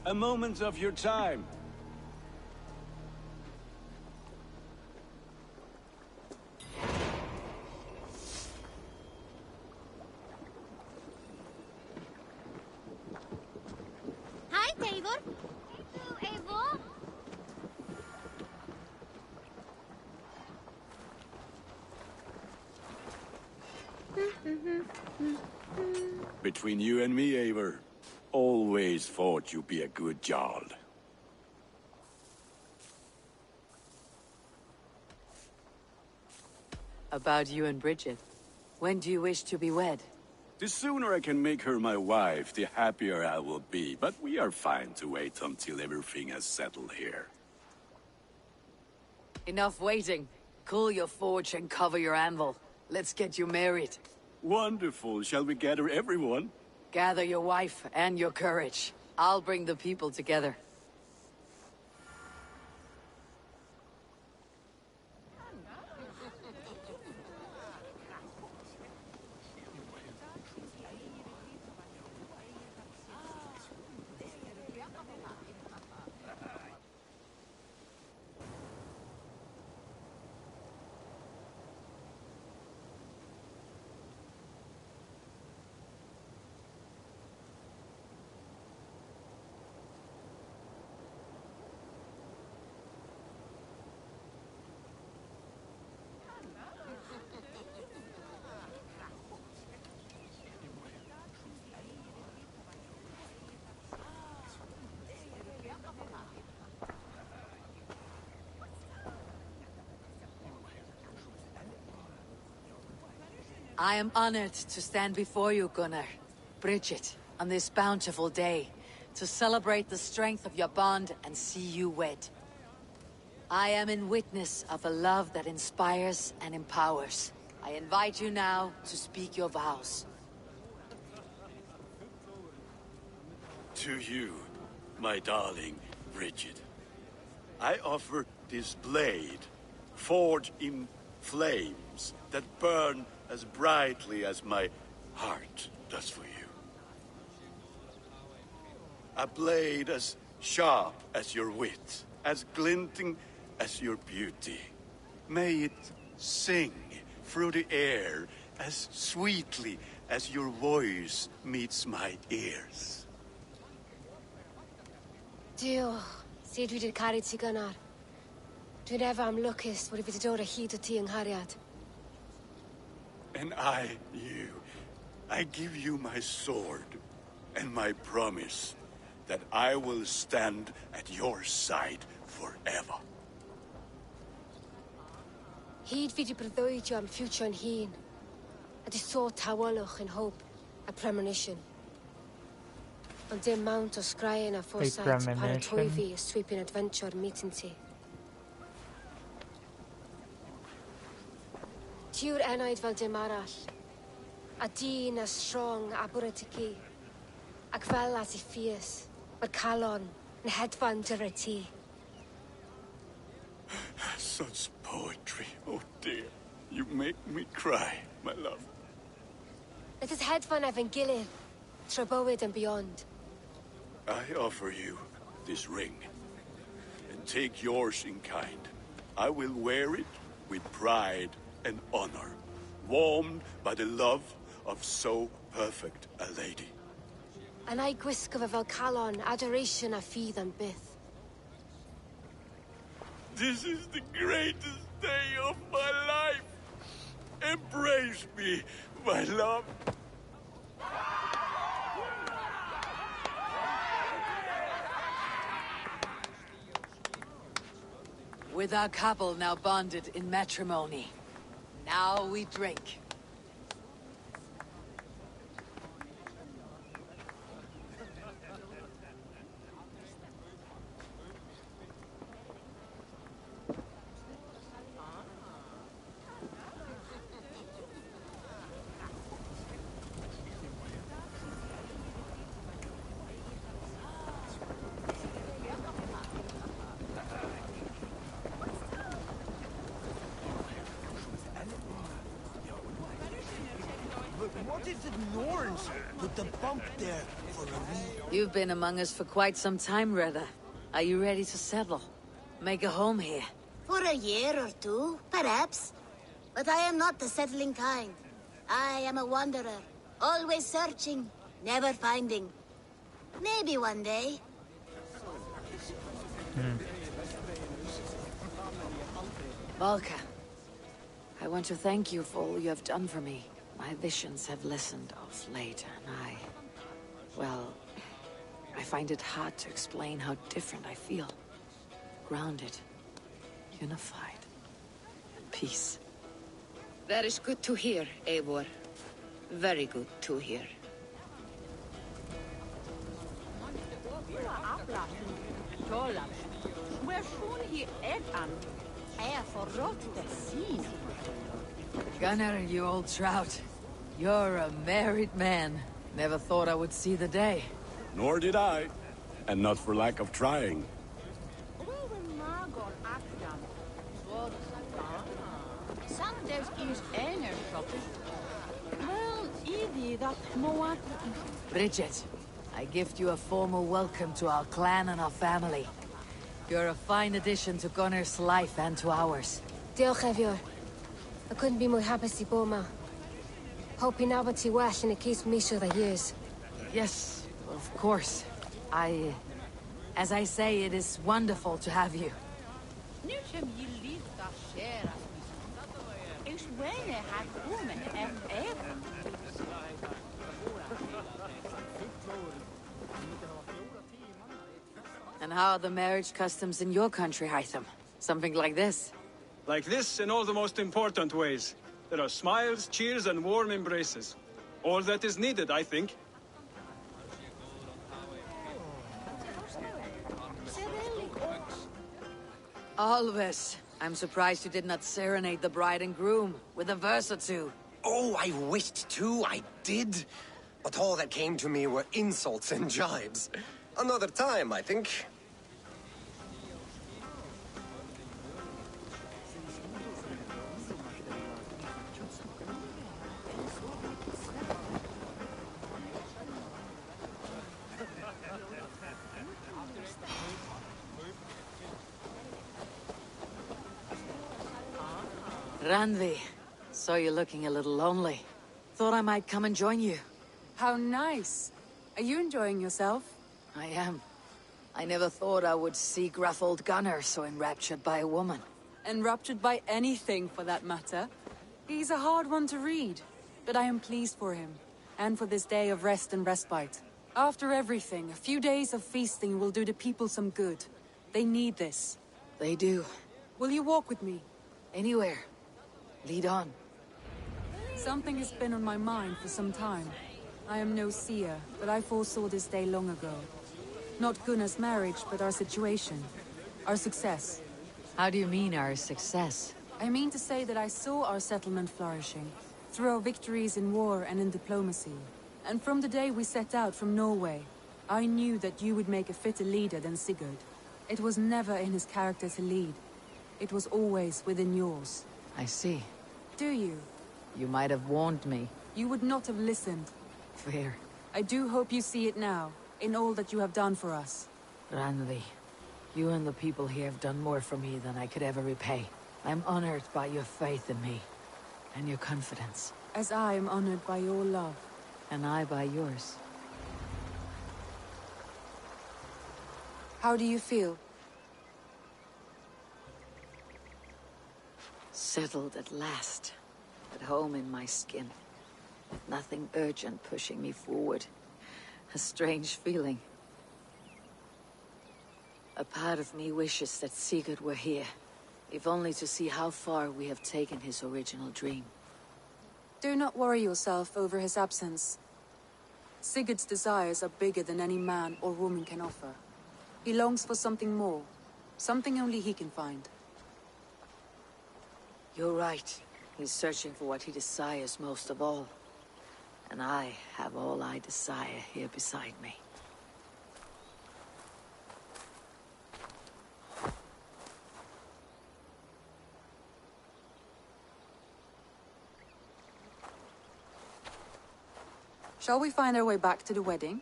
S8: A moment of your time.
S22: Hi, Eivor. Eivor.
S8: Between you and me, Eivor, always thought you'd be a good Jarl.
S5: About you and Bridget. When do you wish to be wed?
S8: The sooner I can make her my wife, the happier I will be. But we are fine to wait until everything has settled here.
S5: Enough waiting. Cool your forge and cover your anvil. Let's get you married.
S8: Wonderful. Shall we gather everyone?
S5: Gather your wife and your courage. I'll bring the people together. I am honored to stand before you, Gunnar, Bridget, on this bountiful day, to celebrate the strength of your bond and see you wed. I am in witness of a love that inspires and empowers. I invite you now to speak your vows.
S8: To you, my darling Bridget, I offer this blade, forged in flames that burn as brightly as my heart does for you. A blade as sharp as your wit, as glinting as your beauty. May it sing through the air as sweetly as your voice meets my ears.
S22: Dio, syd dwi 'di caru ti gynnar. Dwi'n efo am lwcus bod I wedi dod o hyd o ti yng nghariad.
S8: And I, you, I give you my sword and my promise that I will stand at your side forever.
S22: Hyd fi 'di breuddwydio am ffiwtio yn hun. A di sôn tawolwch yn hope a premonition. Ond dim mount o sgraen a foresight paratoi fi a sweeping adventure meeting ti. Tiw'r enaid fel dim arall. A dyn a strong a bwyd y ci. Ac fel at I ffies, mae'r calon yn hedfan dyr ti.
S8: Such poetry, oh dear. You make me cry, my love.
S22: Let us hedfan efo'n gilydd, tra bywyd and beyond.
S8: I offer you this ring, and take yours in kind. I will wear it with pride and honor, warmed by the love of so perfect a lady.
S22: And I gwisgo fe fel calon, adoration a ffydd am byth.
S8: This is the greatest day of my life. Embrace me, my love.
S5: With our couple now bonded in matrimony, now we drink.
S23: What is it Norns?
S17: put the bump there for a wee...
S5: You've been among us for quite some time, Reda. Are you ready to settle? Make a home here?
S7: For a year or two, perhaps. But I am not the settling kind. I am a wanderer, always searching, never finding. Maybe one day.
S5: Valka, I want to thank you for all you have done for me. My visions have lessened of late, and well, I find it hard to explain how different I feel. Grounded, unified, at peace.
S10: That is good to hear, Eivor. Very good to hear.
S5: Gunnar, you old trout. You're a married man. Never thought I would see the day.
S19: Nor did I. And not for lack of trying.
S5: Bridget, I gift you a formal welcome to our clan and our family. You're a fine addition to Gunnar's life and to ours.
S22: Diolch, Eivor. I couldn't be more happy to Boma. Hoping now but well and it keeps me sure the years.
S5: Yes, of course. As I say, it is wonderful to have you. And how are the marriage customs in your country, Hytham? Something like this?
S23: Like this in all the most important ways. There are smiles, cheers, and warm embraces. All that is needed, I think.
S5: Always. I'm surprised you did not serenade the bride and groom with a verse or two.
S24: Oh, I wished to, I did. But all that came to me were insults and jibes. Another time, I think.
S5: Randvi, saw you looking a little lonely. Thought I might come and join you.
S9: How nice. Are you enjoying yourself?
S5: I am. I never thought I would see gruff old Gunnar so enraptured by a woman.
S9: Enraptured by anything, for that matter. He's a hard one to read, but I am pleased for him, and for this day of rest and respite. After everything, a few days of feasting will do the people some good. They need this.
S5: They do.
S9: Will you walk with me?
S5: Anywhere. Lead on.
S9: Something has been on my mind for some time. I am no seer, but I foresaw this day long ago. Not Gunnar's marriage, but our situation. Our success.
S5: How do you mean, our success?
S9: I mean to say that I saw our settlement flourishing, through our victories in war and in diplomacy. And from the day we set out from Norway, I knew that you would make a fitter leader than Sigurd. It was never in his character to lead. It was always within yours.
S5: I see.
S9: Do you?
S5: You might have warned me.
S9: You would not have listened.
S5: Fair.
S9: I do hope you see it now, in all that you have done for us.
S5: Randvi, you and the people here have done more for me than I could ever repay. I'm honored by your faith in me, and your confidence.
S9: As I am honored by your love.
S5: And I by yours.
S9: How do you feel?
S5: Settled at last. At home in my skin. With nothing urgent pushing me forward. A strange feeling. A part of me wishes that Sigurd were here. If only to see how far we have taken his original dream.
S9: Do not worry yourself over his absence. Sigurd's desires are bigger than any man or woman can offer. He longs for something more. Something only he can find.
S5: You're right. He's searching for what he desires most of all. And I have all I desire here beside me.
S9: Shall we find our way back to the wedding?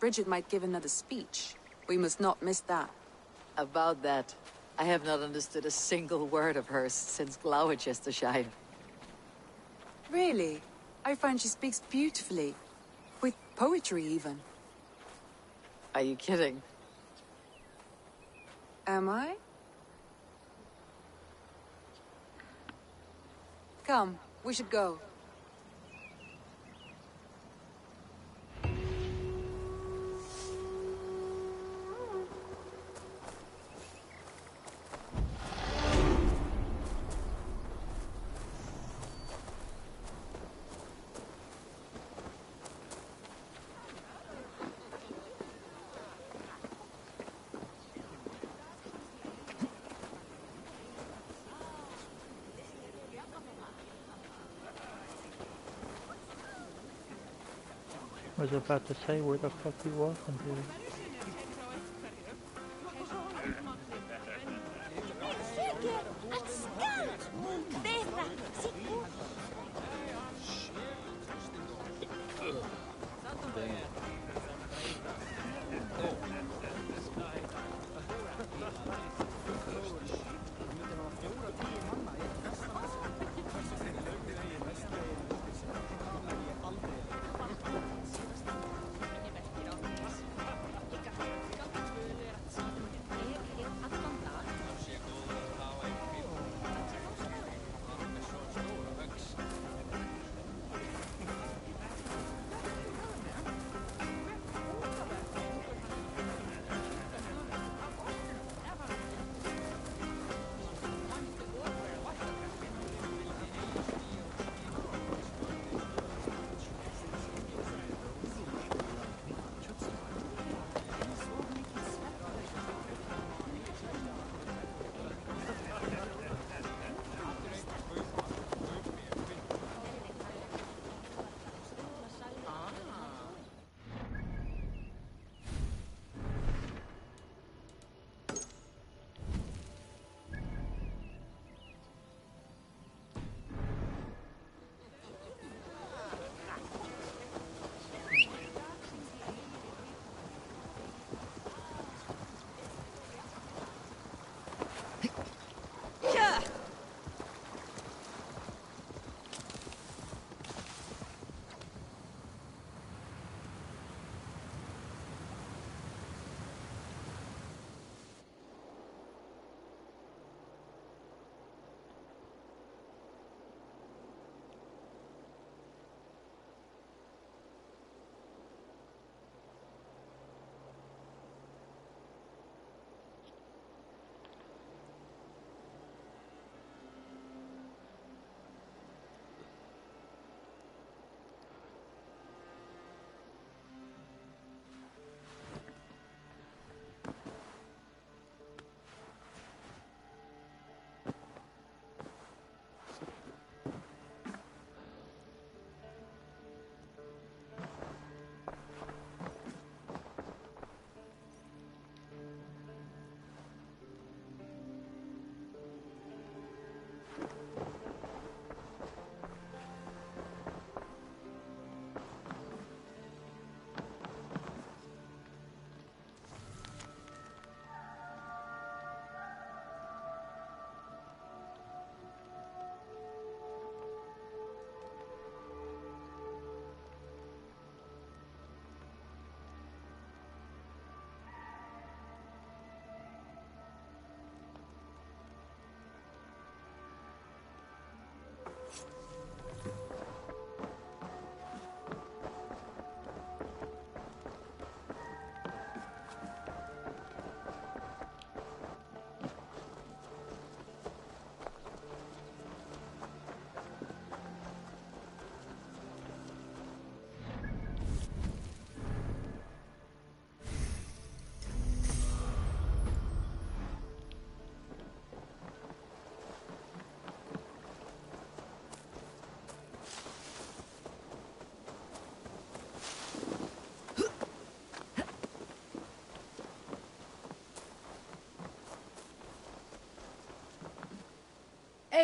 S9: Bridget might give another speech. We must not miss that.
S12: About that, I have not understood a single word of hers since Gloucestershire.
S9: Really? I find she speaks beautifully. With poetry, even.
S12: Are you kidding?
S9: Am I? Come, we should go.
S1: I was about to say, where the fuck you walking to?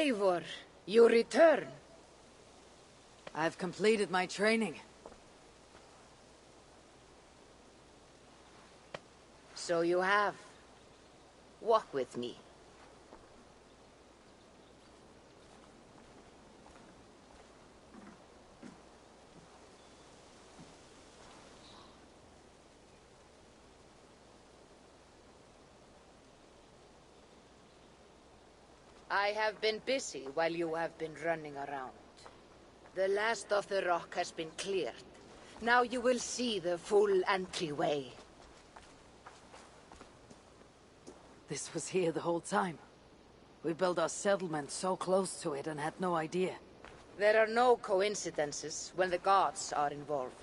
S5: Eivor, you return.
S12: I've completed my training.
S14: So you have. Walk with me. I have been busy while you have been running around. The last of the rock has been cleared. Now you will see the full entryway.
S5: This was here the whole time. We built our settlement so close to it and had no idea.
S14: There are no coincidences when the gods are involved.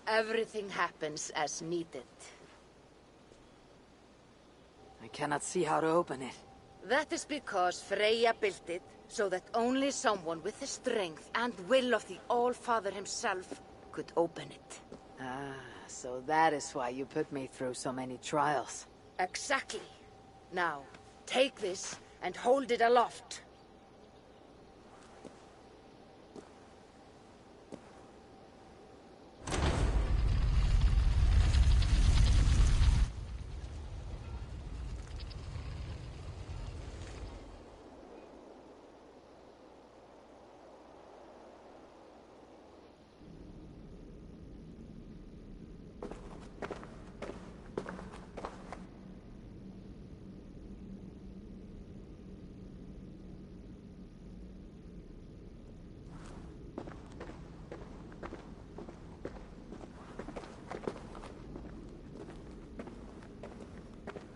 S14: Everything happens as needed.
S5: I cannot see how to open it.
S14: That is because Freya built it so that only someone with the strength and will of the All-Father himself could open it.
S5: Ah, so that is why you put me through so many trials.
S14: Exactly. Now, take this and hold it aloft.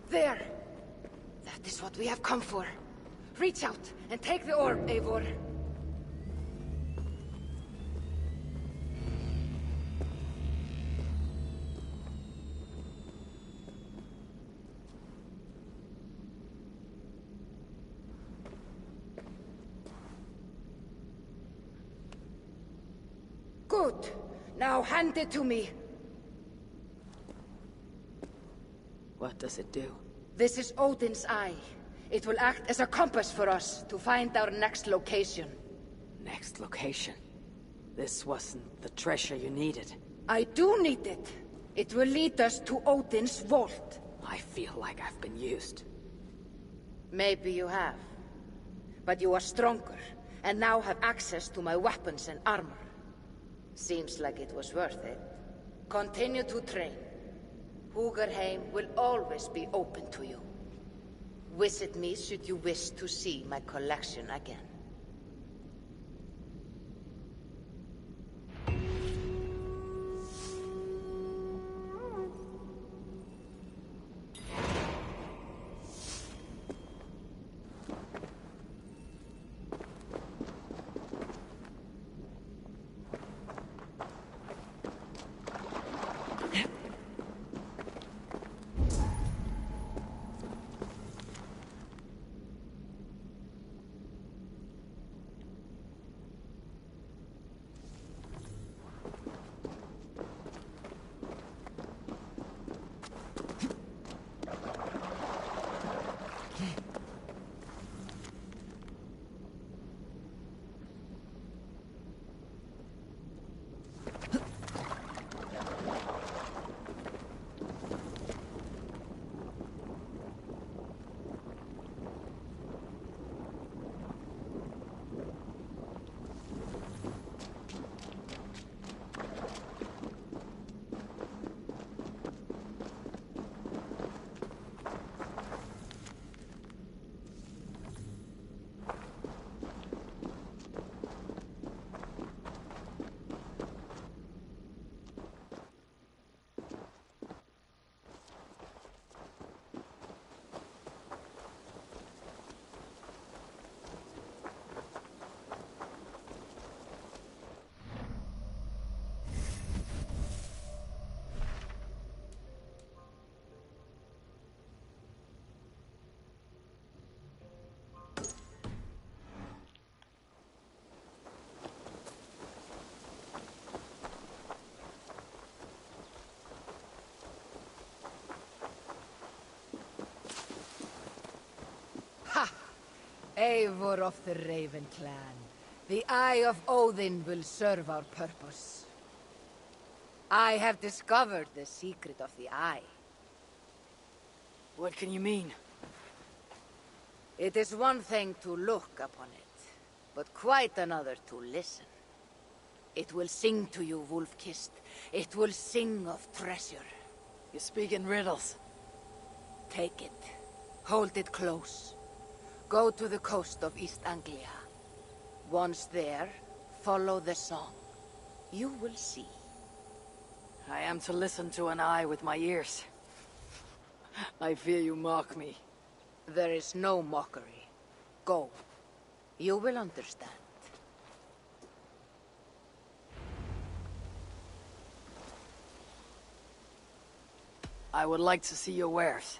S10: There! That is what we have come for. Reach out and take the orb, Eivor. Good. Now hand it to me.
S5: What does it do?
S14: This is Odin's Eye. It will act as a compass for us to find our next location.
S5: Next location? This wasn't the treasure you needed.
S14: I do need it. It will lead us to Odin's vault.
S5: I feel like I've been used.
S14: Maybe you have. But you are stronger, and now have access to my weapons and armor. Seems like it was worth it. Continue to train. Húgarheim will always be open to you. Visit me should you wish to see my collection again. Eivor of the Raven clan. The Eye of Odin will serve our purpose. I have discovered the secret of the Eye.
S11: What can you mean?
S14: It is one thing to look upon it, but quite another to listen. It will sing to you, wolf-kissed. It will sing of treasure.
S11: You speak in riddles.
S14: Take it. Hold it close. Go to the coast of East Anglia. Once there, follow the song. You will see.
S11: I am to listen to an eye with my ears. I fear you mock me.
S14: There is no mockery. Go. You will understand.
S11: I would like to see your wares.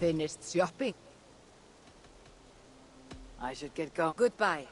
S14: Finished shopping?
S11: I should get going.
S14: Goodbye.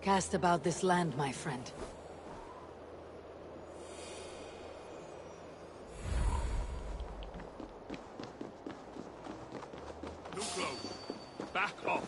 S5: Cast about this land, my friend.
S6: close. Back off.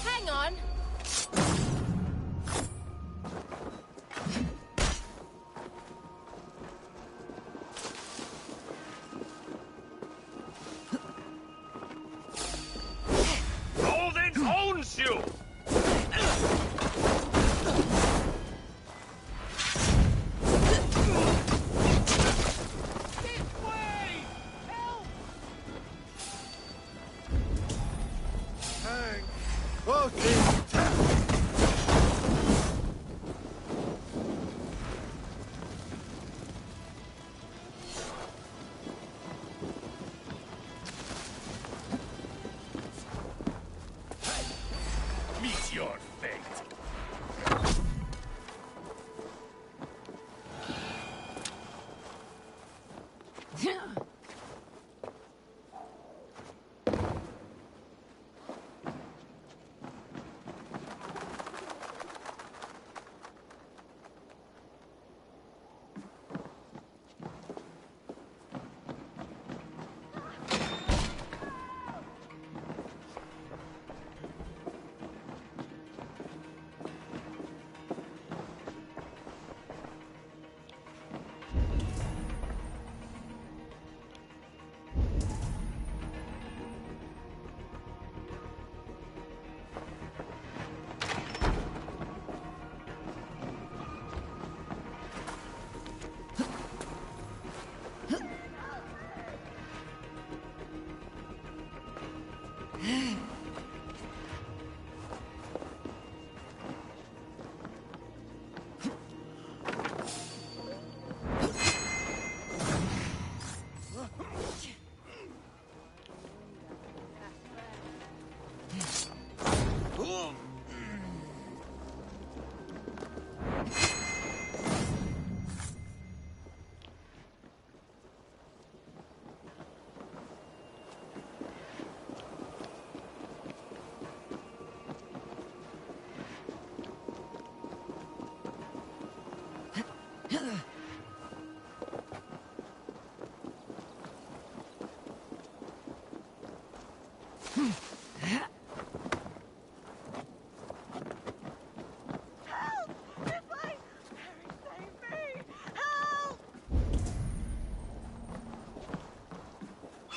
S22: Hang on.
S6: Odin owns you! Meet your fate.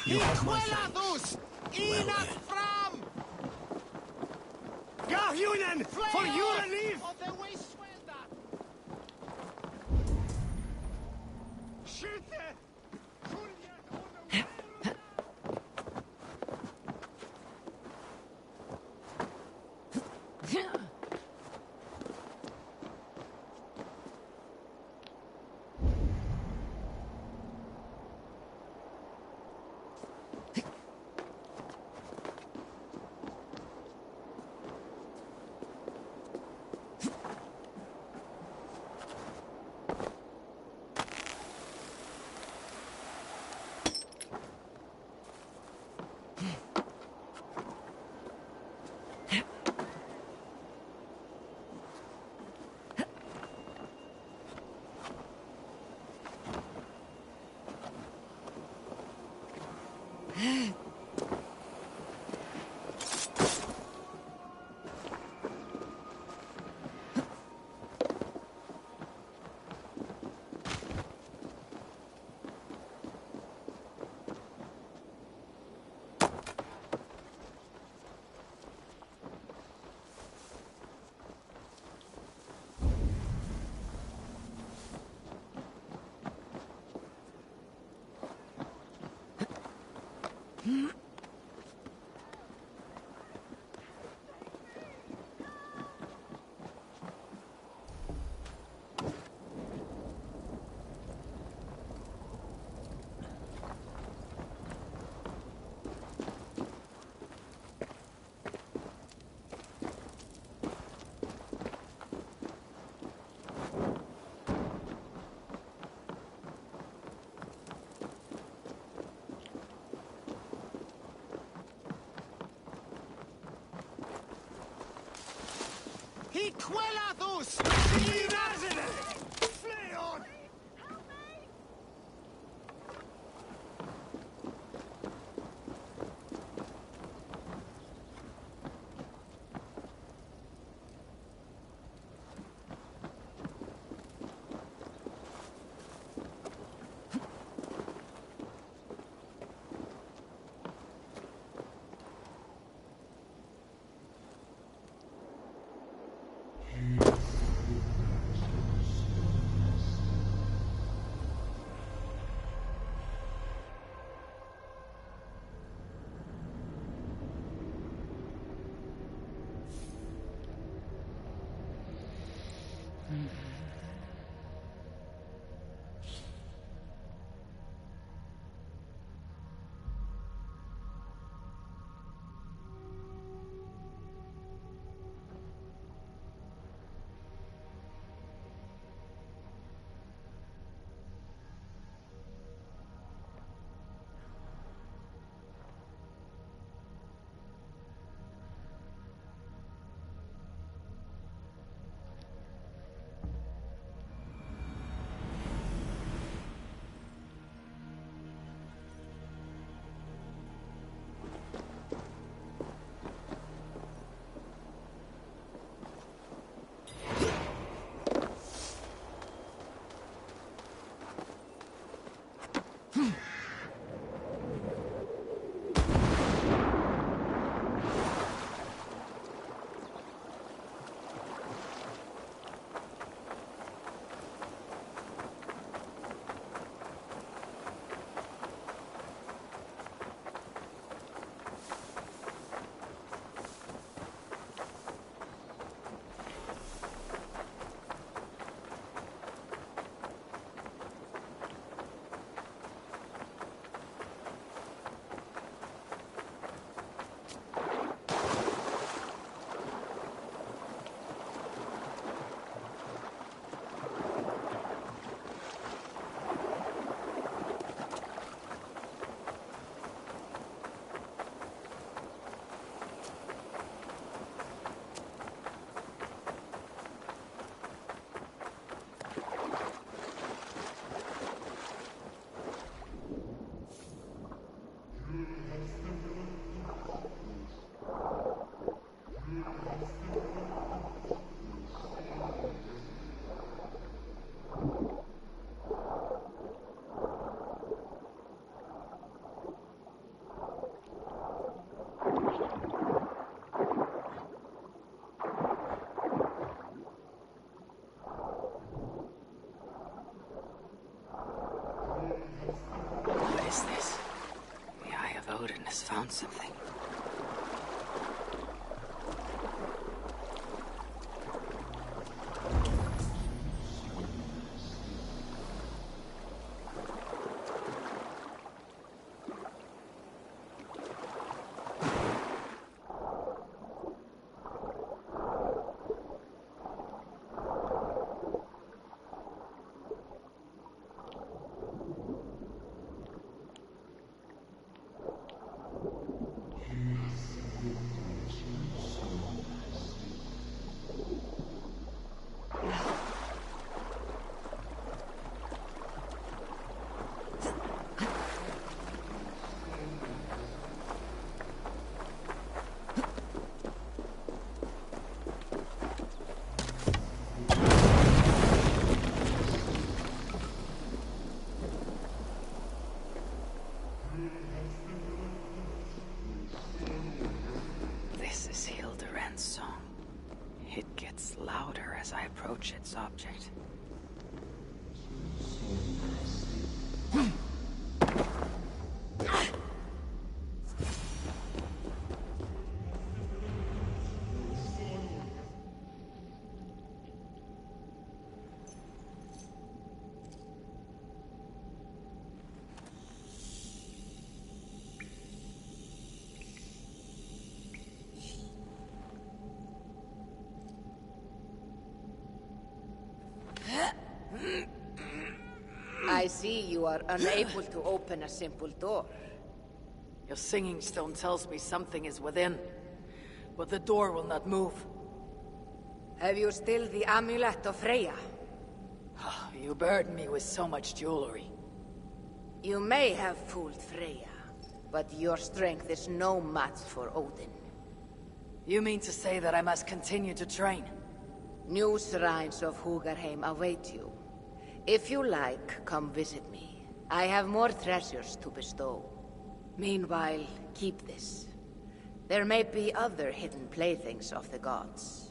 S2: You Quellathus! Enoch from! Garhunen! For your relief!
S4: Hiquelathus! Flee on!
S10: Found something. I approach its object.
S14: You are unable to open a simple door.
S11: Your singing stone tells me something is within, but the door will not move.
S14: Have you still the amulet of Freya?
S11: You burden me with so much jewelry.
S14: You may have fooled Freya, but your strength is no match for Odin.
S11: You mean to say that I must continue to train?
S14: New shrines of Hugarheim await you. If you like, come visit me. I have more treasures to bestow. Meanwhile, keep this. There may be other hidden playthings of the gods.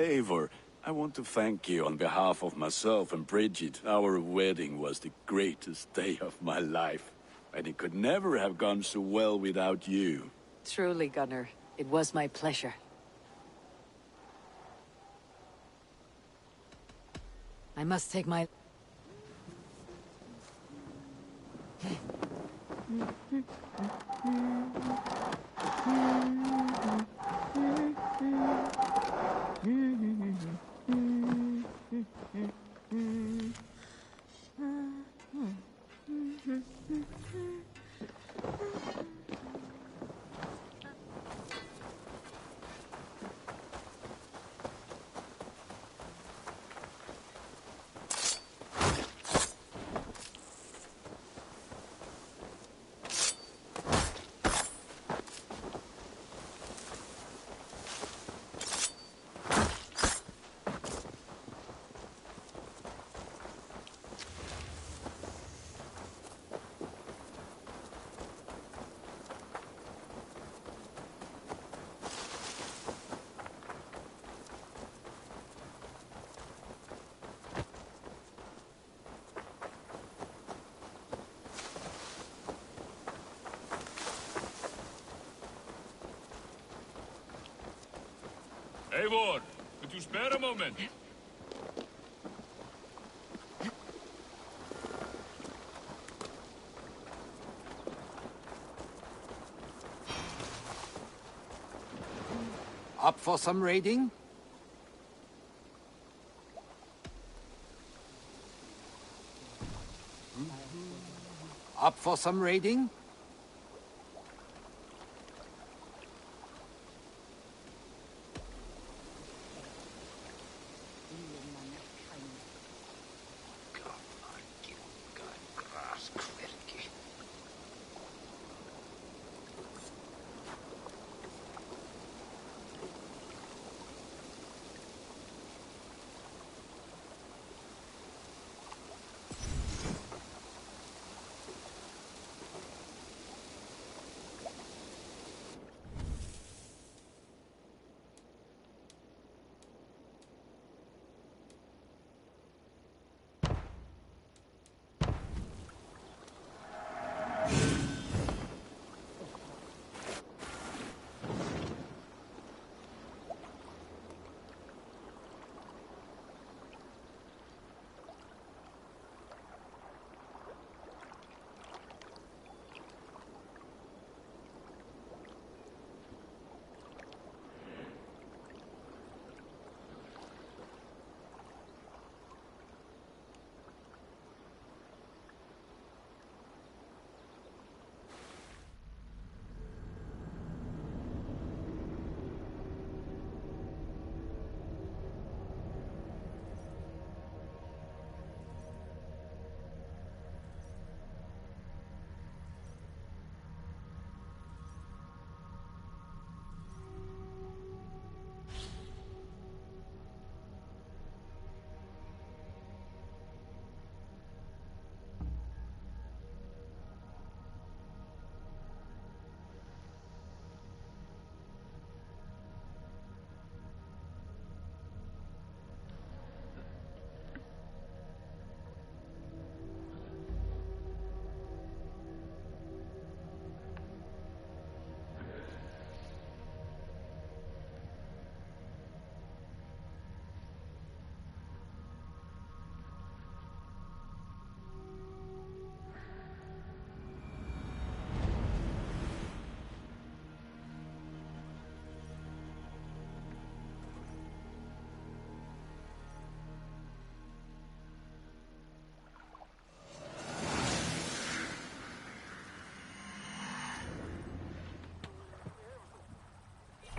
S19: Eivor, I want to thank you on behalf of myself and Bridget. Our wedding was the greatest day of my life, and it could never have gone so well without you.
S12: Truly, Gunnar. It was my pleasure. I must take my...
S6: Eivor, could you spare a moment?
S3: Up for some raiding? Up for some raiding?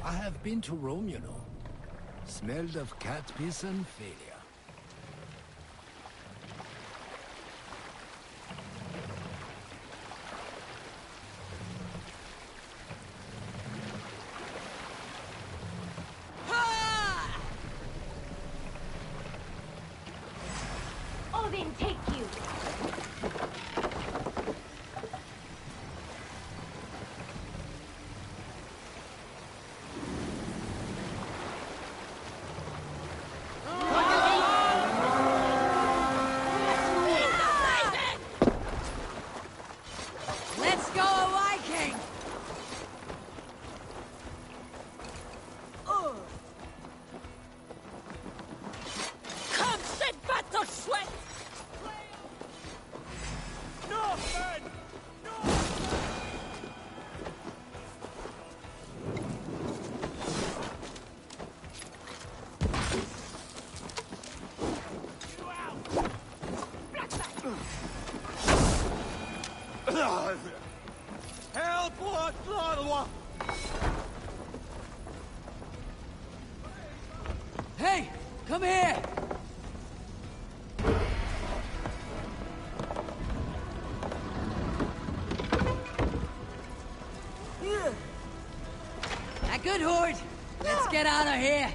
S16: I have been to Rome, you know. Smelled of cat piss and failure.
S20: Odin, take you!
S5: Let's go, Viking!
S11: Come, shed battle sweat! No, man!
S3: Help! What?
S5: Hey, come here! A good horde. Let's get out of here.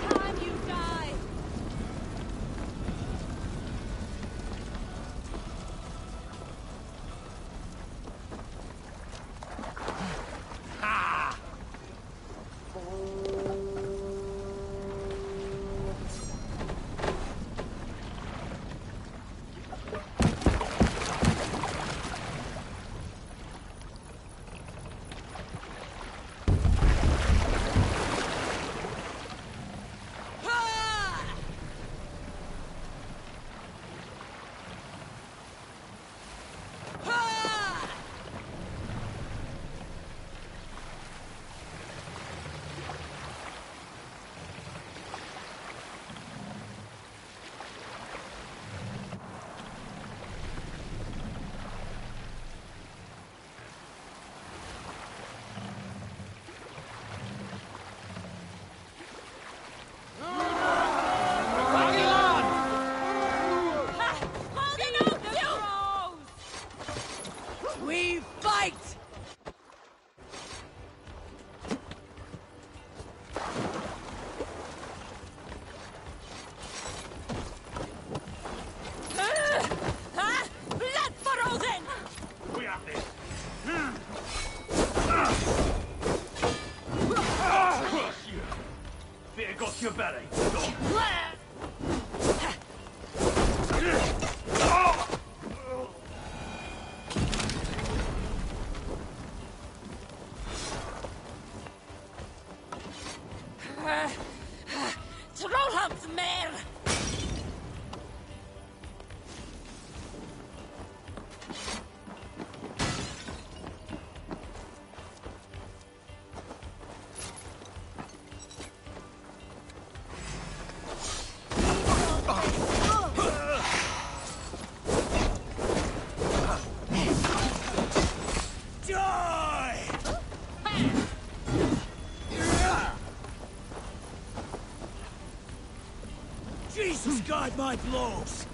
S20: Time you die!
S11: Trollhamns mer!
S3: Jesus guide my blows!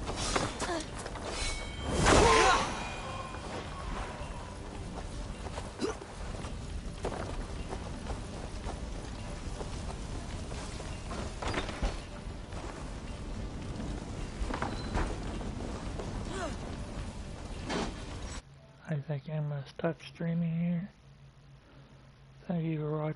S1: I think I'm gonna stop streaming here. Thank you for watching.